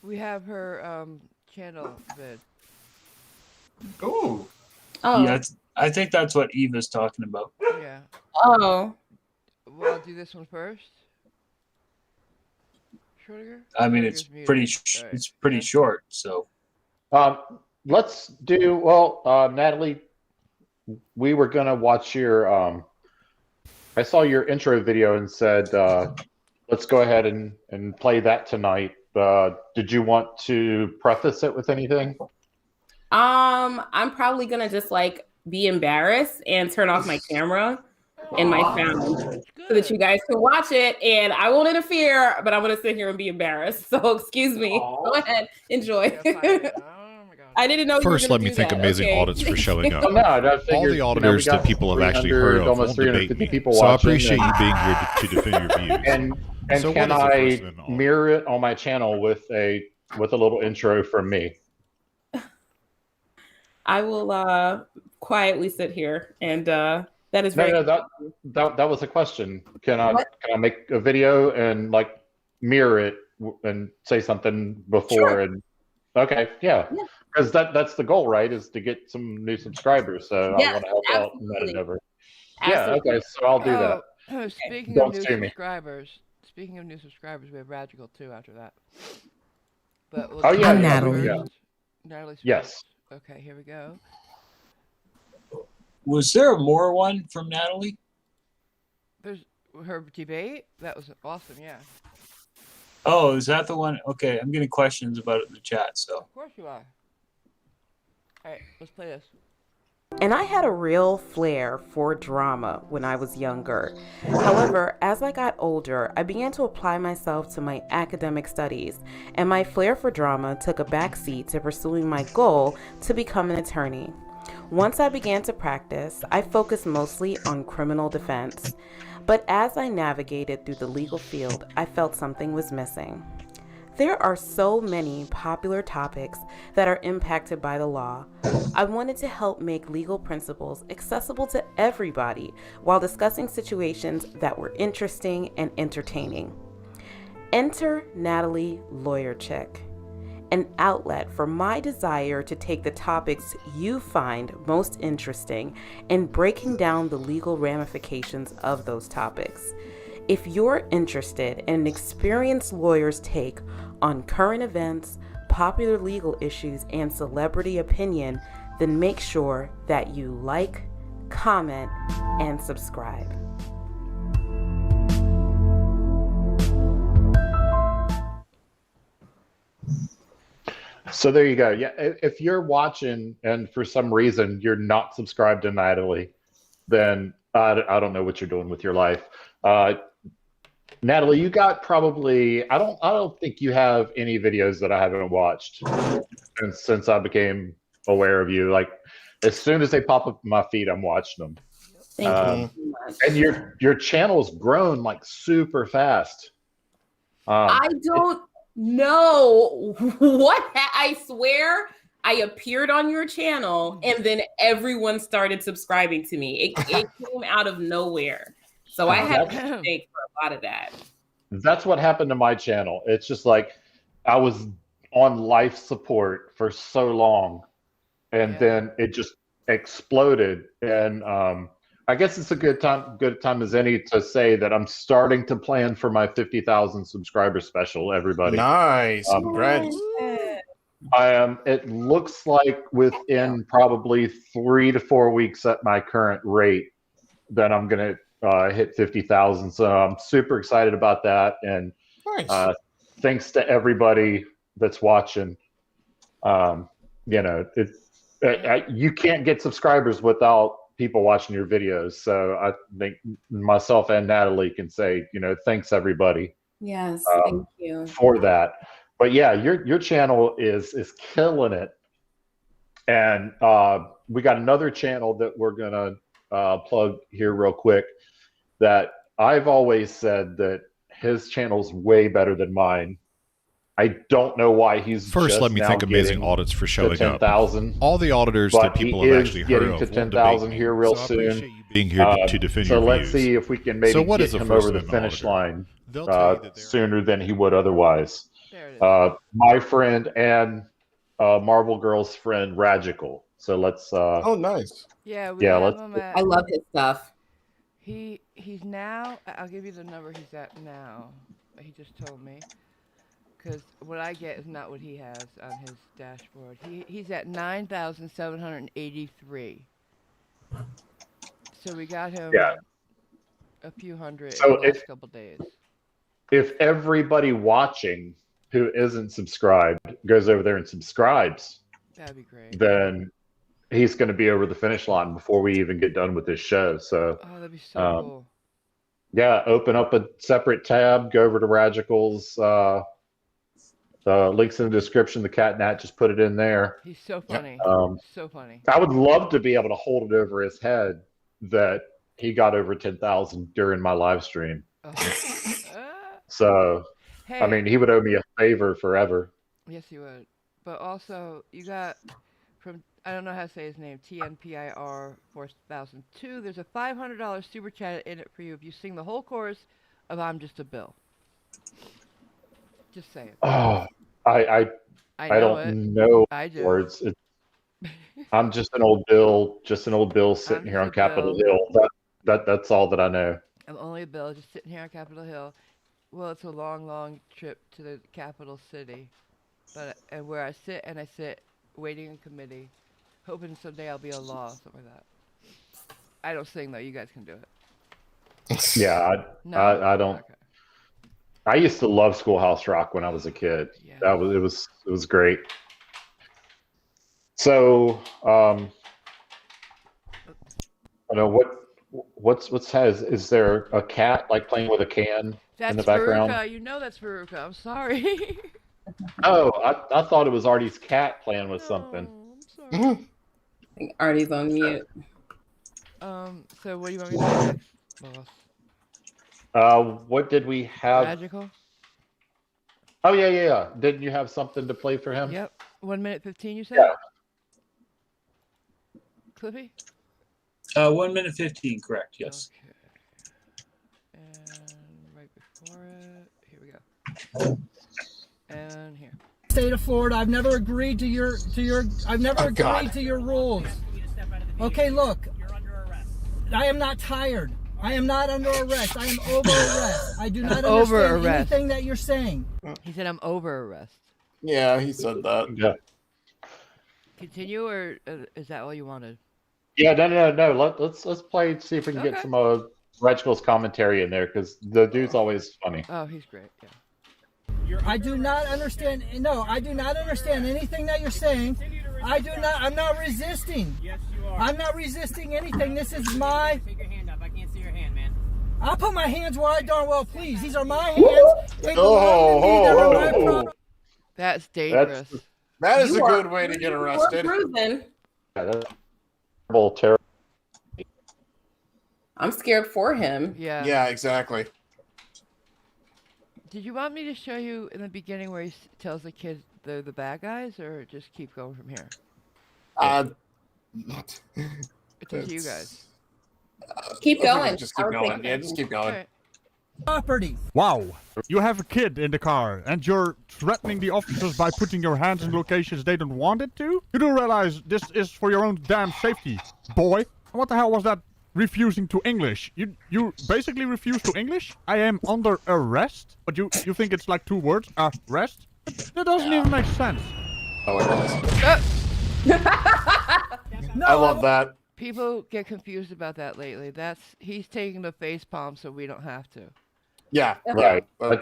We have her channel vid. Oh. Yeah, I think that's what Eva's talking about. Yeah. Oh. Well, I'll do this one first. Schrodinger? I mean, it's pretty short, so. Let's do, well, Natalie, we were going to watch your, I saw your intro video and said, let's go ahead and play that tonight. Did you want to preface it with anything? I'm probably gonna just like be embarrassed and turn off my camera and my sound so that you guys can watch it, and I won't interfere, but I'm gonna sit here and be embarrassed. So excuse me. Go ahead, enjoy. I didn't know. First, let me thank Amazing Audits for showing up. All the auditors that people have actually heard of won't debate me, so I appreciate you being here to defend your views. And so can I mirror it on my channel with a little intro from me? I will quietly sit here, and that is very. No, that was a question. Can I make a video and like mirror it and say something before? Sure. And okay, yeah. Because that's the goal, right? Is to get some new subscribers. So I want to help out in that endeavor. Yeah, okay, so I'll do that. Speaking of new subscribers, we have Radical too after that. But I'm Natalie. Yeah. Natalie's yes. Okay, here we go. Was there more one from Natalie? There's her debate. That was awesome. Yeah. Oh, is that the one? Okay, I'm getting questions about it in the chat. So. Of course you are. All right, let's play this. And I had a real flair for drama when I was younger. However, as I got older, I began to apply myself to my academic studies, and my flair for drama took a backseat to pursuing my goal to become an attorney. Once I began to practice, I focused mostly on criminal defense. But as I navigated through the legal field, I felt something was missing. There are so many popular topics that are impacted by the law. I wanted to help make legal principles accessible to everybody while discussing situations that were interesting and entertaining. Enter Natalie Lawyer Chick, an outlet for my desire to take the topics you find most interesting and breaking down the legal ramifications of those topics. If you're interested in an experienced lawyer's take on current events, popular legal issues, and celebrity opinion, then make sure that you like, comment, and subscribe. So there you go. Yeah, if you're watching and for some reason you're not subscribed to Natalie, then I don't know what you're doing with your life. Natalie, you got probably I don't think you have any videos that I haven't watched since I became aware of you. Like as soon as they pop up in my feed, I'm watching them. Thank you so much. And your channel's grown like super fast. I don't know what I swear I appeared on your channel and then everyone started subscribing to me. It came out of nowhere. So I had to thank for a lot of that. That's what happened to my channel. It's just like I was on life support for so long and then it just exploded. And I guess it's a good time as any to say that I'm starting to plan for my 50,000 subscriber special, everybody. Nice. Congrats. I am. It looks like within probably 3 to 4 weeks at my current rate that I'm going to hit 50,000. So I'm super excited about that. And thanks to everybody that's watching. You know, you can't get subscribers without people watching your videos. So I think myself and Natalie can say, you know, thanks everybody. Yes, thank you for that. But yeah, your channel is killing it. And we got another channel that we're gonna plug here real quick that I've always said that his channel's way better than mine. I don't know why he's first. Let me thank Amazing Audits for showing up. All the auditors that people have actually heard of. To 10,000 here real soon. Being here to defend your views. So let's views. see if we can maybe get him over the finish line sooner than he would otherwise. My friend and Marvel Girl's friend Ragical. So let's. Oh, nice. Yeah, let's. I love his stuff. He's now. I'll give you the number he's at now. He just told me. Because what I get is not what he has on his dashboard. He's at 9,783. So we got him a few hundred in the last couple days. If everybody watching who isn't subscribed goes over there and subscribes, that'd be great. Then he's going to be over the finish line before we even get done with this show. So, that'd be so cool. Yeah, open up a separate tab, go over to Ragical's. The link's in the description. The cat Nat just put it in there. He's so funny. So funny. I would love to be able to hold it over his head that he got over 10,000 during my live stream. So, hey, I mean, he would owe me a favor forever. Yes, he would. But also, you got from, I don't know how to say his name, TNPIR 4002. There's a $500 super chat in it for you if you sing the whole chorus of I'm Just a Bill. Just say it. Oh, I don't know words. I'm just an old Bill sitting here on Capitol Hill. That's all that I know. I'm only a Bill just sitting here on Capitol Hill. Well, it's a long, long trip to the capital city, but where I sit waiting in committee, hoping someday I'll be a law, something like that. I don't sing though. You guys can do it. Yeah, I don't. Okay. I used to love Schoolhouse Rock when I was a kid. Yeah. It was great. So, I don't know what's is there a cat like playing with a can in the background? Veruca. You know that's Veruca. I'm sorry. Oh, I thought it was Artie's cat playing with something. I'm sorry. I think Artie's on mute. So what do you want me to do next, boss? What did we have? Magical. Oh yeah. Didn't you have something to play for him? Yep. 1 minute 15. You said. Yeah. Clippy. 1 minute 15. Correct. Yes. Okay. And right before it, here we go. And here. State of Florida. I've never agreed to your. I've never agreed to your rules. Okay, look. I am not tired. I am not under arrest. I am over arrest. I do not understand anything that you're saying. He said I'm over arrest. Yeah, he said that. Yeah. Continue, or is that all you wanted? Yeah, no. Let's play. See if we can get some Reginald's commentary in there because the dude's always funny. Oh, he's great. Yeah. I do not understand. No, I do not understand anything that you're saying. I do not. I'm not resisting. Yes, you are. I'm not resisting anything. This is my. Take your hand up. I can't see your hand, man. I'll put my hands where I darn well please. These are my hands. They belong to me. They're my property. That's dangerous. That is a good way to get arrested. Yeah, that's terrible. I'm scared for him. Yeah. Yeah, exactly. Did you want me to show you in the beginning where he tells the kids they're the bad guys, or just keep going from here? It's up to you guys. Keep going. Just keep going. Yeah, just keep going. Right. Property. Wow, you have a kid in the car and you're threatening the officers by putting your hands in locations they don't want it to? You do realize this is for your own damn safety, boy. And what the hell was that refusing to English? You basically refuse to English? I am under arrest? But you think it's like 2 words? Arrest? That doesn't even make sense. Oh, it does. I love that. People get confused about that lately. He's taking the face palm so we don't have to. Yeah. Right. Yeah.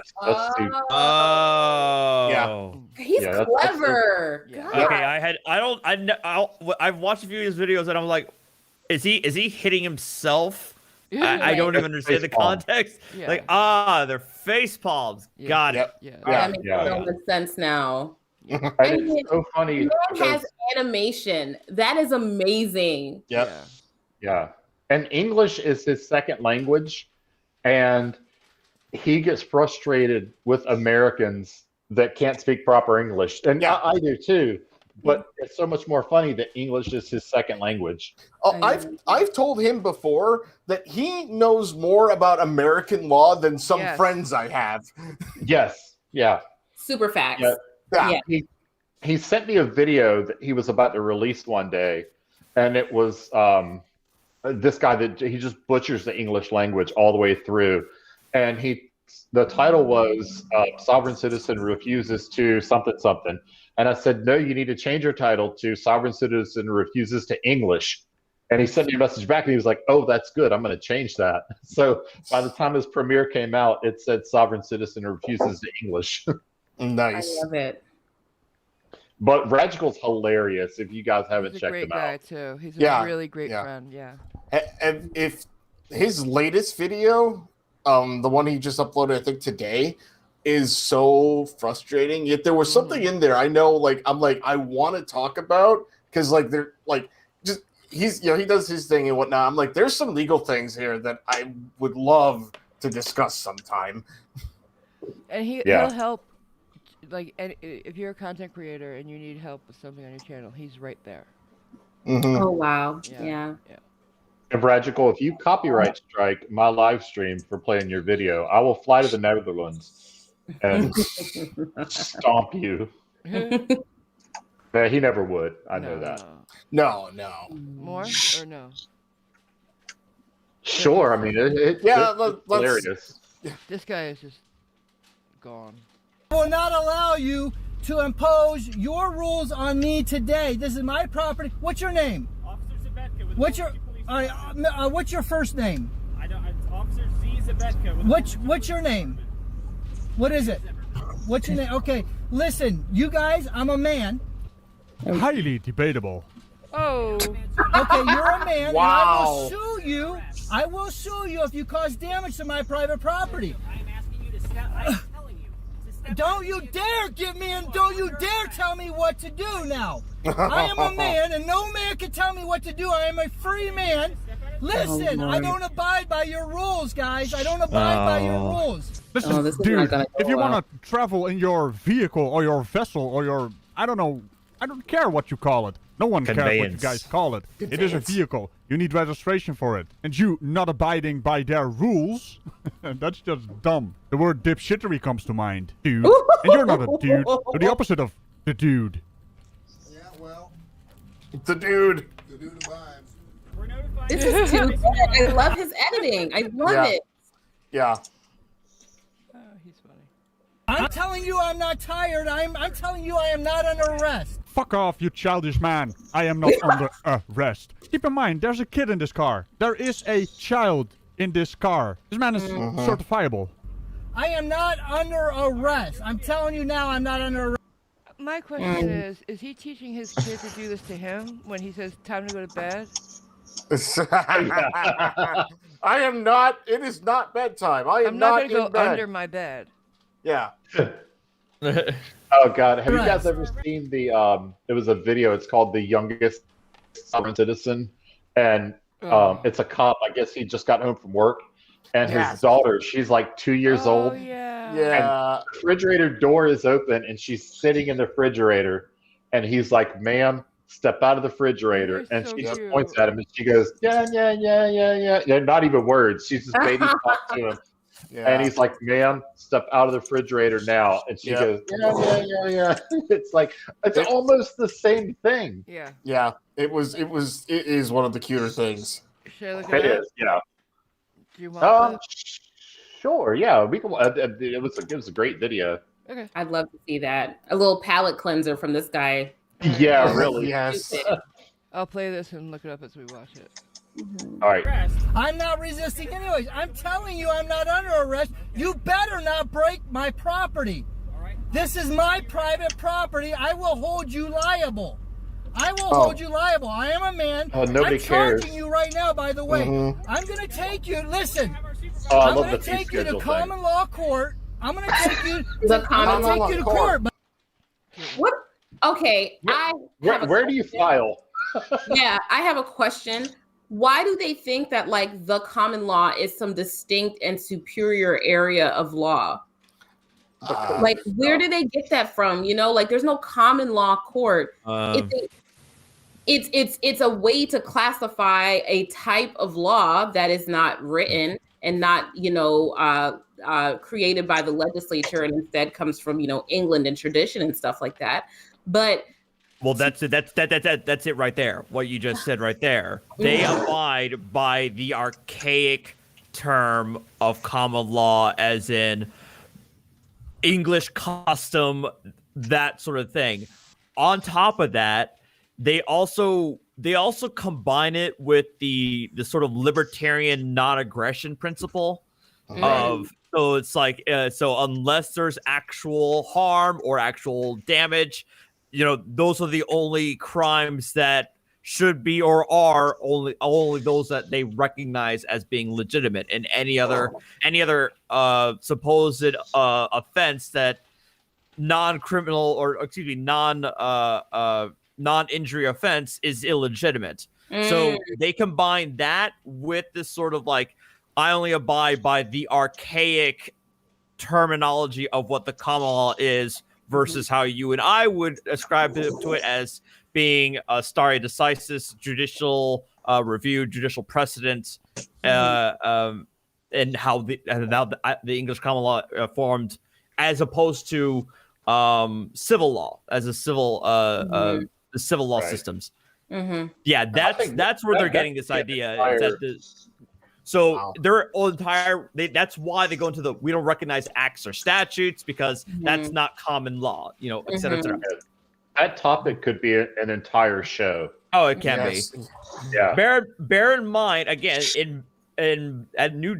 He's clever. Okay, I've watched a few of his videos and I'm like, is he hitting himself? I don't even understand the context. Yeah. Like, they're face palms. Yeah. Got it. Yeah. That makes so much sense now. And it's so funny. It has animation. That is amazing. Yep. Yeah. And English is his second language. And he gets frustrated with Americans that can't speak proper English. And I do too. But it's so much more funny that English is his second language. Oh, I've told him before that he knows more about American law than some friends I have. Yes. Yeah. Super facts. Yeah. He sent me a video that he was about to release one day, and it was this guy that he just butchers the English language all the way through, and the title was "Sovereign Citizen Refuses to something something," and I said, "No, you need to change your title to Sovereign Citizen Refuses to English." And he sent me a message back, and he was like, "Oh, that's good. I'm going to change that." So by the time his premiere came out, it said "Sovereign Citizen Refuses to English." Nice. I love it. But Radical's hilarious if you guys haven't checked him out. He's a great guy too. He's a really great friend. Yeah. And if his latest video, the one he just uploaded, I think today, is so frustrating. Yet there was something in there I know, I want to talk about because they're just he does his thing and whatnot. I'm like, there's some legal things here that I would love to discuss sometime. And he'll help. And if you're a content creator and you need help with something on your channel, he's right there. Mm-hmm. Oh wow! Yeah. And Radical, if you copyright strike my live stream for playing your video, I will fly to the Netherlands and stomp you. Yeah, he never would. I know that. No. More or no? Sure. I mean, it's hilarious. This guy is just gone. I will not allow you to impose your rules on me today. This is my property. What's your name? Officer Zabetka. What's your first name? Officer Z Zabetka. What's your name? What is it? What's your name? Okay, listen, you guys, I'm a man. Highly debatable. Oh. Okay, you're a man. Wow. And I will sue you if you cause damage to my private property. I am asking you to step. I am telling you to step. Don't you dare give me and don't you dare tell me what to do now. I am a man and no man can tell me what to do. I am a free man. Listen, I don't abide by your rules, guys. I don't abide by your rules. Listen, dude, if you want to travel in your vehicle or your vessel or your, I don't care what you call it. No one cares what you guys call it. It is a vehicle. You need registration for it. And you not abiding by their rules, that's just dumb. The word dipshittery comes to mind, dude. And you're not a dude. You're the opposite of the dude. Yeah, well. The dude. The dude abides. We're notified. This is too good. I love his editing. I love it. Yeah. He's funny. I'm telling you I'm not tired. I'm telling you I am not under arrest. Fuck off, you childish man. I am not under arrest. Keep in mind, there's a kid in this car. There is a child in this car. This man is certifiable. I am not under arrest. I'm telling you now I'm not under arrest. My question is he teaching his kid to do this to him when he says time to go to bed? I am not. It is not bedtime. I'm not in going to go bed. under my bed. Yeah. Oh God, have you guys ever seen the? There was a video. It's called "The Youngest Sovereign Citizen," and it's a cop. I guess he just got home from work, and his daughter, she's like 2 years old. Yeah. And the refrigerator door is open, and she's sitting in the refrigerator, and he's like, "Ma'am, step out of the refrigerator," and she just points at him, and she goes, "Yeah, yeah, yeah, yeah, yeah." They're not even words. She's just baby talk to him. And he's like, "Ma'am, step out of the refrigerator now." And she goes, "Yeah, yeah, yeah, yeah." It's like it's almost the same thing. Yeah. Yeah. It is one of the cuter things. Should I look It it up? is, yeah. Do you want Sure, yeah. We can. It was a great video. Okay. I'd love to see that. A little palate cleanser from this guy. Yeah, really. Yes. I'll play this and look it up as we watch it. All right. I'm not resisting anyways. I'm telling you I'm not under arrest. You better not break my property. This is my private property. I will hold you liable. I will hold you liable. I am a man. Nobody I'm charging cares. you right now, by the way. I'm going to take you. Listen. I I'm love going the to fee take you to schedule common thing. law court. I'm going to take you The common law to court. court. What? Okay, Where do you file? Yeah, I have a question. Why do they think that like the common law is some distinct and superior area of law? Like, where do they get that from? You know, like there's no common law court. It's a way to classify a type of law that is not written and not, created by the legislature and instead comes from, England and tradition and stuff like that. But well, that's it. That's it right there. What you just said right there. They abide by the archaic term of common law, as in English custom, that sort of thing. On top of that, they also combine it with the sort of libertarian non-aggression principle of, so it's like, so unless there's actual harm or actual damage, those are the only crimes that should be or are only those that they recognize as being legitimate, and any other supposed offense that non-criminal or non-injury offense is illegitimate. So they combine that with this sort of like, I only abide by the archaic terminology of what the common law is versus how you and I would ascribe to it as being a stare decisis, judicial review, judicial precedent, and how the English common law formed, as opposed to civil law as a civil the civil law systems. Yeah, that's where they're getting this idea. Their entire that's why they go into we don't recognize acts or statutes because that's not common law, et cetera, et cetera. That topic could be an entire show. Oh, it can be. Yeah. Bear in mind, again, in New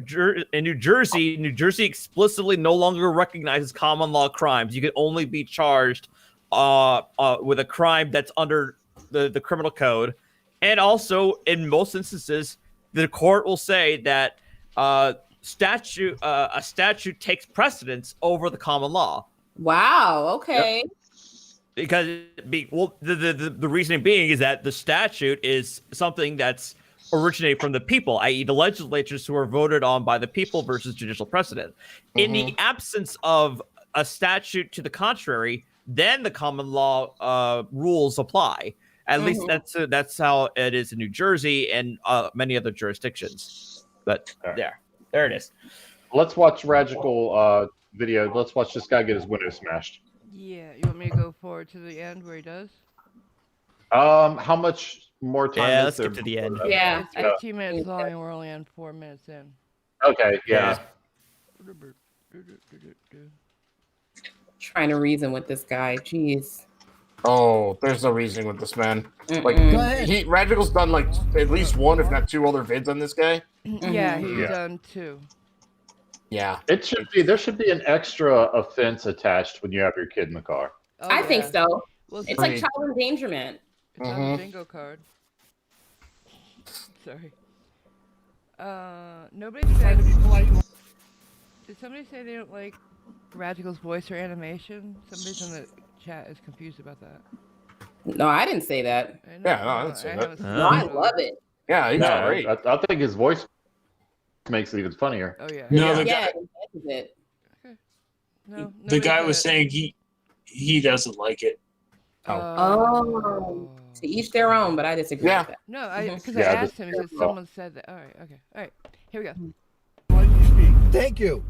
Jersey explicitly no longer recognizes common law crimes. You can only be charged with a crime that's under the criminal code, and also in most instances, the court will say that a statute takes precedence over the common law. Wow. Okay. Yep. Because the reasoning being is that the statute is something that's originated from the people, i.e. the legislatures who are voted on by the people versus judicial precedent. In the absence of a statute to the contrary, then the common law rules apply. At least that's how it is in New Jersey and many other jurisdictions. But there it is. Let's watch Radical video. Let's watch this guy get his window smashed. Yeah, you want me to go forward to the end where he does? How much more time? Yeah, is let's there get to the end. Yeah, it's 15 minutes long, and we're only on 4 minutes in. Okay, yeah. Trying to reason with this guy. Jeez. Oh, there's no reasoning with this man. Like, Go ahead. Radical's done like at least one, if not two, other vids on this guy. Yeah, he's done 2. Yeah, there should be an extra offense attached when you have your kid in the car. Oh, I think so. Well, it's like child endangerment. It's on the bingo card. Sorry. Nobody said. Did somebody say they don't like Radical's voice or animation? Somebody's in the chat is confused about that. No, I didn't say that. Yeah, no, I didn't say that. No, I love it. Yeah, he's great. I think his voice makes it even funnier. Oh yeah. No, the Yeah, guy, it enhances it. No, the guy was saying he doesn't like it. Oh. To each their own, but I disagree with that. No, because Yeah, I asked him. He said someone said that. All right. Okay. All right. Here we go. Thank you.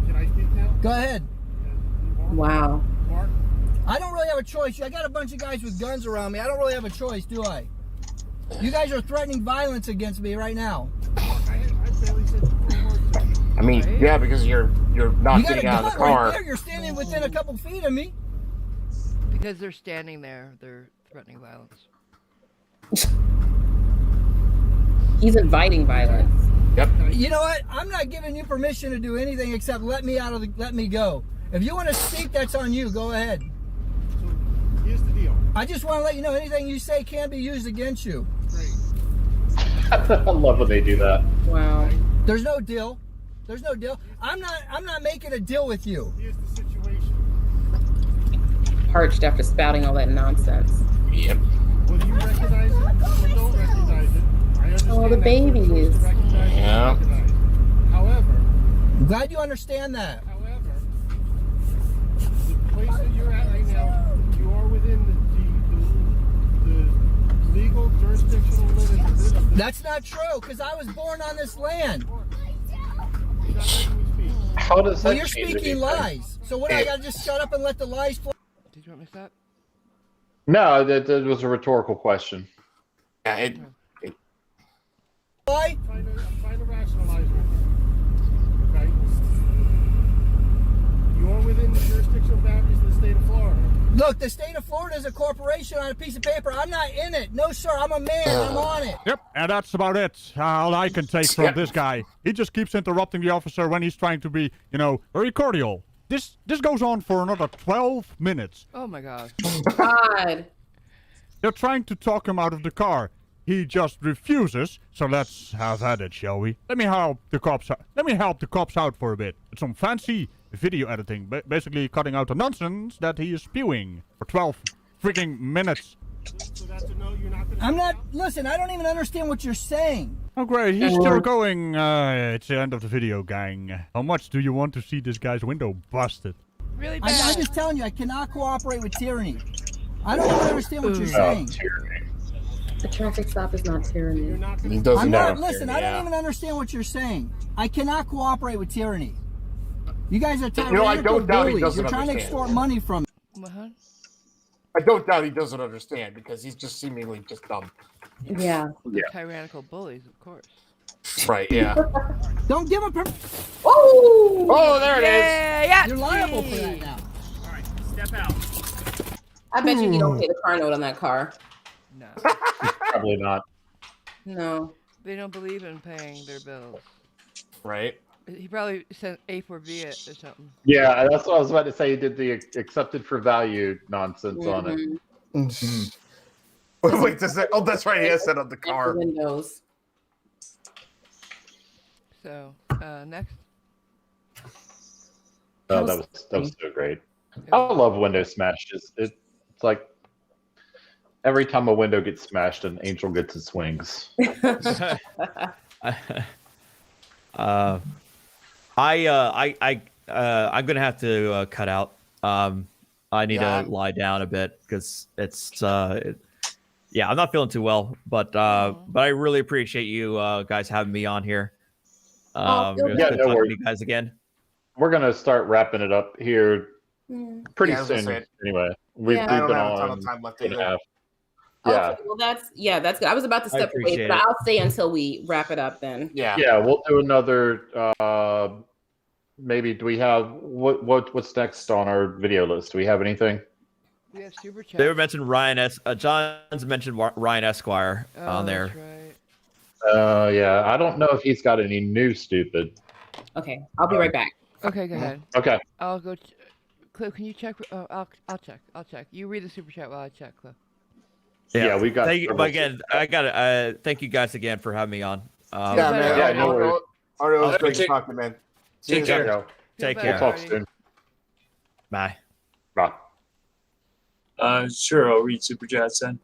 Can I speak now? Go ahead. Wow. I don't really have a choice. I got a bunch of guys with guns around me. I don't really have a choice, do I? You guys are threatening violence against me right now. I mean, yeah, because you're not getting out of the car. Right there. You're standing within a couple feet of me. Because they're standing there, they're threatening violence. He's inviting violence. Yep. You know what? I'm not giving you permission to do anything except let me go. If you want to speak, that's on you. Go ahead. So here's the deal. I just want to let you know anything you say can be used against you. I love when they do that. Wow. There's no deal. There's no deal. I'm not making a deal with you. Here's the situation. Parched after spouting all that nonsense. Yep. Whether you recognize it or don't recognize it, I understand. Oh, the babies. Yeah. However, I'm glad you understand that. However, the place that you're at right now, you are within the legal jurisdictional limits of this. That's not true, because I was born on this land. How does that Well, you're change speaking anything? lies. So what, I got to just shut up and let the lies fly? Did you want me to stop? No, that was a rhetorical question. Yeah, Why? I'm trying to rationalize it. Okay? You are within the jurisdictional boundaries of the state of Florida. Look, the state of Florida is a corporation on a piece of paper. I'm not in it. No, sir. I'm a man. I'm on it. Yep, and that's about it. All I can take from this guy. He just keeps interrupting the officer when he's trying to be, very cordial. This goes on for another 12 minutes. Oh my God. God. They're trying to talk him out of the car. He just refuses. So let's have at it, shall we? Let me help the cops out for a bit. It's some fancy video editing, basically cutting out the nonsense that he is spewing for 12 freaking minutes. So that's a no, you're not gonna... I'm not... Listen, I don't even understand what you're saying. Oh, great. He's still going. It's the end of the video, gang. How much do you want to see this guy's window busted? Really I'm bad. just telling you, I cannot cooperate with tyranny. I don't even understand what you're saying. The traffic stop is not tyranny. He doesn't know. Listen, I don't even understand what you're saying. I cannot cooperate with tyranny. You guys are I don't doubt he bullies. doesn't You're trying to understand. extort money from me. I don't doubt he doesn't understand because he's just seemingly just dumb. Yeah. Tyrannical bullies, of course. Right, yeah. Don't give him Oh! Oh, there it is. Yeah. You're liable for that now. All right, step out. I bet you don't pay the car note on that car. No. Probably not. No. They don't believe in paying their bills. Right. He probably sent A4B it or something. Yeah, that's what I was about to say. He did the accepted for value nonsense on it. Wait, does that? Oh, that's right. He has that on the car. Windows. So, next. Oh, that was so great. I love window smashes. It's like every time a window gets smashed, an angel gets its wings. I'm gonna have to cut out. I need to lie down a bit because it's I'm not feeling too well. But I really appreciate you guys having me on here. It was good talking to you guys again. We're gonna start wrapping it up here pretty I was gonna soon. say it. Anyway, we've I don't been have a ton on of time left 2.5. either. Yeah. Okay, well, that's good. I was about to step away, appreciate but it. I'll stay until we wrap it up then. Yeah, we'll do another. Maybe do we have what's next on our video list? Do we have anything? We have super chat. They were mentioned John's mentioned Ryan Esquire on there. That's right. Yeah, I don't know if he's got any new stupid. Okay, I'll be right back. Okay, go ahead. Okay. I'll go. Cliff, can you check? I'll check. You read the super chat while I check, Cliff. Yeah, we got. Thank you again. I got to thank you guys again for having me on. Yeah, man. No worries. It was great talking, man. Take care. Take care. care. We'll talk soon. Bye. Bye. Sure, I'll read Super Chats then.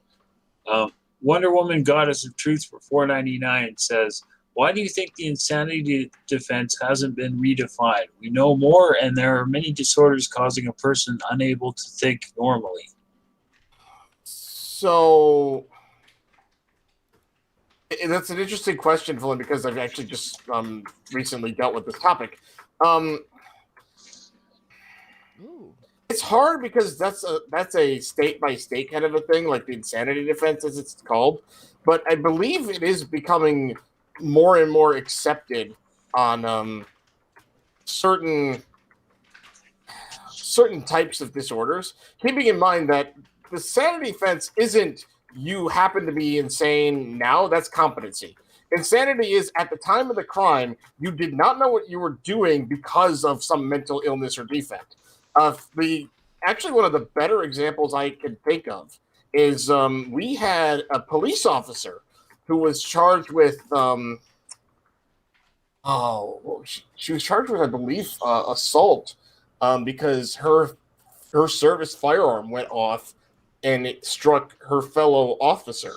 Wonder Woman Goddess of Truth for $4.99 says, why do you think the insanity defense hasn't been redefined? We know more, and there are many disorders causing a person unable to think normally. So that's an interesting question, Phil, because I've actually just recently dealt with this topic. It's hard because that's a state by state kind of a thing, like the insanity defense, as it's called. But I believe it is becoming more and more accepted on certain types of disorders. Keeping in mind that the sanity defense isn't you happen to be insane now. That's competency. Insanity is at the time of the crime, you did not know what you were doing because of some mental illness or defect. Actually, one of the better examples I could think of is we had a police officer who was charged with she was charged with, I believe, assault because her service firearm went off and it struck her fellow officer.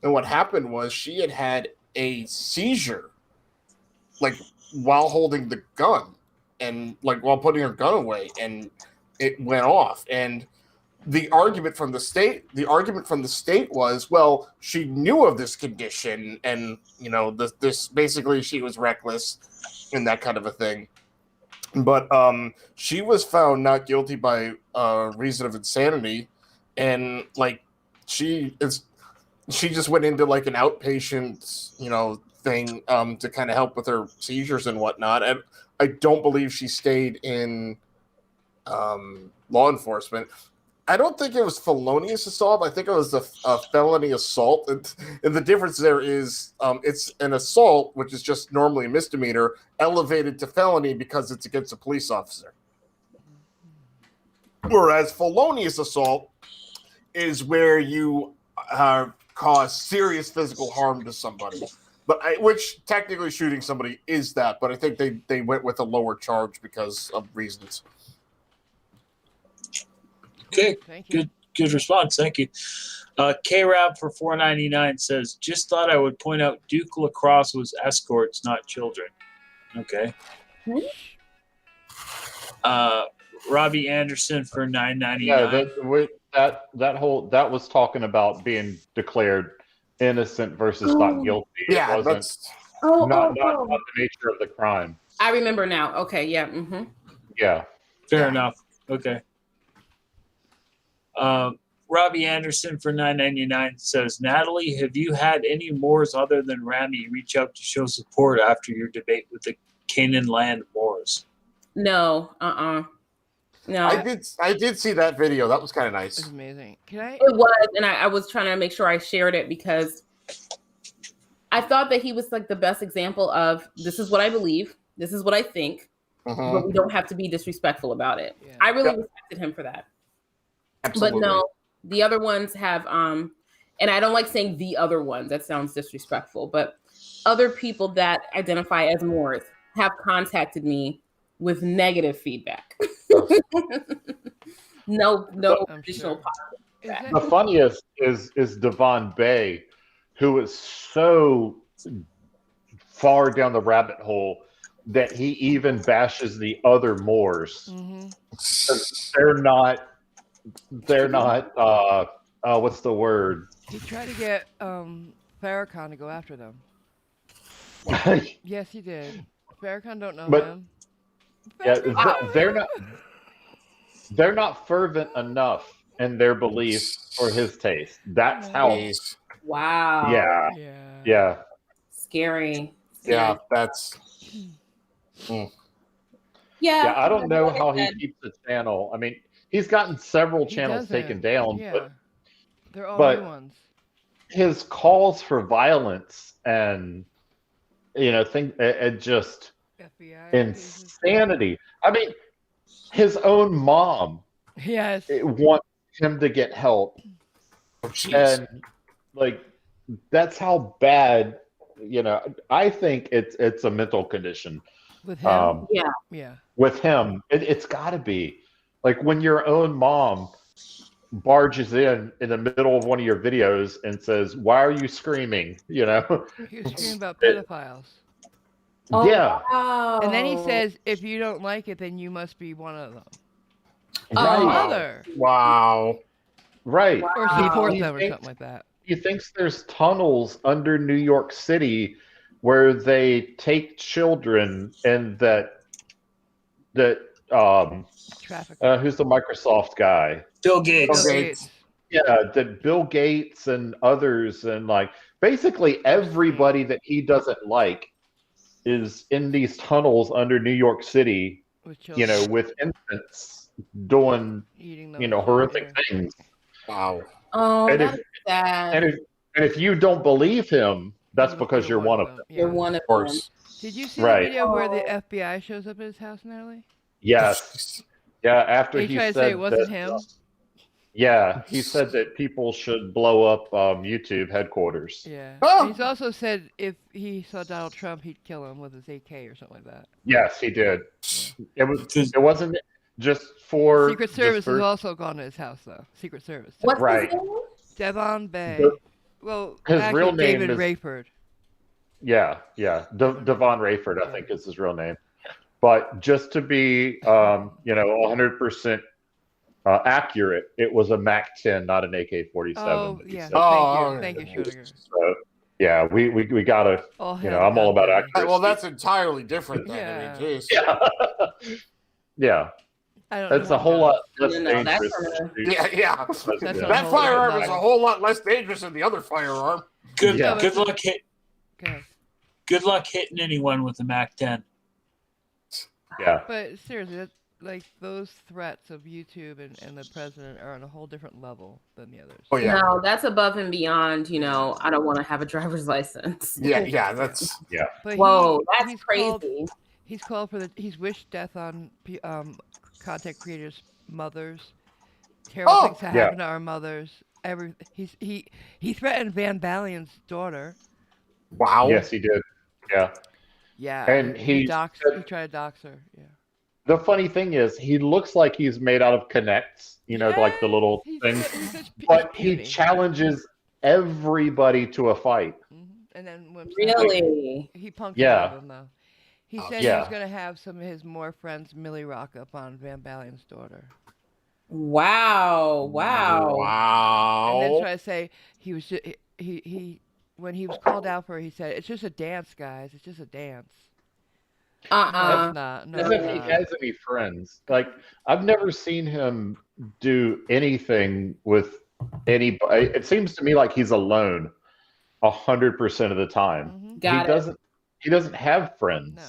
And what happened was she had a seizure, like while holding the gun and like while putting her gun away, and it went off. And the argument from the state was, well, she knew of this condition, and this basically she was reckless and that kind of a thing. But she was found not guilty by reason of insanity, and like she just went into like an outpatient thing to kind of help with her seizures and whatnot. And I don't believe she stayed in law enforcement. I don't think it was felonious assault. I think it was a felony assault. And the difference there is it's an assault, which is just normally a misdemeanor, elevated to felony because it's against a police officer. Whereas felonious assault is where you cause serious physical harm to somebody. Which technically shooting somebody is that, but I think they went with a lower charge because of reasons. Okay, good response. Thank you. K-Rab for $4.99 says, just thought I would point out Duke Lacrosse was escorts, not children. Okay. Robbie Anderson for $9.99. Yeah, that was talking about being declared innocent versus not guilty. Yeah, it wasn't not the nature of the crime. I remember now. Okay, yeah. Mm-hmm. Yeah. Fair enough. Okay. Robbie Anderson for $9.99 says, Natalie, have you had any Moors other than Rami reach out to show support after your debate with the Canaan land Moors? No. No. I did see that video. That was kind of nice. It's amazing. It was, and I was trying to make sure I shared it because I thought that he was like the best example of this is what I believe, this is what I think, but we don't have to be disrespectful about it. Yeah. I really respected him for that. Absolutely. But no, the other ones have, and I don't like saying the other ones, that sounds disrespectful, but other people that identify as Moors have contacted me with negative feedback. no additional positive feedback. The funniest is Devon Bay, who is so far down the rabbit hole that he even bashes the other Moors. They're not what's the word? He tried to get Farrakhan to go after them. Yes, he did. Farrakhan don't know him. Yeah, they're not fervent enough in their belief for his taste. That's how. Wow. Yeah. Scary. Yeah, that's. Yeah. I don't know how he keeps the channel. I mean, he's gotten several channels taken down, but they're all new ones. His calls for violence and it just FBI insanity. I mean, his own mom wants him to get help. And like that's how bad, I think it's a mental condition. With him? Yeah. With him, it's got to be like when your own mom barges in the middle of one of your videos and says, "Why are you screaming?" You know, He was screaming about pedophiles. Yeah. Wow. And then he says, if you don't like it, then you must be one of them. Right. Mother. Wow. Right. Or support them or something like that. He thinks there's tunnels under New York City where they take children and that who's the Microsoft guy? Bill Gates. Yeah, that Bill Gates and others and like basically everybody that he doesn't like is in these tunnels under New York City, you know, with infants doing, you know, horrific things. Wow. Oh, and that's sad. And if you don't believe him, that's because you're one of them. You're one of them. Did you see Right. the video where the FBI shows up at his house, Natalie? Yes. Yeah, after He he tried to said say it wasn't that, him. Yeah, he said that people should blow up YouTube headquarters. Yeah. He's also said if he saw Donald Trump, he'd kill him with his AK or something like that. Yes, he did. It wasn't just for Secret Service has also gone to his house, though. Secret Service. What's Right. his name? Devon Bay. Well, His actually, real name David is Rayford. Yeah. Devon Rayford, I think is his real name. But just to be, you know, 100% accurate, it was a MAC-10, not an AK-47. Oh, yeah. Thank you, Schrodinger. So, yeah, we gotta, you know, I'm all about accuracy. Well, that's entirely different then. I mean, geez. Yeah. That's a whole lot less dangerous. Yeah. That firearm is a whole lot less dangerous than the other firearm. Good luck hitting anyone with a MAC-10. Yeah. But seriously, like those threats of YouTube and the president are on a whole different level than the others. Oh yeah. No, that's above and beyond. You know, I don't want to have a driver's license. Yeah, that's But whoa, that's crazy. He's wished death on content creators' mothers. Terrible things that happen to our mothers. He threatened Van Balen's daughter. Wow. Yes, he did. Yeah. Yeah. And he tried to dox her. Yeah. The funny thing is, he looks like he's made out of connects, you know, like the little things. But he challenges everybody to a fight. And then when Really? he punked him though. He said he was going to have some of his more friends Millie rock up on Van Balen's daughter. Wow. And then try to say he was he when he was called out for it, he said, "It's just a dance, guys. It's just a dance." No, it's not. No, As if he has any friends. Like, I've never seen him do anything with anybody. It seems to me like he's alone 100% of the time. He doesn't have friends. No.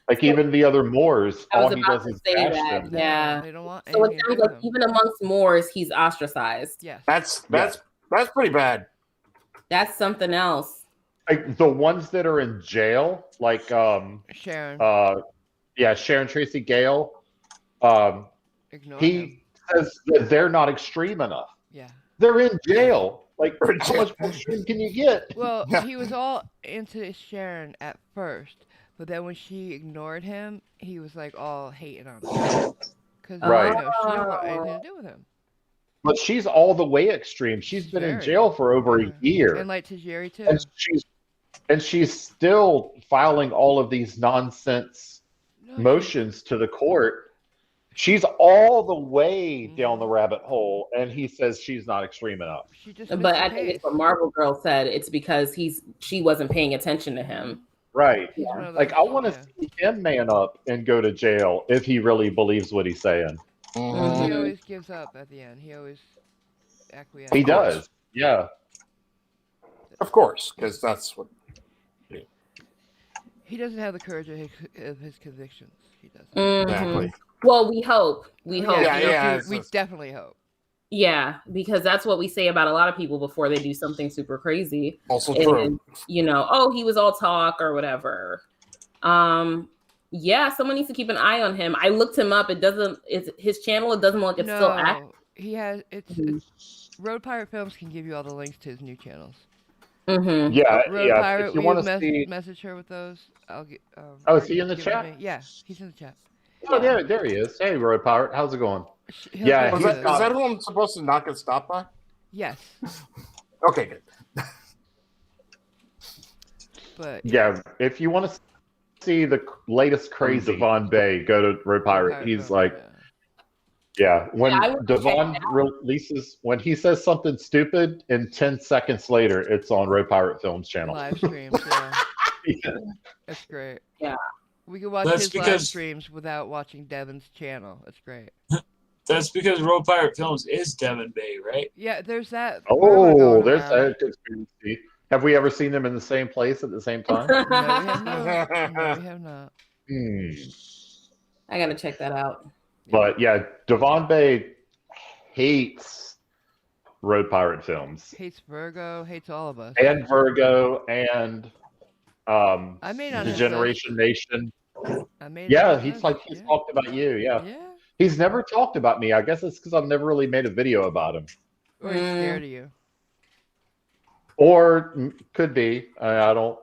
Like even the other Moors, all he does is say bash that. them. Yeah. They don't want So it sounds like even amongst Moors, he's ostracized. Yes. That's pretty bad. That's something else. Like the ones that are in jail, like Sharon. Sharon Tracy Gale. He says that they're not extreme enough. Yeah. They're in jail. Like, how much more extreme can you get? Well, he was all into Sharon at first, but then when she ignored him, he was like all hating on her. Because she didn't want anything to do with him. But she's all the way extreme. She's been in jail for over a year. And like Tajiri too. And she's still filing all of these nonsense motions to the court. She's all the way down the rabbit hole, and he says she's not extreme enough. But I think it's what Marvel Girl said. It's because she wasn't paying attention to him. Right. Yeah. Like, I want to see him man up and go to jail if he really believes what he's saying. He always gives up at the end. He always acquiesces. He does. Yeah. Of course, because that's what. He doesn't have the courage of his convictions. He doesn't. Exactly. Well, we hope. We hope. We definitely hope. Yeah, because that's what we say about a lot of people before they do something super crazy. Also true. You know, he was all talk or whatever. Yeah, someone needs to keep an eye on him. I looked him up. It's his channel. It doesn't look like it's still active. He has. Road Pirate Films can give you all the links to his new channels. Yeah, Road yeah. Pirate, If you will want to see, message her with those? I'll get. oh, is he in the give it to chat? me. Yeah, he's in the chat. Oh, there he is. Hey, Road Pirate, how's it going? He'll Yeah, give he's you Is those. that who I'm supposed to not get stopped by? Yes. Okay, good. But yeah, if you want to see the latest craze of Devon Bay, go to Road Pirate. He's like, yeah. When I would check Devon it out. releases, when he says something stupid, and 10 seconds later, it's on Road Pirate Films channel. Live streams, yeah. Yeah. That's great. Yeah. We can watch That's his live because- streams without watching Devin's channel. That's great. That's because Road Pirate Films is Devon Bay, right? Yeah, there's that. Oh, there's that conspiracy. Have we ever seen them in the same place at the same time? No, we have not. No, we have not. I gotta check that out. But yeah, Devon Bay hates Road Pirate Films. Hates Virgo, hates all of us. And Virgo and I made on his Degeneration Nation. I made Yeah, on he's his, like he's talked about you. Yeah. Yeah. He's never talked about me. I guess it's because I've never really made a video about him. Or he's scared of you. Or could be. I don't,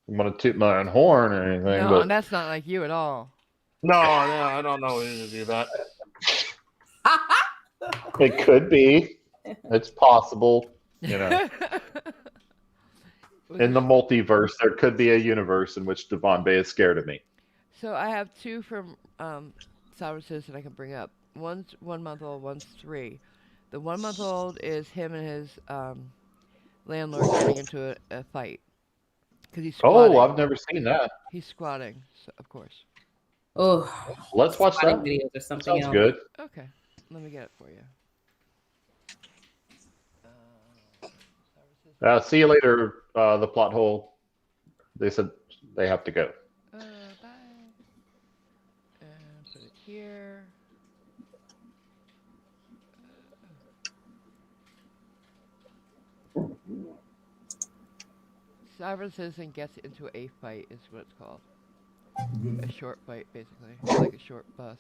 want to toot my own horn or anything. No, but and that's not like you at all. No, I don't know when to do that. it could be. It's possible. In the multiverse, there could be a universe in which Devon Bay is scared of me. So I have two from Sovereign Citizen I can bring up. One's 1 month old, one's 3. The 1 month old is him and his landlord getting into a fight. Because he's squatting. Oh, I've never seen that. He's squatting, so, of course. Oh, let's watch that. Videos or something Sounds else. good. Okay, let me get it for you. See you later, the plot hole. They said they have to go. Bye. And put it here. Sovereign Citizen gets into a fight is what it's called. A short fight, basically. Like a short bus.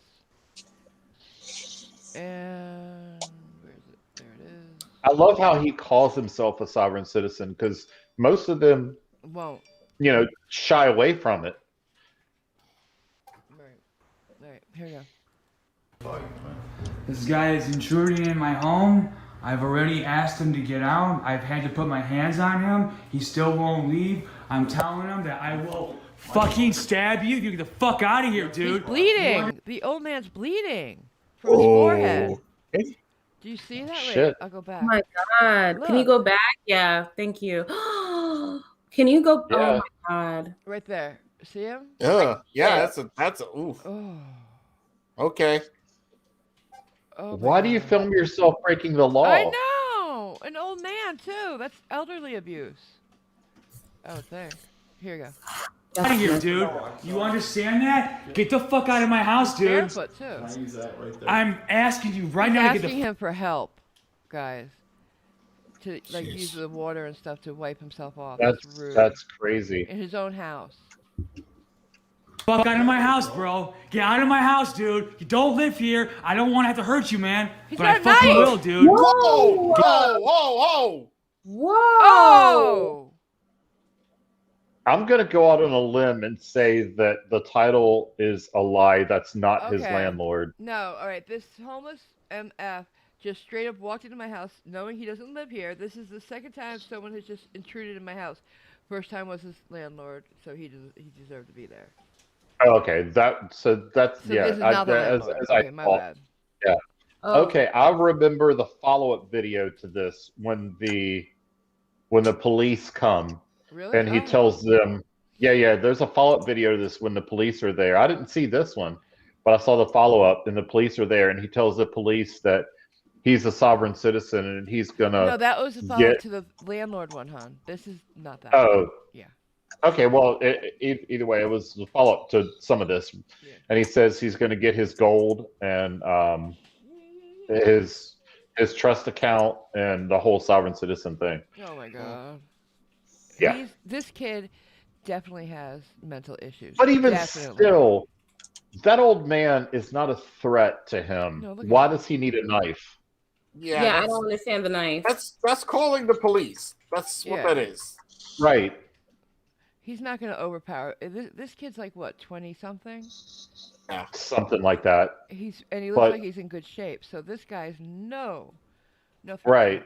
And where is it? There it is. I love how he calls himself a sovereign citizen because most of them won't. Shy away from it. Alright, here we go. This guy is intruding in my home. I've already asked him to get out. I've had to put my hands on him. He still won't leave. I'm telling him that I will fucking stab you if you get the fuck out of here, dude. He's bleeding. The old man's bleeding from his forehead. Do you see that? Shit. Wait, I'll go back. Oh my God. Look. Can you go back? Yeah, thank you. Can you go? Yeah. Oh my God. Right there. See him? Yeah, that's a oof. Oh. Okay. Oh Why do you film yourself breaking the law? I know! An old man, too. That's elderly abuse. Oh, there. Here you go. Out of here, dude. You understand that? Get the fuck out of my house, dude. Barefoot, too. I'm asking you right now to get the asking him for help, guys. To use the water and stuff to wipe himself off. That's rude. That's crazy. In his own house. fuck out of my house, bro. Get out of my house, dude. You don't live here. I don't want to have to hurt you, man. He's but I got a fucking knife. will, dude. Whoa! Whoa! Whoa! Whoa! Oh! I'm going to go out on a limb and say that the title is a lie. That's not his landlord. No, all right. This homeless MF just straight up walked into my house knowing he doesn't live here. This is the second time someone has just intruded in my house. First time was his landlord, so he deserved to be there. Okay, that's So this is not the landlord. as Okay, I my thought. bad. Yeah. Oh. Okay, I remember the follow-up video to this when the police come. Really? And he tells them, there's a follow-up video to this when the police are there. I didn't see this one, but I saw the follow-up, and the police are there, and he tells the police that he's a sovereign citizen, and he's gonna. No, that was the follow-up to the landlord one, hon. This is not that. Oh. Yeah. Okay, well, either way, it was the follow-up to some of this, and he says he's going to get his gold and his trust account and the whole sovereign citizen thing. Oh my god. Yeah. This kid definitely has mental issues. But even Definitely. still, that old man is not a threat to him. No, look at Why him. does he need a knife? Yeah, I don't understand the knife. That's calling the police. That's what that is. Right. He's not going to overpower. This kid's like what, 20-something? Yeah. Something like that. He looks like he's in good shape. So this guy's no. Right.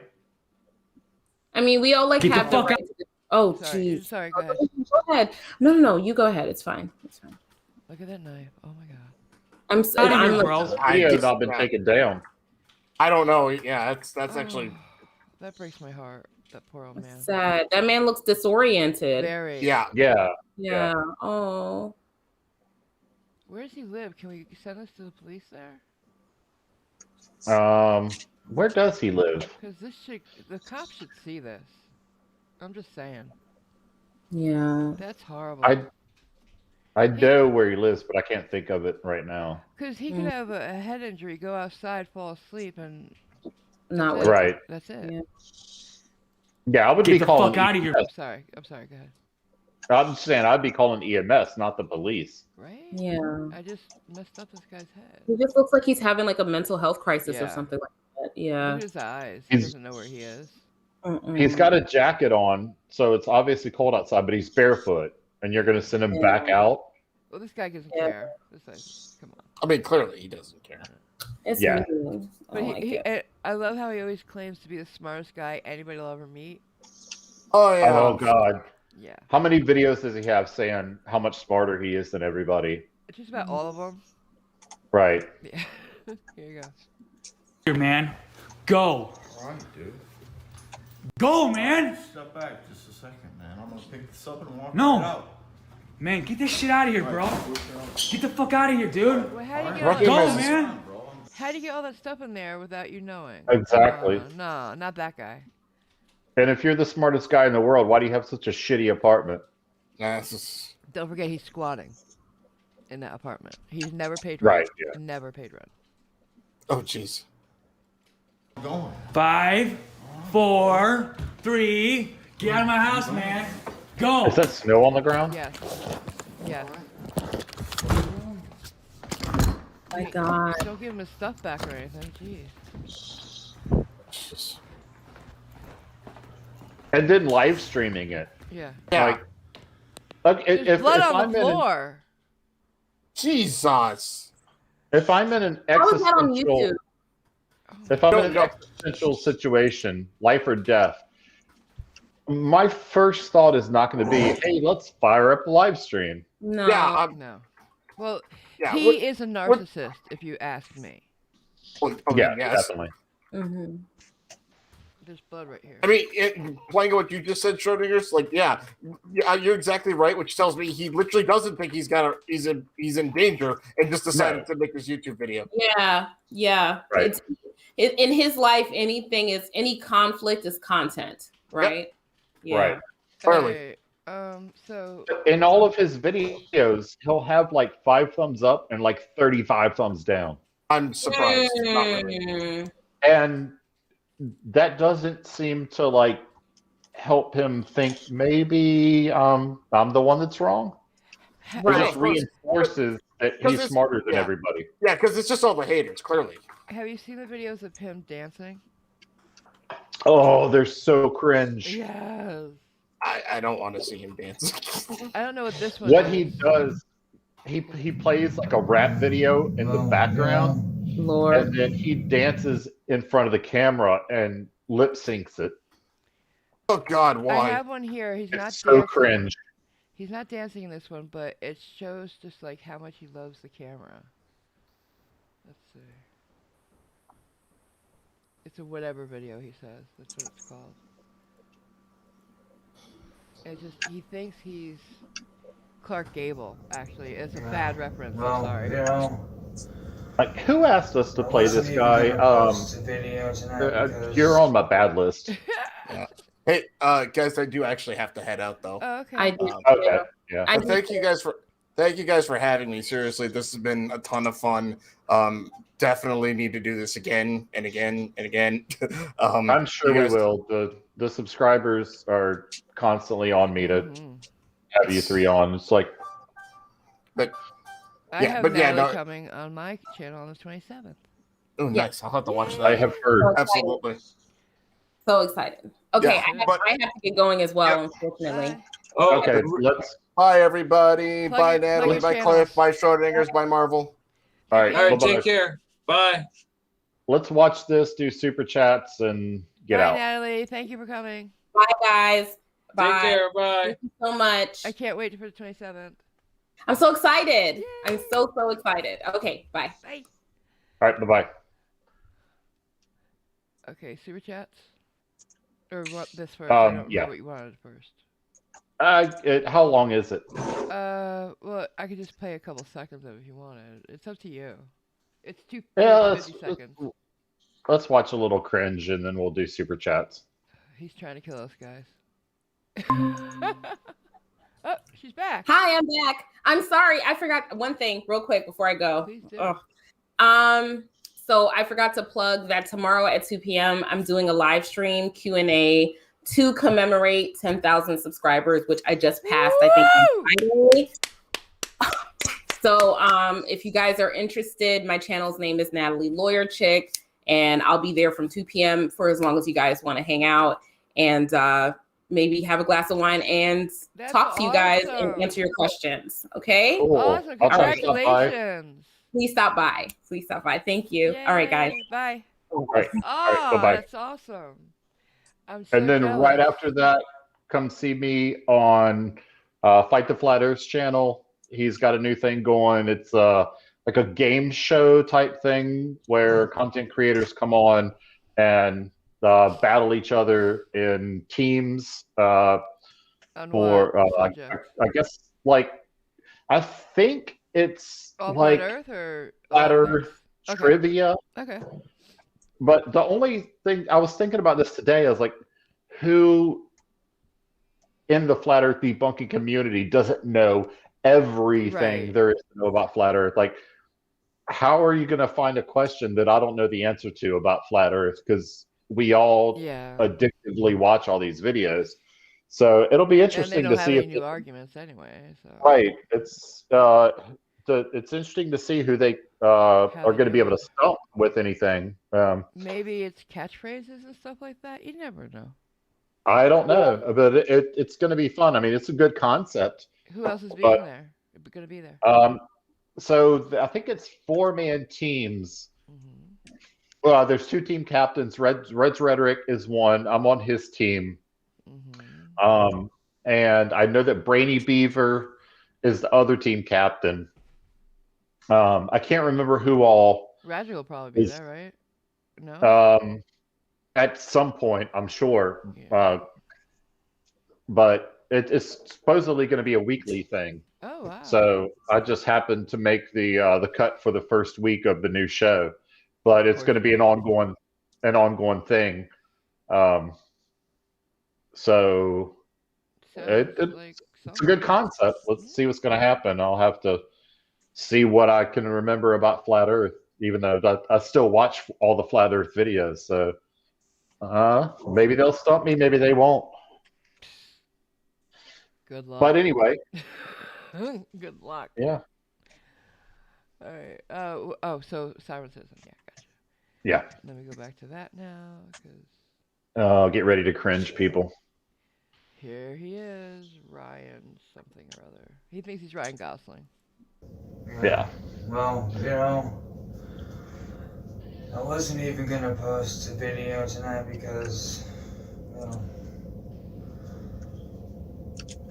I mean, we all like Get have the the fuck right. Oh, jeez. Sorry, go ahead. Go ahead. No, you go ahead. It's fine. It's fine. Look at that knife. Oh my god. I'm bro. Video's not been taken down. I don't know. Yeah, that's actually. That breaks my heart. That poor old man. Sad. That man looks disoriented. Very. Yeah. Oh. Where does he live? Can we send us to the police there? Where does he live? Because the cops should see this. I'm just saying. Yeah. That's horrible. I know where he lives, but I can't think of it right now. Because he could have a head injury, go outside, fall asleep, and not right. That's it. Yeah, I would be calling. Get the fuck out of here! I'm sorry. Go ahead. I'm just saying, I'd be calling EMS, not the police. Right? Yeah. I just messed up this guy's head. He just looks like he's having like a mental health crisis or something like that. Yeah. Look at his eyes. He doesn't know where he is. He's got a jacket on, so it's obviously cold outside, but he's barefoot, and you're going to send him back out? Well, this guy doesn't care. Come on. I mean, clearly he doesn't care. It's mean. But I love how he always claims to be the smartest guy anybody will ever meet. Oh yeah. Oh god. Yeah. How many videos does he have saying how much smarter he is than everybody? Just about all of them. Right. Yeah. Here you go. Here, man. Go. All right, dude. Go, man. Step back just a second, man. I'm gonna pick this up and walk No. right out. Man, get this shit out of here, bro. Get the fuck out of here, dude. Well, how do you Go, get all that, man. How do you get all that stuff in there without you knowing? Exactly. No, not that guy. And if you're the smartest guy in the world, why do you have such a shitty apartment? Don't forget he's squatting in that apartment. He's never paid Right, rent. yeah. Never paid rent. Oh, jeez. Going. 5, 4, 3. Get out of my house, man. Go. Is that snow on the ground? Yes. Yes. My God. Don't give him his stuff back or anything. Jeez. And then live streaming it. Yeah. Like, There's blood on the floor. Jesus. If I'm in an How is that on existential, YouTube? if I'm in an existential situation, life or death, my first thought is not going to be, "Hey, let's fire up a live stream." No. Yeah. No. Well, Yeah, he is a narcissist, if you ask me. Yeah, yes. definitely. Mm-hmm. There's blood right here. I mean, playing what you just said, Schrodinger's, like, yeah, you're exactly right, which tells me he literally doesn't think he's in danger and just decided to make this YouTube video. Yeah. Right. In his life, any conflict is content, right? Yep. Yeah. Right. Clearly. Hey, so In all of his videos, he'll have like 5 thumbs up and like 35 thumbs down. I'm surprised. Not really. And that doesn't seem to like help him think maybe I'm the one that's wrong. It just reinforces that he's smarter than everybody. Yeah, because it's just all the haters, clearly. have you seen the videos of him dancing? Oh, they're so cringe. Yes. I don't want to see him dance. I don't know what this one What is. he does, he plays like a rap video in the background, Lord, and then he dances in front of the camera and lip syncs it. Oh God, why? I have one here. He's not So dancing. cringe. He's not dancing in this one, but it shows just like how much he loves the camera. Let's see. It's a whatever video, he says. That's what it's called. It just, he thinks he's Clark Gable, actually. It's a bad reference, I'm sorry. You know, Like, who asked us to play this guy? You're on my bad list. Yeah. Hey, guys, I do actually have to head out though. Oh, okay. I do. Okay, yeah. But thank you guys for having me. Seriously, this has been a ton of fun. Definitely need to do this again and again and again. I'm sure we will. The subscribers are constantly on me to have you three on. It's like, I have Natalie coming on my channel on the 27th. Oh, nice. I'll have to watch that. I have heard. Absolutely. So excited. Okay, Yeah, I have to get going as well, unfortunately. Oh, Okay, let's. Bye, everybody. Plug Bye, it- plug Natalie. your Bye, channels. Cliff. Bye, Schrodinger's. Bye, Marvel. All right. All right, bye-bye. take care. Bye. Let's watch this, do super chats, and get Bye, out. Natalie. Thank you for coming. Bye, guys. Bye. Take care. Bye. Thank you so much. I can't wait for the 27th. I'm so excited. Yay. I'm so excited. Okay, bye. Bye. All right, bye-bye. Okay, super chats? Or what this first? I don't yeah. know what you wanted first. How long is it? Well, I could just play a couple seconds of it if you wanted. It's up to you. It's 50 seconds. Let's watch a little cringe, and then we'll do super chats. He's trying to kill us, guys. Oh, she's back. Hi, I'm back. I'm sorry. I forgot one thing real quick before I go. Please do. So I forgot to plug that tomorrow at 2 p.m. I'm doing a live stream Q&A to commemorate 10,000 subscribers, which I just passed, I think, on Friday. So if you guys are interested, my channel's name is Natalie Lawyer Chick, and I'll be there from 2 p.m. for as long as you guys want to hang out and maybe have a glass of wine and talk to you guys and answer your questions. Okay? Cool. Awesome. Congratulations. Please stop by. Please stop by. Thank you. Yay. All right, guys. Bye. All right. Oh, All right, bye-bye. that's awesome. I'm so And then jealous. right after that, come see me on Fight the Flat Earth's channel. He's got a new thing going. It's like a game show type thing where content creators come on and battle each other in teams for, I guess, like, I think it's all like Flat Earth or Flat Earth trivia. Okay. But the only thing I was thinking about this today is like, who in the Flat Earth debunking community doesn't know everything there is to know about Flat Earth? Like, how are you going to find a question that I don't know the answer to about Flat Earth? Because we all addictively watch all these videos. So it'll be interesting to see if new arguments anyway. So. Right. It's interesting to see who they are going to be able to stump with anything. Maybe it's catchphrases and stuff like that. You never know. I don't know, but it's going to be fun. I mean, it's a good concept. Who else is being there? Going to be there? So I think it's 4-man teams. Well, there's 2 team captains. Red's Rhetoric is one. I'm on his team. And I know that Brainy Beaver is the other team captain. I can't remember who all. Roger will probably be there, right? No. At some point, I'm sure. But it's supposedly going to be a weekly thing. Oh wow! So I just happened to make the cut for the first week of the new show, but it's going to be an ongoing thing. So it's a good concept. Let's see what's going to happen. I'll have to see what I can remember about Flat Earth, even though I still watch all the Flat Earth videos. So maybe they'll stump me, maybe they won't. Good luck. But anyway. Good luck. Yeah. All right. So Sirencism. Yeah, gotcha. Yeah. Let me go back to that now, because. Get ready to cringe, people. Here he is, Ryan something or other. He thinks he's Ryan Gosling. Yeah. Well, you know, I wasn't even gonna post a video tonight because, you know,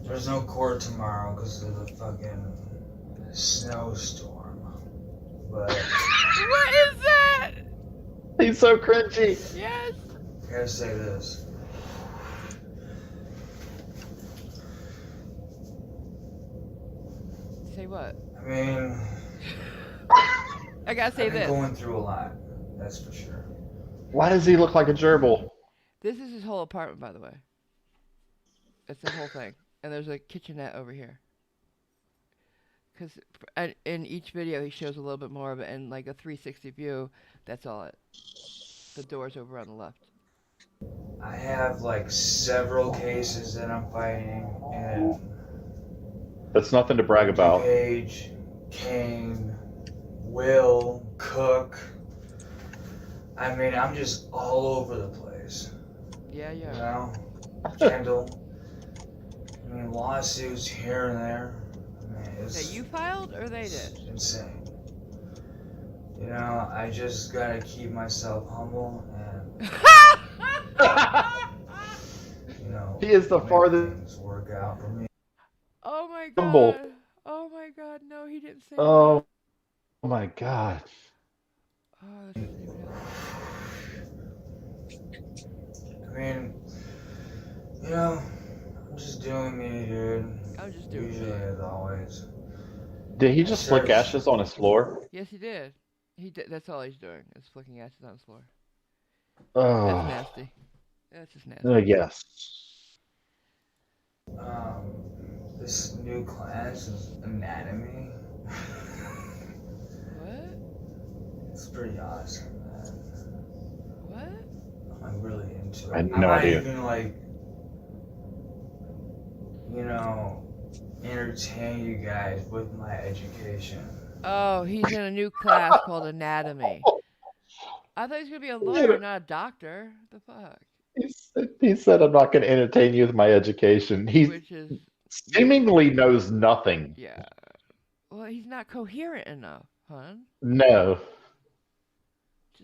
there's no court tomorrow because of the fucking snowstorm. But what is that? He's so cringy. Yes. I gotta say this. Say what? I mean, I gotta say I've been this. going through a lot, that's for sure. Why does he look like a gerbil? This is his whole apartment, by the way. It's the whole thing. And there's a kitchenette over here. Because in each video, he shows a little bit more of it. And like a 360 view, that's all it. The door's over on the left. I have like several cases that I'm fighting, and that's nothing to brag about. Page, Kane, Will, Cook, I mean, I'm just all over the place. Yeah, yeah. You know, Kendall. I mean, lawsuits here and there. I mean, it's That you filed or they did? insane. You know, I just gotta keep myself humble and. You know, he is the farthest. Things work out for me. Oh my Humble. god. Oh my god. No, he didn't say Oh my god. that. Oh, that's ridiculous. I mean, you know, I'm just doing me, dude. I'm just doing Usually, as always. Did he just flick ashes on his floor? Yes, he did. He did. That's all he's doing is flicking ashes on his floor. Oh. That's nasty. That's just nasty. Yes. This new class is anatomy. What? It's pretty awesome, man. What? I'm really into it. I had no idea. I even like, you know, entertain you guys with my education. Oh, he's in a new class called anatomy. I thought he was gonna be a lawyer, not a doctor. The fuck? He said, I'm not going to entertain you with my education. He seemingly knows nothing. Yeah. Well, he's not coherent enough, hon. No.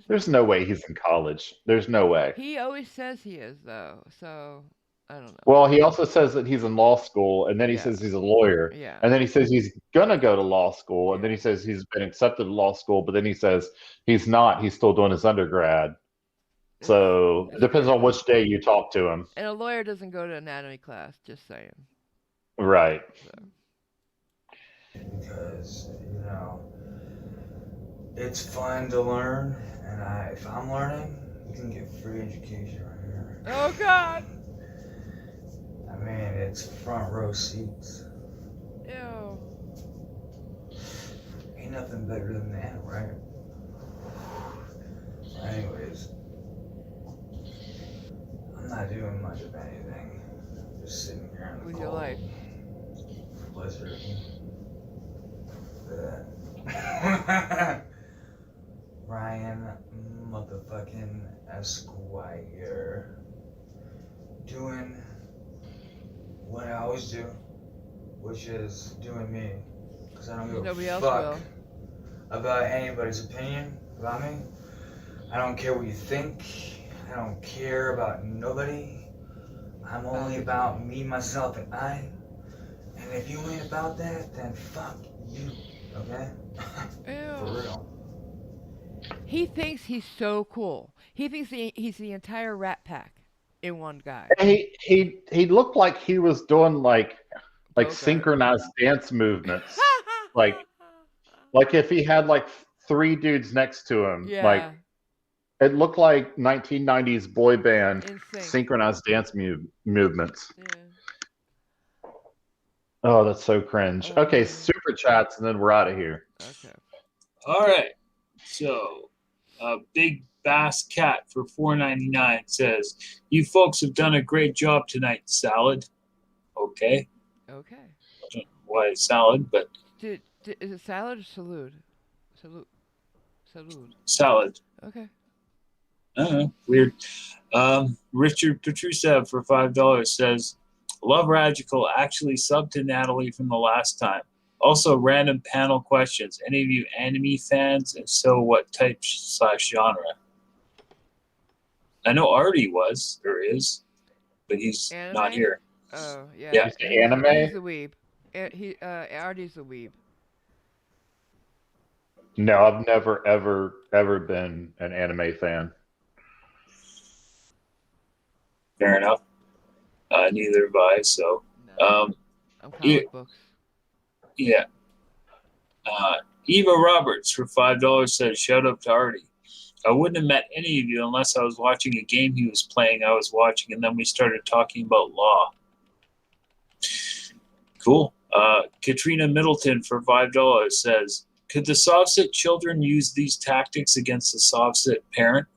There's no way he's in college. There's no way. He always says he is, though. So, I don't know. Well, he also says that he's in law school, and then he says he's a lawyer. Yeah. And then he says he's going to go to law school, and then he says he's been accepted to law school, but then he says he's not. He's still doing his undergrad. So it depends on which day you talk to him. And a lawyer doesn't go to anatomy class, just saying. Right. So. Because, you know, it's fun to learn, and if I'm learning, you can get free education right here. Oh, God! I mean, it's front row seats. Ew. Ain't nothing better than that, right? Anyways, I'm not doing much of anything. Just sitting here in the with your life. blizzard. Ryan motherfucking Esquire doing what I always do, which is doing me, because I don't give a fuck about anybody's opinion about me. I don't care what you think. I don't care about nobody. I'm only about me, myself, and I. And if you ain't about that, then fuck you, okay? For real. He thinks he's so cool. He thinks he's the entire Rat Pack in one guy. He looked like he was doing like synchronized dance movements. like if he had like three dudes next to him. Yeah. Like it looked like 1990s boy band synchronized dance movements. Yeah. Oh, that's so cringe. Okay, super chats, and then we're out of here. Okay. All right. So, Big Bass Cat for $4.99 says, "You folks have done a great job tonight, Salad." Okay. Okay. I don't know why salad, but Is it salad or salute? Salute. salad. Okay. I don't know. Weird. Richard Petrusev for $5 says, "Love Radical actually subbed to Natalie from the last time. Also, random panel questions. Any of you anime fans? If so, what type / genre?" I know Artie was or is, but he's not here. Oh, yeah. Yeah. Anime? He's a weeb. Artie's a weeb. No, I've never, ever been an anime fan. Fair enough. Neither have I, so. I'm comic books. Yeah. Eva Roberts for $5 says, "Shout out to Artie. I wouldn't have met any of you unless I was watching a game he was playing I was watching, and then we started talking about law." Cool. Katrina Middleton for $5 says, "Could the Sovset children use these tactics against the Sovset parent?"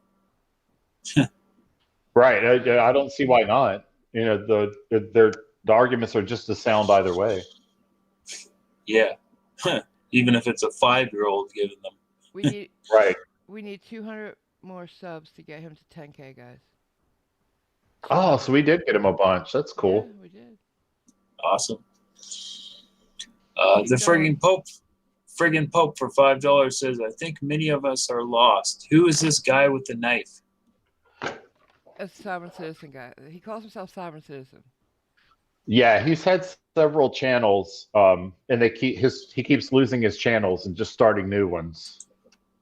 Right. I don't see why not. You know, the arguments are just as sound either way. Yeah. Even if it's a 5-year-old giving them. We need right. We need 200 more subs to get him to 10K, guys. Oh, so we did get him a bunch. That's cool. Yeah, we did. Awesome. The friggin' Pope for $5 says, I think many of us are lost. Who is this guy with the knife? A sovereign citizen guy. He calls himself sovereign citizen. Yeah, he's had several channels, and he keeps losing his channels and just starting new ones.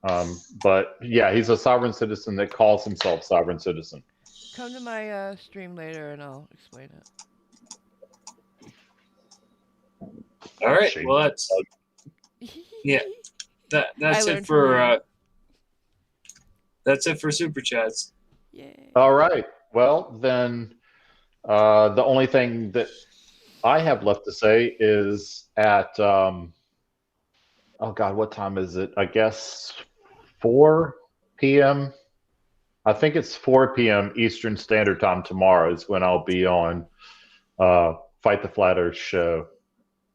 But yeah, he's a sovereign citizen that calls himself sovereign citizen. Come to my stream later and I'll explain it. All right. Well, that's that's it for super chats. Yay. All right. Well, then the only thing that I have left to say is at oh God, what time is it? I guess 4 p.m. I think it's 4 p.m. Eastern Standard Time tomorrow is when I'll be on Fight the Flat Earth show.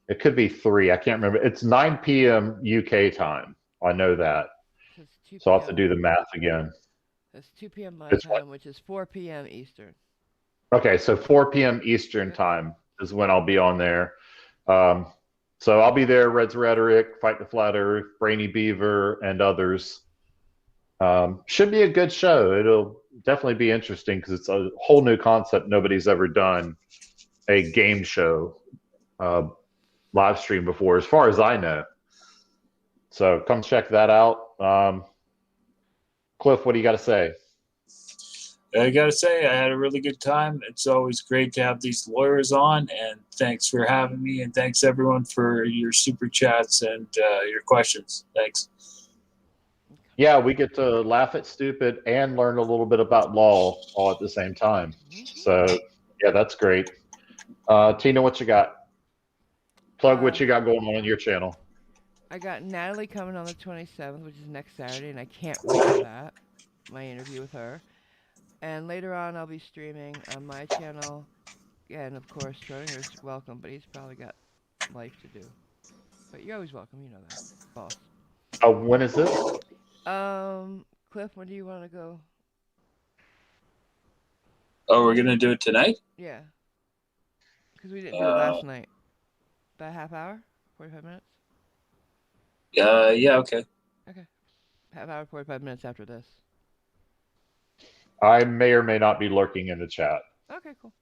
It could be 3. I can't remember. It's 9 p.m. UK time. I know that. So I'll have to do the math again. It's 2 p.m. my time, which is 4 p.m. Eastern. Okay, so 4 p.m. Eastern time is when I'll be on there. So I'll be there, Red's Rhetoric, Fight the Flat Earth, Brainy Beaver, and others. Should be a good show. It'll definitely be interesting because it's a whole new concept. Nobody's ever done a game show live stream before, as far as I know. So come check that out. Cliff, what do you got to say? I got to say, I had a really good time. It's always great to have these lawyers on, and thanks for having me, and thanks everyone for your super chats and your questions. Thanks. Yeah, we get to laugh at stupid and learn a little bit about law all at the same time. So, yeah, that's great. Tina, what you got? Plug what you got going on your channel. I got Natalie coming on the 27th, which is next Saturday, and I can't wait for that. My interview with her. And later on, I'll be streaming on my channel. And, of course, Schrodinger's welcome, but he's probably got life to do. But you're always welcome, you know that, boss. When is this? Cliff, when do you want to go? Oh, we're going to do it tonight? Yeah. Because we didn't do it last night. About a half hour? 45 minutes? Yeah, okay. Okay. Half hour, 45 minutes after this. I may or may not be lurking in the chat. Okay, cool.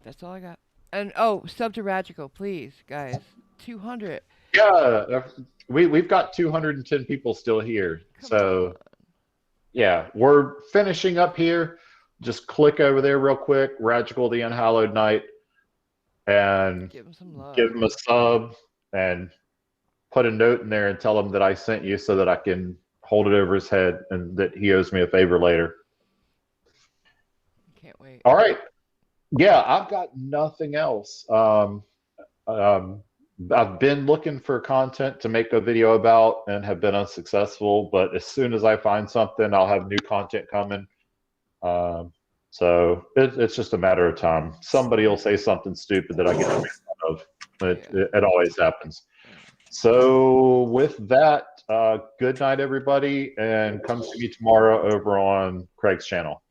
That's all I got. And, oh, sub to Ragical, please, guys. 200. Yeah, we've got 210 people still here. So, yeah, we're finishing up here. Just click over there real quick, Ragical the Unhallowed Knight, and give him a sub and put a note in there and tell him that I sent you so that I can hold it over his head and that he owes me a favor later. Can't wait. All right. Yeah, I've got nothing else. I've been looking for content to make a video about and have been unsuccessful, but as soon as I find something, I'll have new content coming. So it's just a matter of time. Somebody will say something stupid that I get to make fun of. It always happens. So with that, good night, everybody, and come see me tomorrow over on Craig's channel.